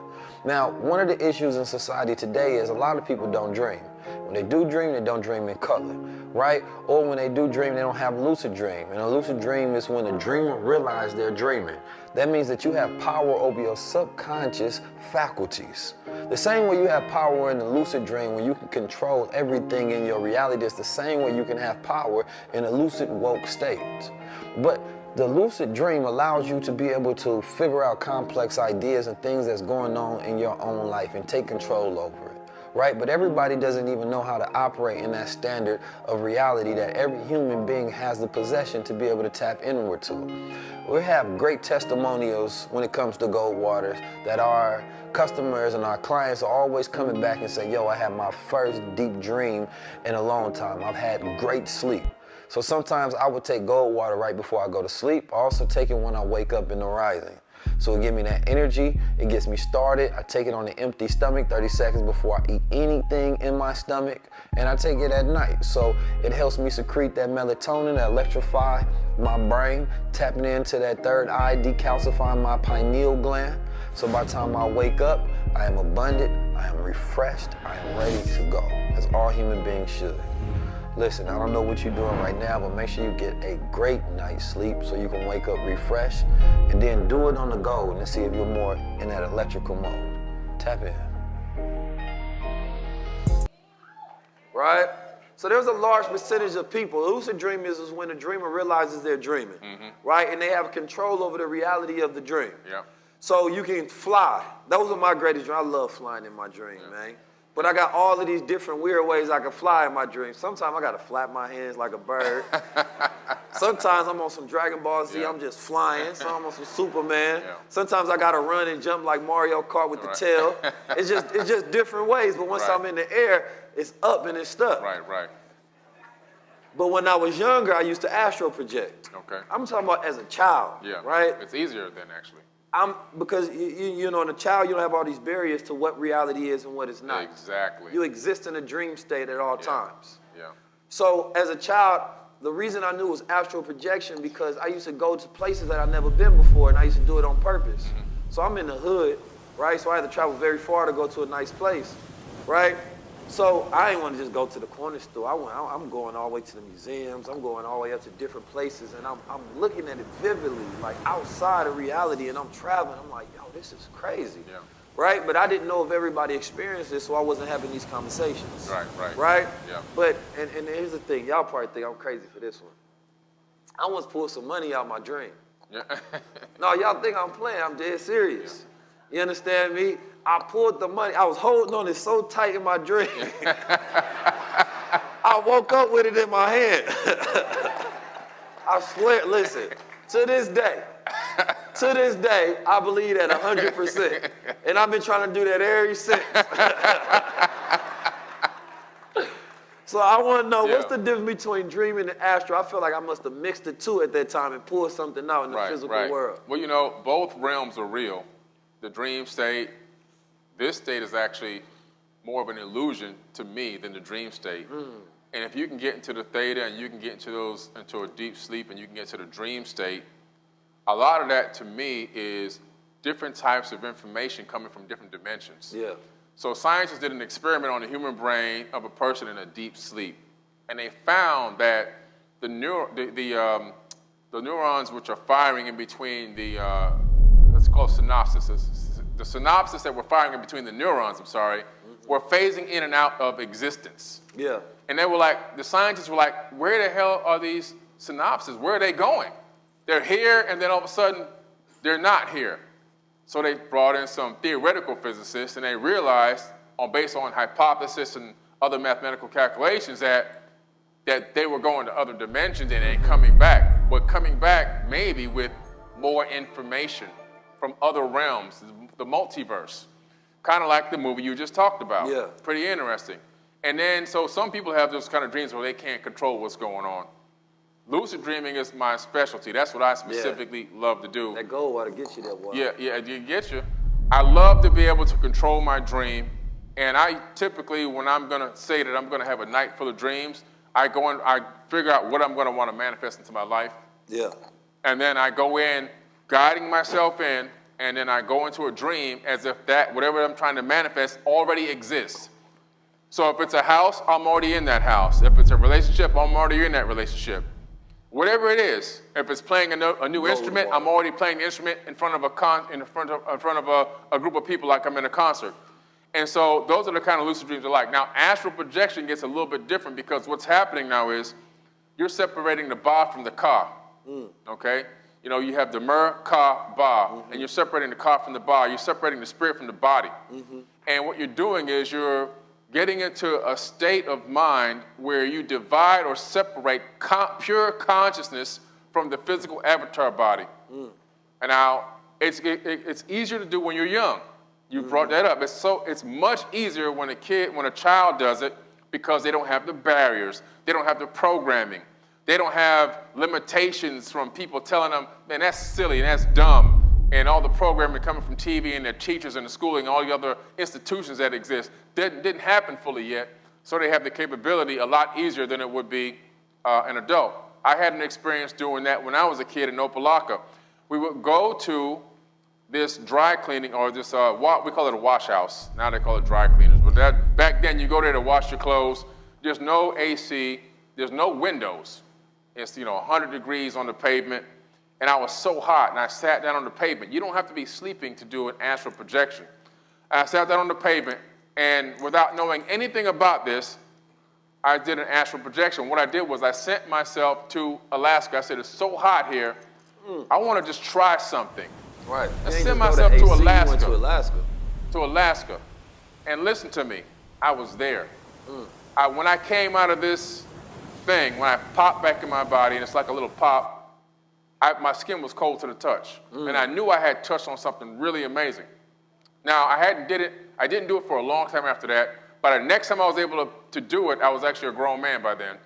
Now, one of the issues in society today is a lot of people don't dream. When they do dream, they don't dream in color, right? Or when they do dream, they don't have lucid dream. And a lucid dream is when the dreamer realizes they're dreaming. That means that you have power over your subconscious faculties. The same way you have power in the lucid dream when you can control everything in your reality, it's the same way you can have power in a lucid woke state. But the lucid dream allows you to be able to figure out complex ideas and things that's going on in your own life and take control over it, right? But everybody doesn't even know how to operate in that standard of reality that every human being has the possession to be able to tap inward to. We have great testimonials when it comes to Goldwater that our customers and our clients are always coming back and say, yo, I had my first deep dream in a long time. I've had great sleep. So sometimes I would take Goldwater right before I go to sleep. I also take it when I wake up in the rising. So it gives me that energy, it gets me started. I take it on an empty stomach 30 seconds before I eat anything in my stomach, and I take it at night. So it helps me secrete that melatonin, that electrify my brain, tapping into that third eye, decalcifying my pineal gland. So by the time I wake up, I am abundant, I am refreshed, I am ready to go, as all human beings should. Listen, I don't know what you're doing right now, but make sure you get a great night's sleep so you can wake up refreshed, and then do it on the go and see if you're more in that electrical mode. Tap in. Right? So there's a large percentage of people, lucid dream is when the dreamer realizes they're dreaming, right? And they have control over the reality of the dream. Yeah. So you can fly. Those are my greatest dreams. I love flying in my dream, man. But I got all of these different weird ways I can fly in my dreams. Sometimes I got to flap my hands like a bird. Sometimes I'm on some Dragon Ball Z, I'm just flying. Some I'm on some Superman. Sometimes I got to run and jump like Mario Kart with the tail. It's just different ways. But once I'm in the air, it's up and it's stuck. Right. But when I was younger, I used to astral project. Okay. I'm talking about as a child. Yeah. Right? It's easier then, actually. Because you know, in a child, you don't have all these barriers to what reality is and what is not. Exactly. You exist in a dream state at all times. Yeah. So as a child, the reason I knew it was astral projection because I used to go to places that I'd never been before, and I used to do it on purpose. So I'm in the hood, right? So I had to travel very far to go to a nice place, right? So I didn't want to just go to the corner store. I'm going all the way to the museums. I'm going all the way up to different places, and I'm looking at it vividly, like outside of reality, and I'm traveling. I'm like, yo, this is crazy, right? But I didn't know if everybody experienced this, so I wasn't having these conversations. Right? Yeah. But, and here's the thing. Y'all probably think I'm crazy for this one. I once pulled some money out my dream. Yeah. No, y'all think I'm playing. I'm dead serious. You understand me? I pulled the money. I was holding on it so tight in my dream. I woke up with it in my hand. I swear, listen, to this day, I believe that 100%. And I've been trying to do that ever since. So I want to know, what's the difference between dreaming and astral? I feel like I must have mixed the two at that time and pulled something out in the physical world. Well, you know, both realms are real. The dream state, this state is actually more of an illusion to me than the dream state. And if you can get into the theta and you can get into a deep sleep and you can get to the dream state, a lot of that to me is different types of information coming from different dimensions. Yeah. So scientists did an experiment on the human brain of a person in a deep sleep. And they found that the neurons which are firing in between it's called synapses. The synapses that were firing in between the neurons, were phasing in and out of existence. Yeah. And they were like, the scientists were like, where the hell are these synapses? Where are they going? They're here, and then all of a sudden, they're not here. So they brought in some theoretical physicists, and they realized, based on hypothesis and other mathematical calculations, that they were going to other dimensions and then coming back. But coming back maybe with more information from other realms, the multiverse. Kind of like the movie you just talked about. Yeah. Pretty interesting. And then, so some people have those kind of dreams where they can't control what's going on. Lucid dreaming is my specialty. That's what I specifically love to do. That goal ought to get you there, boy. Yeah, it gets you. I love to be able to control my dream. And I typically, when I'm going to say that I'm going to have a night full of dreams, I figure out what I'm going to want to manifest into my life. Yeah. And then I go in, guiding myself in, and then I go into a dream as if that, whatever I'm trying to manifest, already exists. So if it's a house, I'm already in that house. If it's a relationship, I'm already in that relationship. Whatever it is, if it's playing a new instrument, I'm already playing the instrument in front of a group of people like I'm in a concert. And so those are the kind of lucid dreams I like. Now, astral projection gets a little bit different because what's happening now is you're separating the ba from the ka, okay? You know, you have the mer, ka, ba, and you're separating the ka from the ba. You're separating the spirit from the body. And what you're doing is you're getting into a state of mind where you divide or separate pure consciousness from the physical avatar body. And now, it's easier to do when you're young. You brought that up. It's much easier when a child does it because they don't have the barriers. They don't have the programming. They don't have limitations from people telling them, man, that's silly and that's dumb. And all the programming coming from TV and their teachers and the schooling and all the other institutions that exist didn't happen fully yet. So they have the capability a lot easier than it would be an adult. I had an experience doing that when I was a kid in Opelika. We would go to this dry cleaning or this, we call it a wash house. Now they call it dry cleaners. But back then you go there to wash your clothes. There's no AC. There's no windows. It's 100 degrees on the pavement. And I was so hot, and I sat down on the pavement. You don't have to be sleeping to do an astral projection. I sat down on the pavement, and without knowing anything about this, I did an astral projection. What I did was I sent myself to Alaska. I said, it's so hot here, I want to just try something. Right. I sent myself to Alaska. You went to Alaska. To Alaska. And listen to me. I was there. When I came out of this thing, when I popped back in my body, and it's like a little pop, my skin was cold to the touch. And I knew I had touched on something really amazing. Now, I didn't do it for a long time after that, but the next time I was able to do it, I was actually a grown man by then.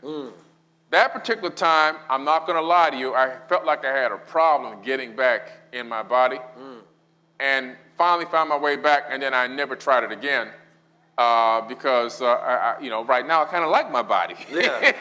That particular time, I'm not gonna lie to you, I felt like I had a problem getting back in my body, and finally found my way back, and then I never tried it again, because right now I kind of like my body. Yeah.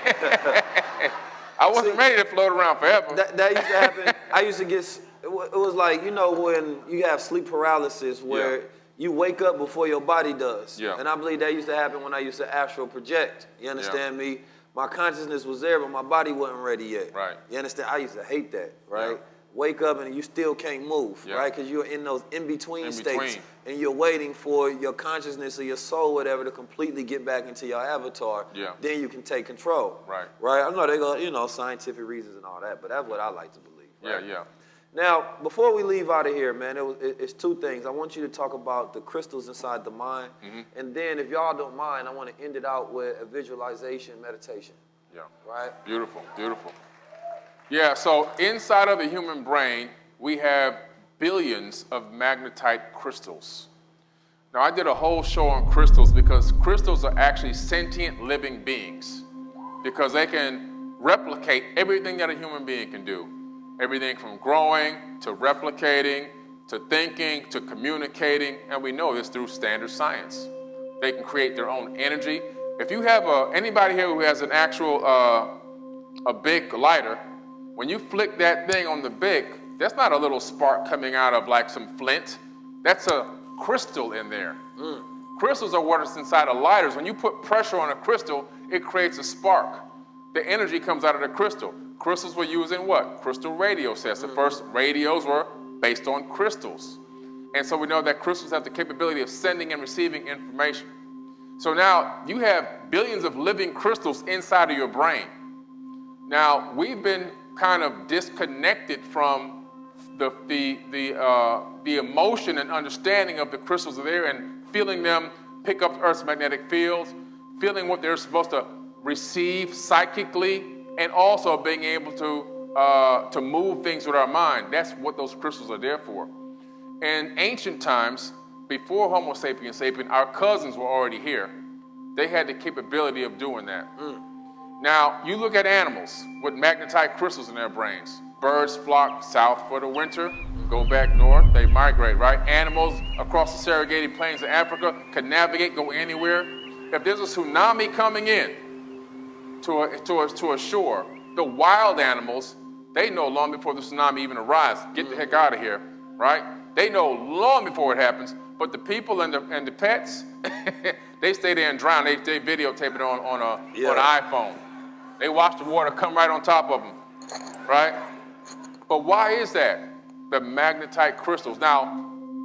I wasn't ready to float around forever. That used to happen. I used to get, it was like, when you have sleep paralysis where you wake up before your body does. Yeah. And I believe that used to happen when I used to astral project. You understand me? My consciousness was there, but my body wasn't ready yet. Right. You understand? I used to hate that, right? Yeah. Wake up and you still can't move, right? Because you're in those in-between states. And you're waiting for your consciousness or your soul, whatever, to completely get back into your avatar. Yeah. Then you can take control. Right. Right? I know they go, scientific reasons and all that, but that's what I like to believe. Right? Yeah. Now, before we leave out of here, man, it's two things. I want you to talk about the crystals inside the mind. And then, if y'all don't mind, I want to end it out with a visualization meditation. Yeah. Right? Beautiful, beautiful. Yeah, so inside of the human brain, we have billions of magnetite crystals. Now, I did a whole show on crystals because crystals are actually sentient living beings because they can replicate everything that a human being can do. Everything from growing, to replicating, to thinking, to communicating, and we know this through standard science. They can create their own energy. If you have anybody here who has an actual a Bic lighter, when you flick that thing on the Bic, that's not a little spark coming out of like some flint. That's a crystal in there. Crystals are what is inside of lighters. When you put pressure on a crystal, it creates a spark. The energy comes out of the crystal. Crystals were used in what? Crystal radio sets. The first radios were based on crystals. And so we know that crystals have the capability of sending and receiving information. So now you have billions of living crystals inside of your brain. Now, we've been kind of disconnected from the emotion and understanding of the crystals are there and feeling them pick up Earth's magnetic fields, feeling what they're supposed to receive psychically, and also being able to move things with our mind. That's what those crystals are there for. In ancient times, before Homo sapiens sapien, our cousins were already here. They had the capability of doing that. Now, you look at animals with magnetite crystals in their brains. Birds flock south for the winter, go back north, they migrate, right? Animals across the Serengeti plains of Africa can navigate, go anywhere. If there's a tsunami coming in to a shore, the wild animals, they know long before the tsunami even arrives, get the heck out of here, right? They know long before it happens, but the people and the pets, they stay there and drown. They videotape it on an iPhone. They watch the water come right on top of them, right? But why is that? The magnetite crystals. Now,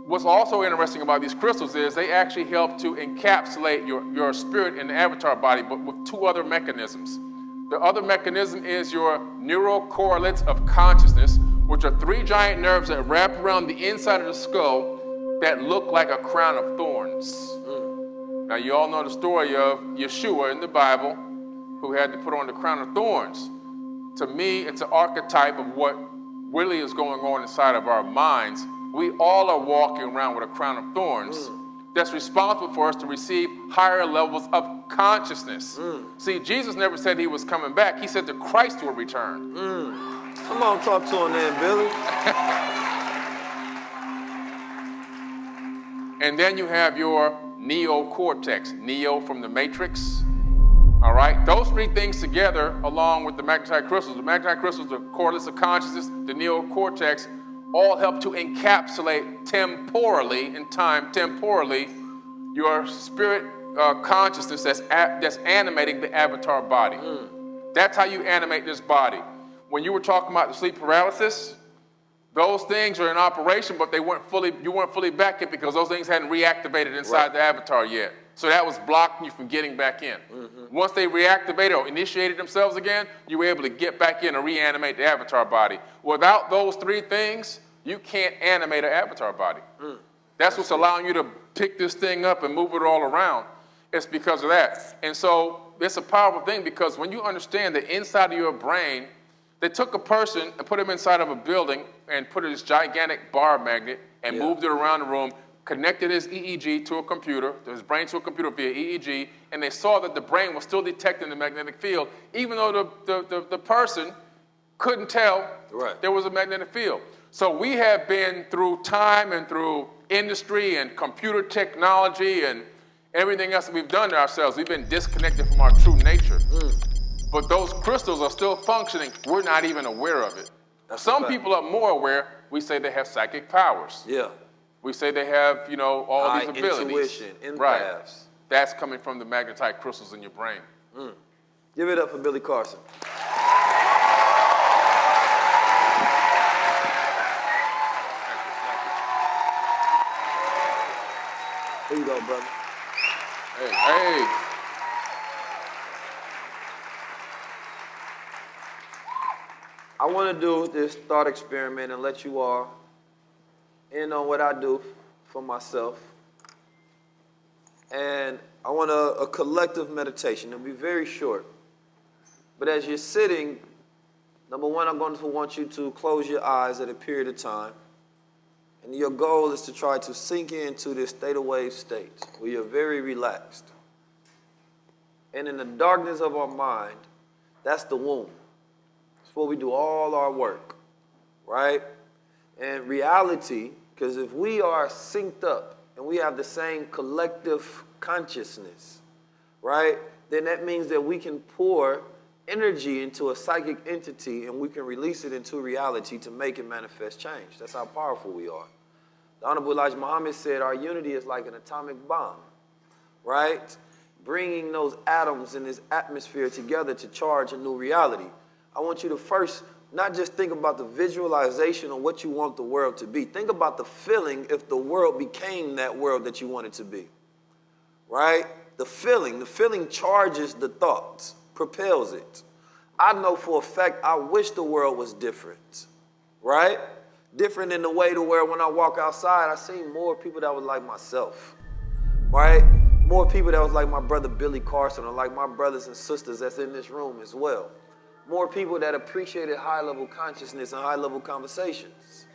what's also interesting about these crystals is they actually help to encapsulate your spirit in the avatar body, but with two other mechanisms. The other mechanism is your neural correlates of consciousness, which are three giant nerves that wrap around the inside of the skull that look like a crown of thorns. Now, you all know the story of Yeshua in the Bible, who had to put on the crown of thorns. To me, it's an archetype of what really is going on inside of our minds. We all are walking around with a crown of thorns that's responsible for us to receive higher levels of consciousness. See, Jesus never said he was coming back. He said that Christ will return. Come on, talk to him then, Billy. And then you have your neocortex, neo from the Matrix. All right, those three things together, along with the magnetite crystals, the correlates of consciousness, the neocortex, all help to encapsulate temporally, your spirit consciousness that's animating the avatar body. That's how you animate this body. When you were talking about the sleep paralysis, those things are in operation, but you weren't fully back yet because those things hadn't reactivated inside the avatar yet. So that was blocking you from getting back in. Once they reactivated or initiated themselves again, you were able to get back in and reanimate the avatar body. Without those three things, you can't animate an avatar body. That's what's allowing you to pick this thing up and move it all around. It's because of that. And so it's a powerful thing because when you understand that inside of your brain, they took a person and put him inside of a building and put this gigantic bar magnet and moved it around the room, connected his EEG to a computer, his brain to a computer via EEG, and they saw that the brain was still detecting the magnetic field, even though the person couldn't tell there was a magnetic field. So we have been through time and through industry and computer technology and everything else that we've done to ourselves. We've been disconnected from our true nature. But those crystals are still functioning. We're not even aware of it. Some people are more aware. We say they have psychic powers. Yeah. We say they have, all these abilities. Intuition, empaths. Right. That's coming from the magnetite crystals in your brain. Give it up for Billy Carson. Here you go, brother. Hey. I want to do this thought experiment and let you all in on what I do for myself. And I want a collective meditation. It'll be very short. But as you're sitting, number one, I'm going to want you to close your eyes at a period of time. And your goal is to try to sink into this theta wave state where you're very relaxed. And in the darkness of our mind, that's the womb. It's where we do all our work, right? And reality, because if we are synced up and we have the same collective consciousness, right, then that means that we can pour energy into a psychic entity and we can release it into reality to make it manifest change. That's how powerful we are. The Honorable Elijah Muhammad said our unity is like an atomic bomb, right? Bringing those atoms in this atmosphere together to charge a new reality. I want you to first not just think about the visualization of what you want the world to be. Think about the feeling if the world became that world that you want it to be, right? The feeling charges the thoughts, propels it. I know for a fact I wish the world was different, right? Different in the way to where when I walk outside, I see more people that was like myself, right? More people that was like my brother Billy Carson or like my brothers and sisters that's in this room as well. More people that appreciated high-level consciousness and high-level conversations.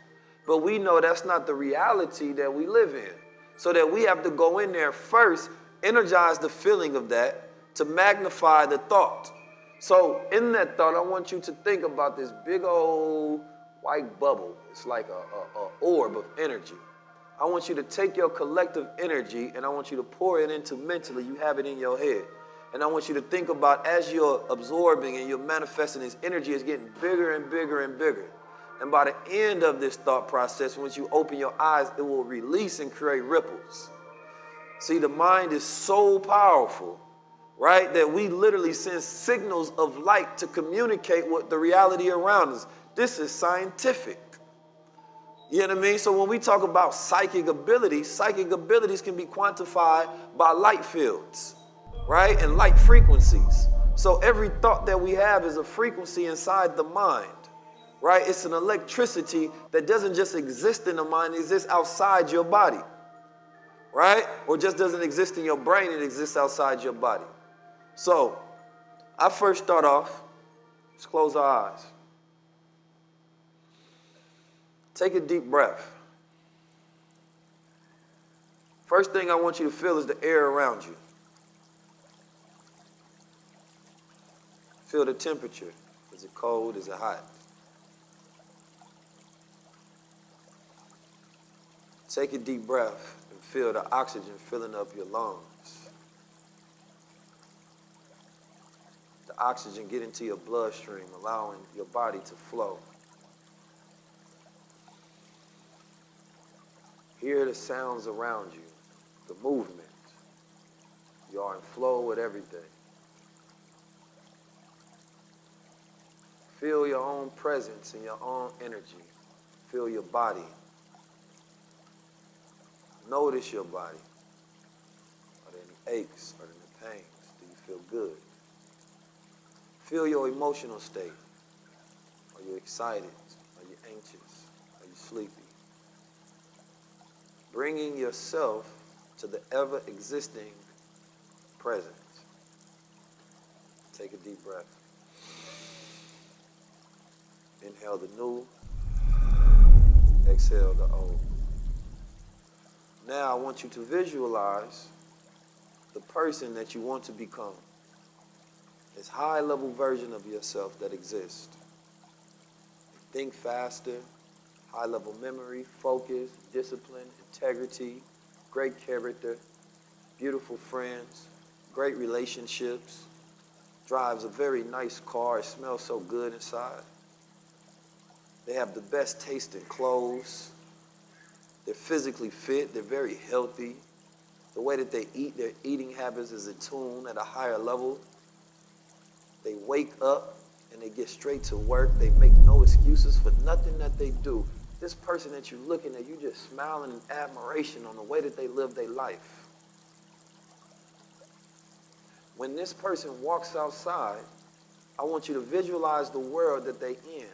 But we know that's not the reality that we live in. So that we have to go in there first, energize the feeling of that to magnify the thought. So in that thought, I want you to think about this big old white bubble. It's like a orb of energy. I want you to take your collective energy and I want you to pour it into mentally. You have it in your head. And I want you to think about as you're absorbing and you're manifesting this energy, it's getting bigger and bigger and bigger. And by the end of this thought process, once you open your eyes, it will release and create ripples. See, the mind is so powerful, right, that we literally send signals of light to communicate with the reality around us. This is scientific. You know what I mean? So when we talk about psychic abilities can be quantified by light fields, right? And light frequencies. So every thought that we have is a frequency inside the mind, right? It's an electricity that doesn't just exist in the mind, it exists outside your body, right? Or just doesn't exist in your brain, it exists outside your body. So I first start off, let's close our eyes. Take a deep breath. First thing I want you to feel is the air around you. Feel the temperature. Is it cold? Is it hot? Take a deep breath and feel the oxygen filling up your lungs. The oxygen get into your bloodstream, allowing your body to flow. Hear the sounds around you, the movement. You are in flow with everything. Feel your own presence and your own energy. Feel your body. Notice your body. Are there any aches? Are there any pains? Do you feel good? Feel your emotional state. Are you excited? Are you anxious? Are you sleepy? Bringing yourself to the ever-existing present. Take a deep breath. Inhale the new, exhale the old. Now I want you to visualize the person that you want to become. This high-level version of yourself that exists. Think faster, high-level memory, focus, discipline, integrity, great character, beautiful friends, great relationships, drives a very nice car, it smells so good inside. They have the best taste in clothes. They're physically fit, they're very healthy. The way that they eat, their eating habits is attuned at a higher level. They wake up and they get straight to work. They make no excuses for nothing that they do. This person that you're looking at, you just smiling in admiration on the way that they live their life. When this person walks outside, I want you to visualize the world that they're in.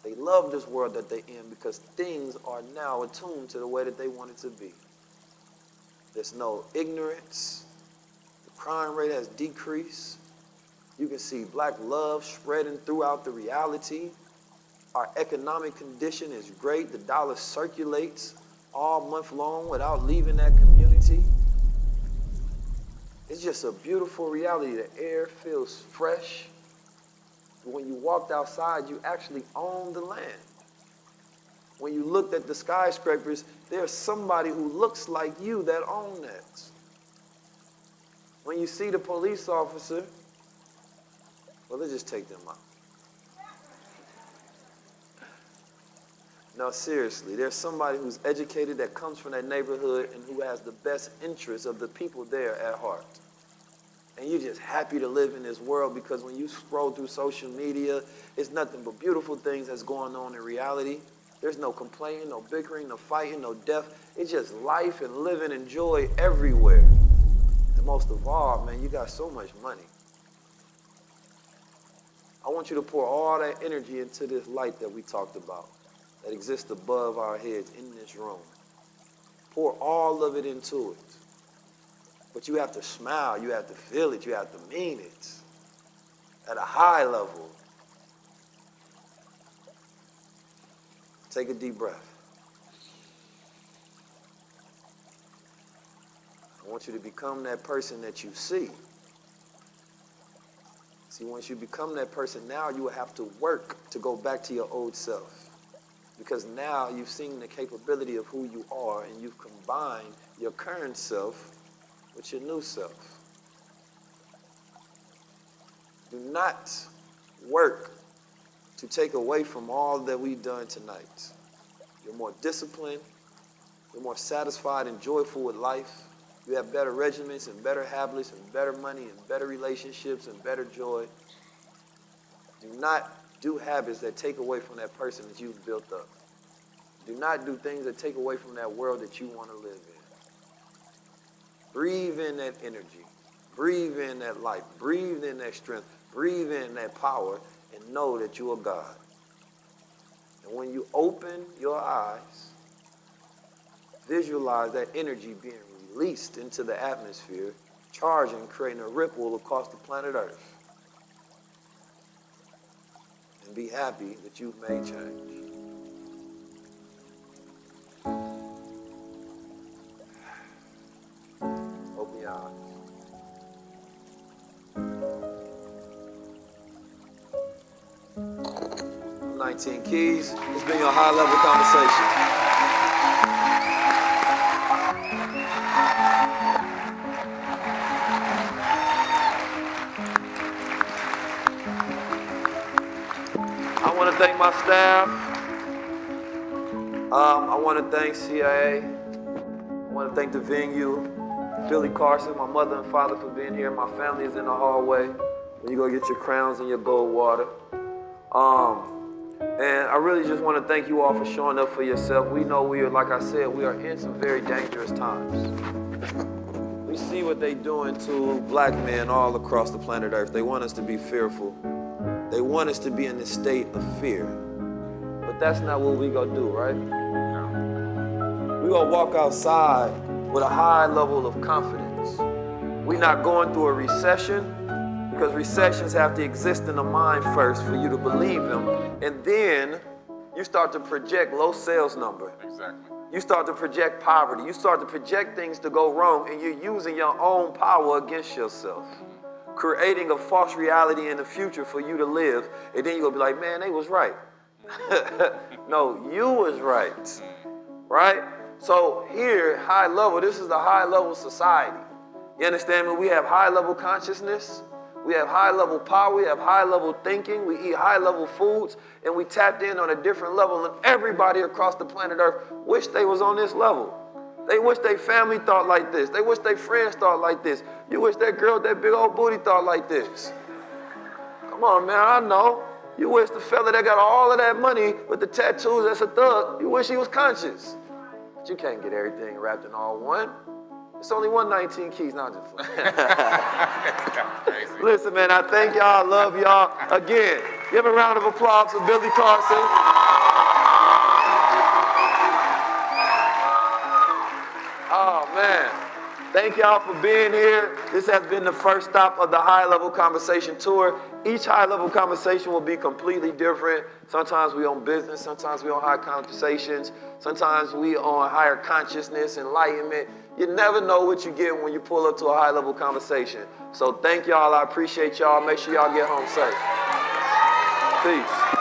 They love this world that they're in because things are now attuned to the way that they want it to be. There's no ignorance. The crime rate has decreased. You can see black love spreading throughout the reality. Our economic condition is great. The dollar circulates all month long without leaving that community. It's just a beautiful reality. The air feels fresh. When you walked outside, you actually own the land. When you looked at the skyscrapers, there's somebody who looks like you that own that. When you see the police officer, well, let's just take them out. No, seriously, there's somebody who's educated that comes from that neighborhood and who has the best interests of the people there at heart. And you're just happy to live in this world because when you scroll through social media, it's nothing but beautiful things that's going on in reality. There's no complaining, no bickering, no fighting, no death. It's just life and living and joy everywhere. And most of all, man, you got so much money. I want you to pour all that energy into this light that we talked about, that exists above our heads in this room. Pour all of it into it. But you have to smile, you have to feel it, you have to mean it at a high level. Take a deep breath. I want you to become that person that you see. See, once you become that person, now you will have to work to go back to your old self. Because now you've seen the capability of who you are and you've combined your current self with your new self. Do not work to take away from all that we've done tonight. You're more disciplined, you're more satisfied and joyful with life. You have better regimens and better habits and better money and better relationships and better joy. Do not do habits that take away from that person that you've built up. Do not do things that take away from that world that you want to live in. Breathe in that energy. Breathe in that life. Breathe in that strength. Breathe in that power and know that you are God. And when you open your eyes, visualize that energy being released into the atmosphere, charging, creating a ripple across the planet Earth. And be happy that you've made change. Open your eyes. I'm 19 Keys. It's been your high-level conversation. I want to thank my staff. I want to thank CIA. I want to thank the venue, Billy Carson, my mother and father for being here. My family is in the hallway when you go get your crowns and your gold water. And I really just want to thank you all for showing up for yourself. We know we are, like I said, we are in some very dangerous times. We see what they're doing to black men all across the planet Earth. They want us to be fearful. They want us to be in this state of fear. But that's not what we gonna do, right? We gonna walk outside with a high level of confidence. We're not going through a recession, because recessions have to exist in the mind first for you to believe them. And then you start to project low sales number. Exactly. You start to project poverty. You start to project things to go wrong, and you're using your own power against yourself, creating a false reality in the future for you to live. And then you're going to be like, man, they was right. No, you was right. Right? So here, high level, this is the high level society. You understand me? We have high level consciousness. We have high level power. We have high level thinking. We eat high level foods. And we tapped in on a different level. And everybody across the planet Earth wish they was on this level. They wish their family thought like this. They wish their friends thought like this. You wish that girl with that big old booty thought like this. Come on, man, I know. You wish the fella that got all of that money with the tattoos that's a thug, you wish he was conscious. But you can't get everything wrapped in all one. It's only 119 keys. Now just listen, man, I thank y'all. I love y'all. Again, give a round of applause for Billy Carson. Oh, man. Thank y'all for being here. This has been the first stop of the High Level Conversation Tour. Each High Level Conversation will be completely different. Sometimes we on business, sometimes we on high conversations, sometimes we on higher consciousness, enlightenment. You never know what you get when you pull up to a high level conversation. So thank y'all, I appreciate y'all. Make sure y'all get home safe. Peace.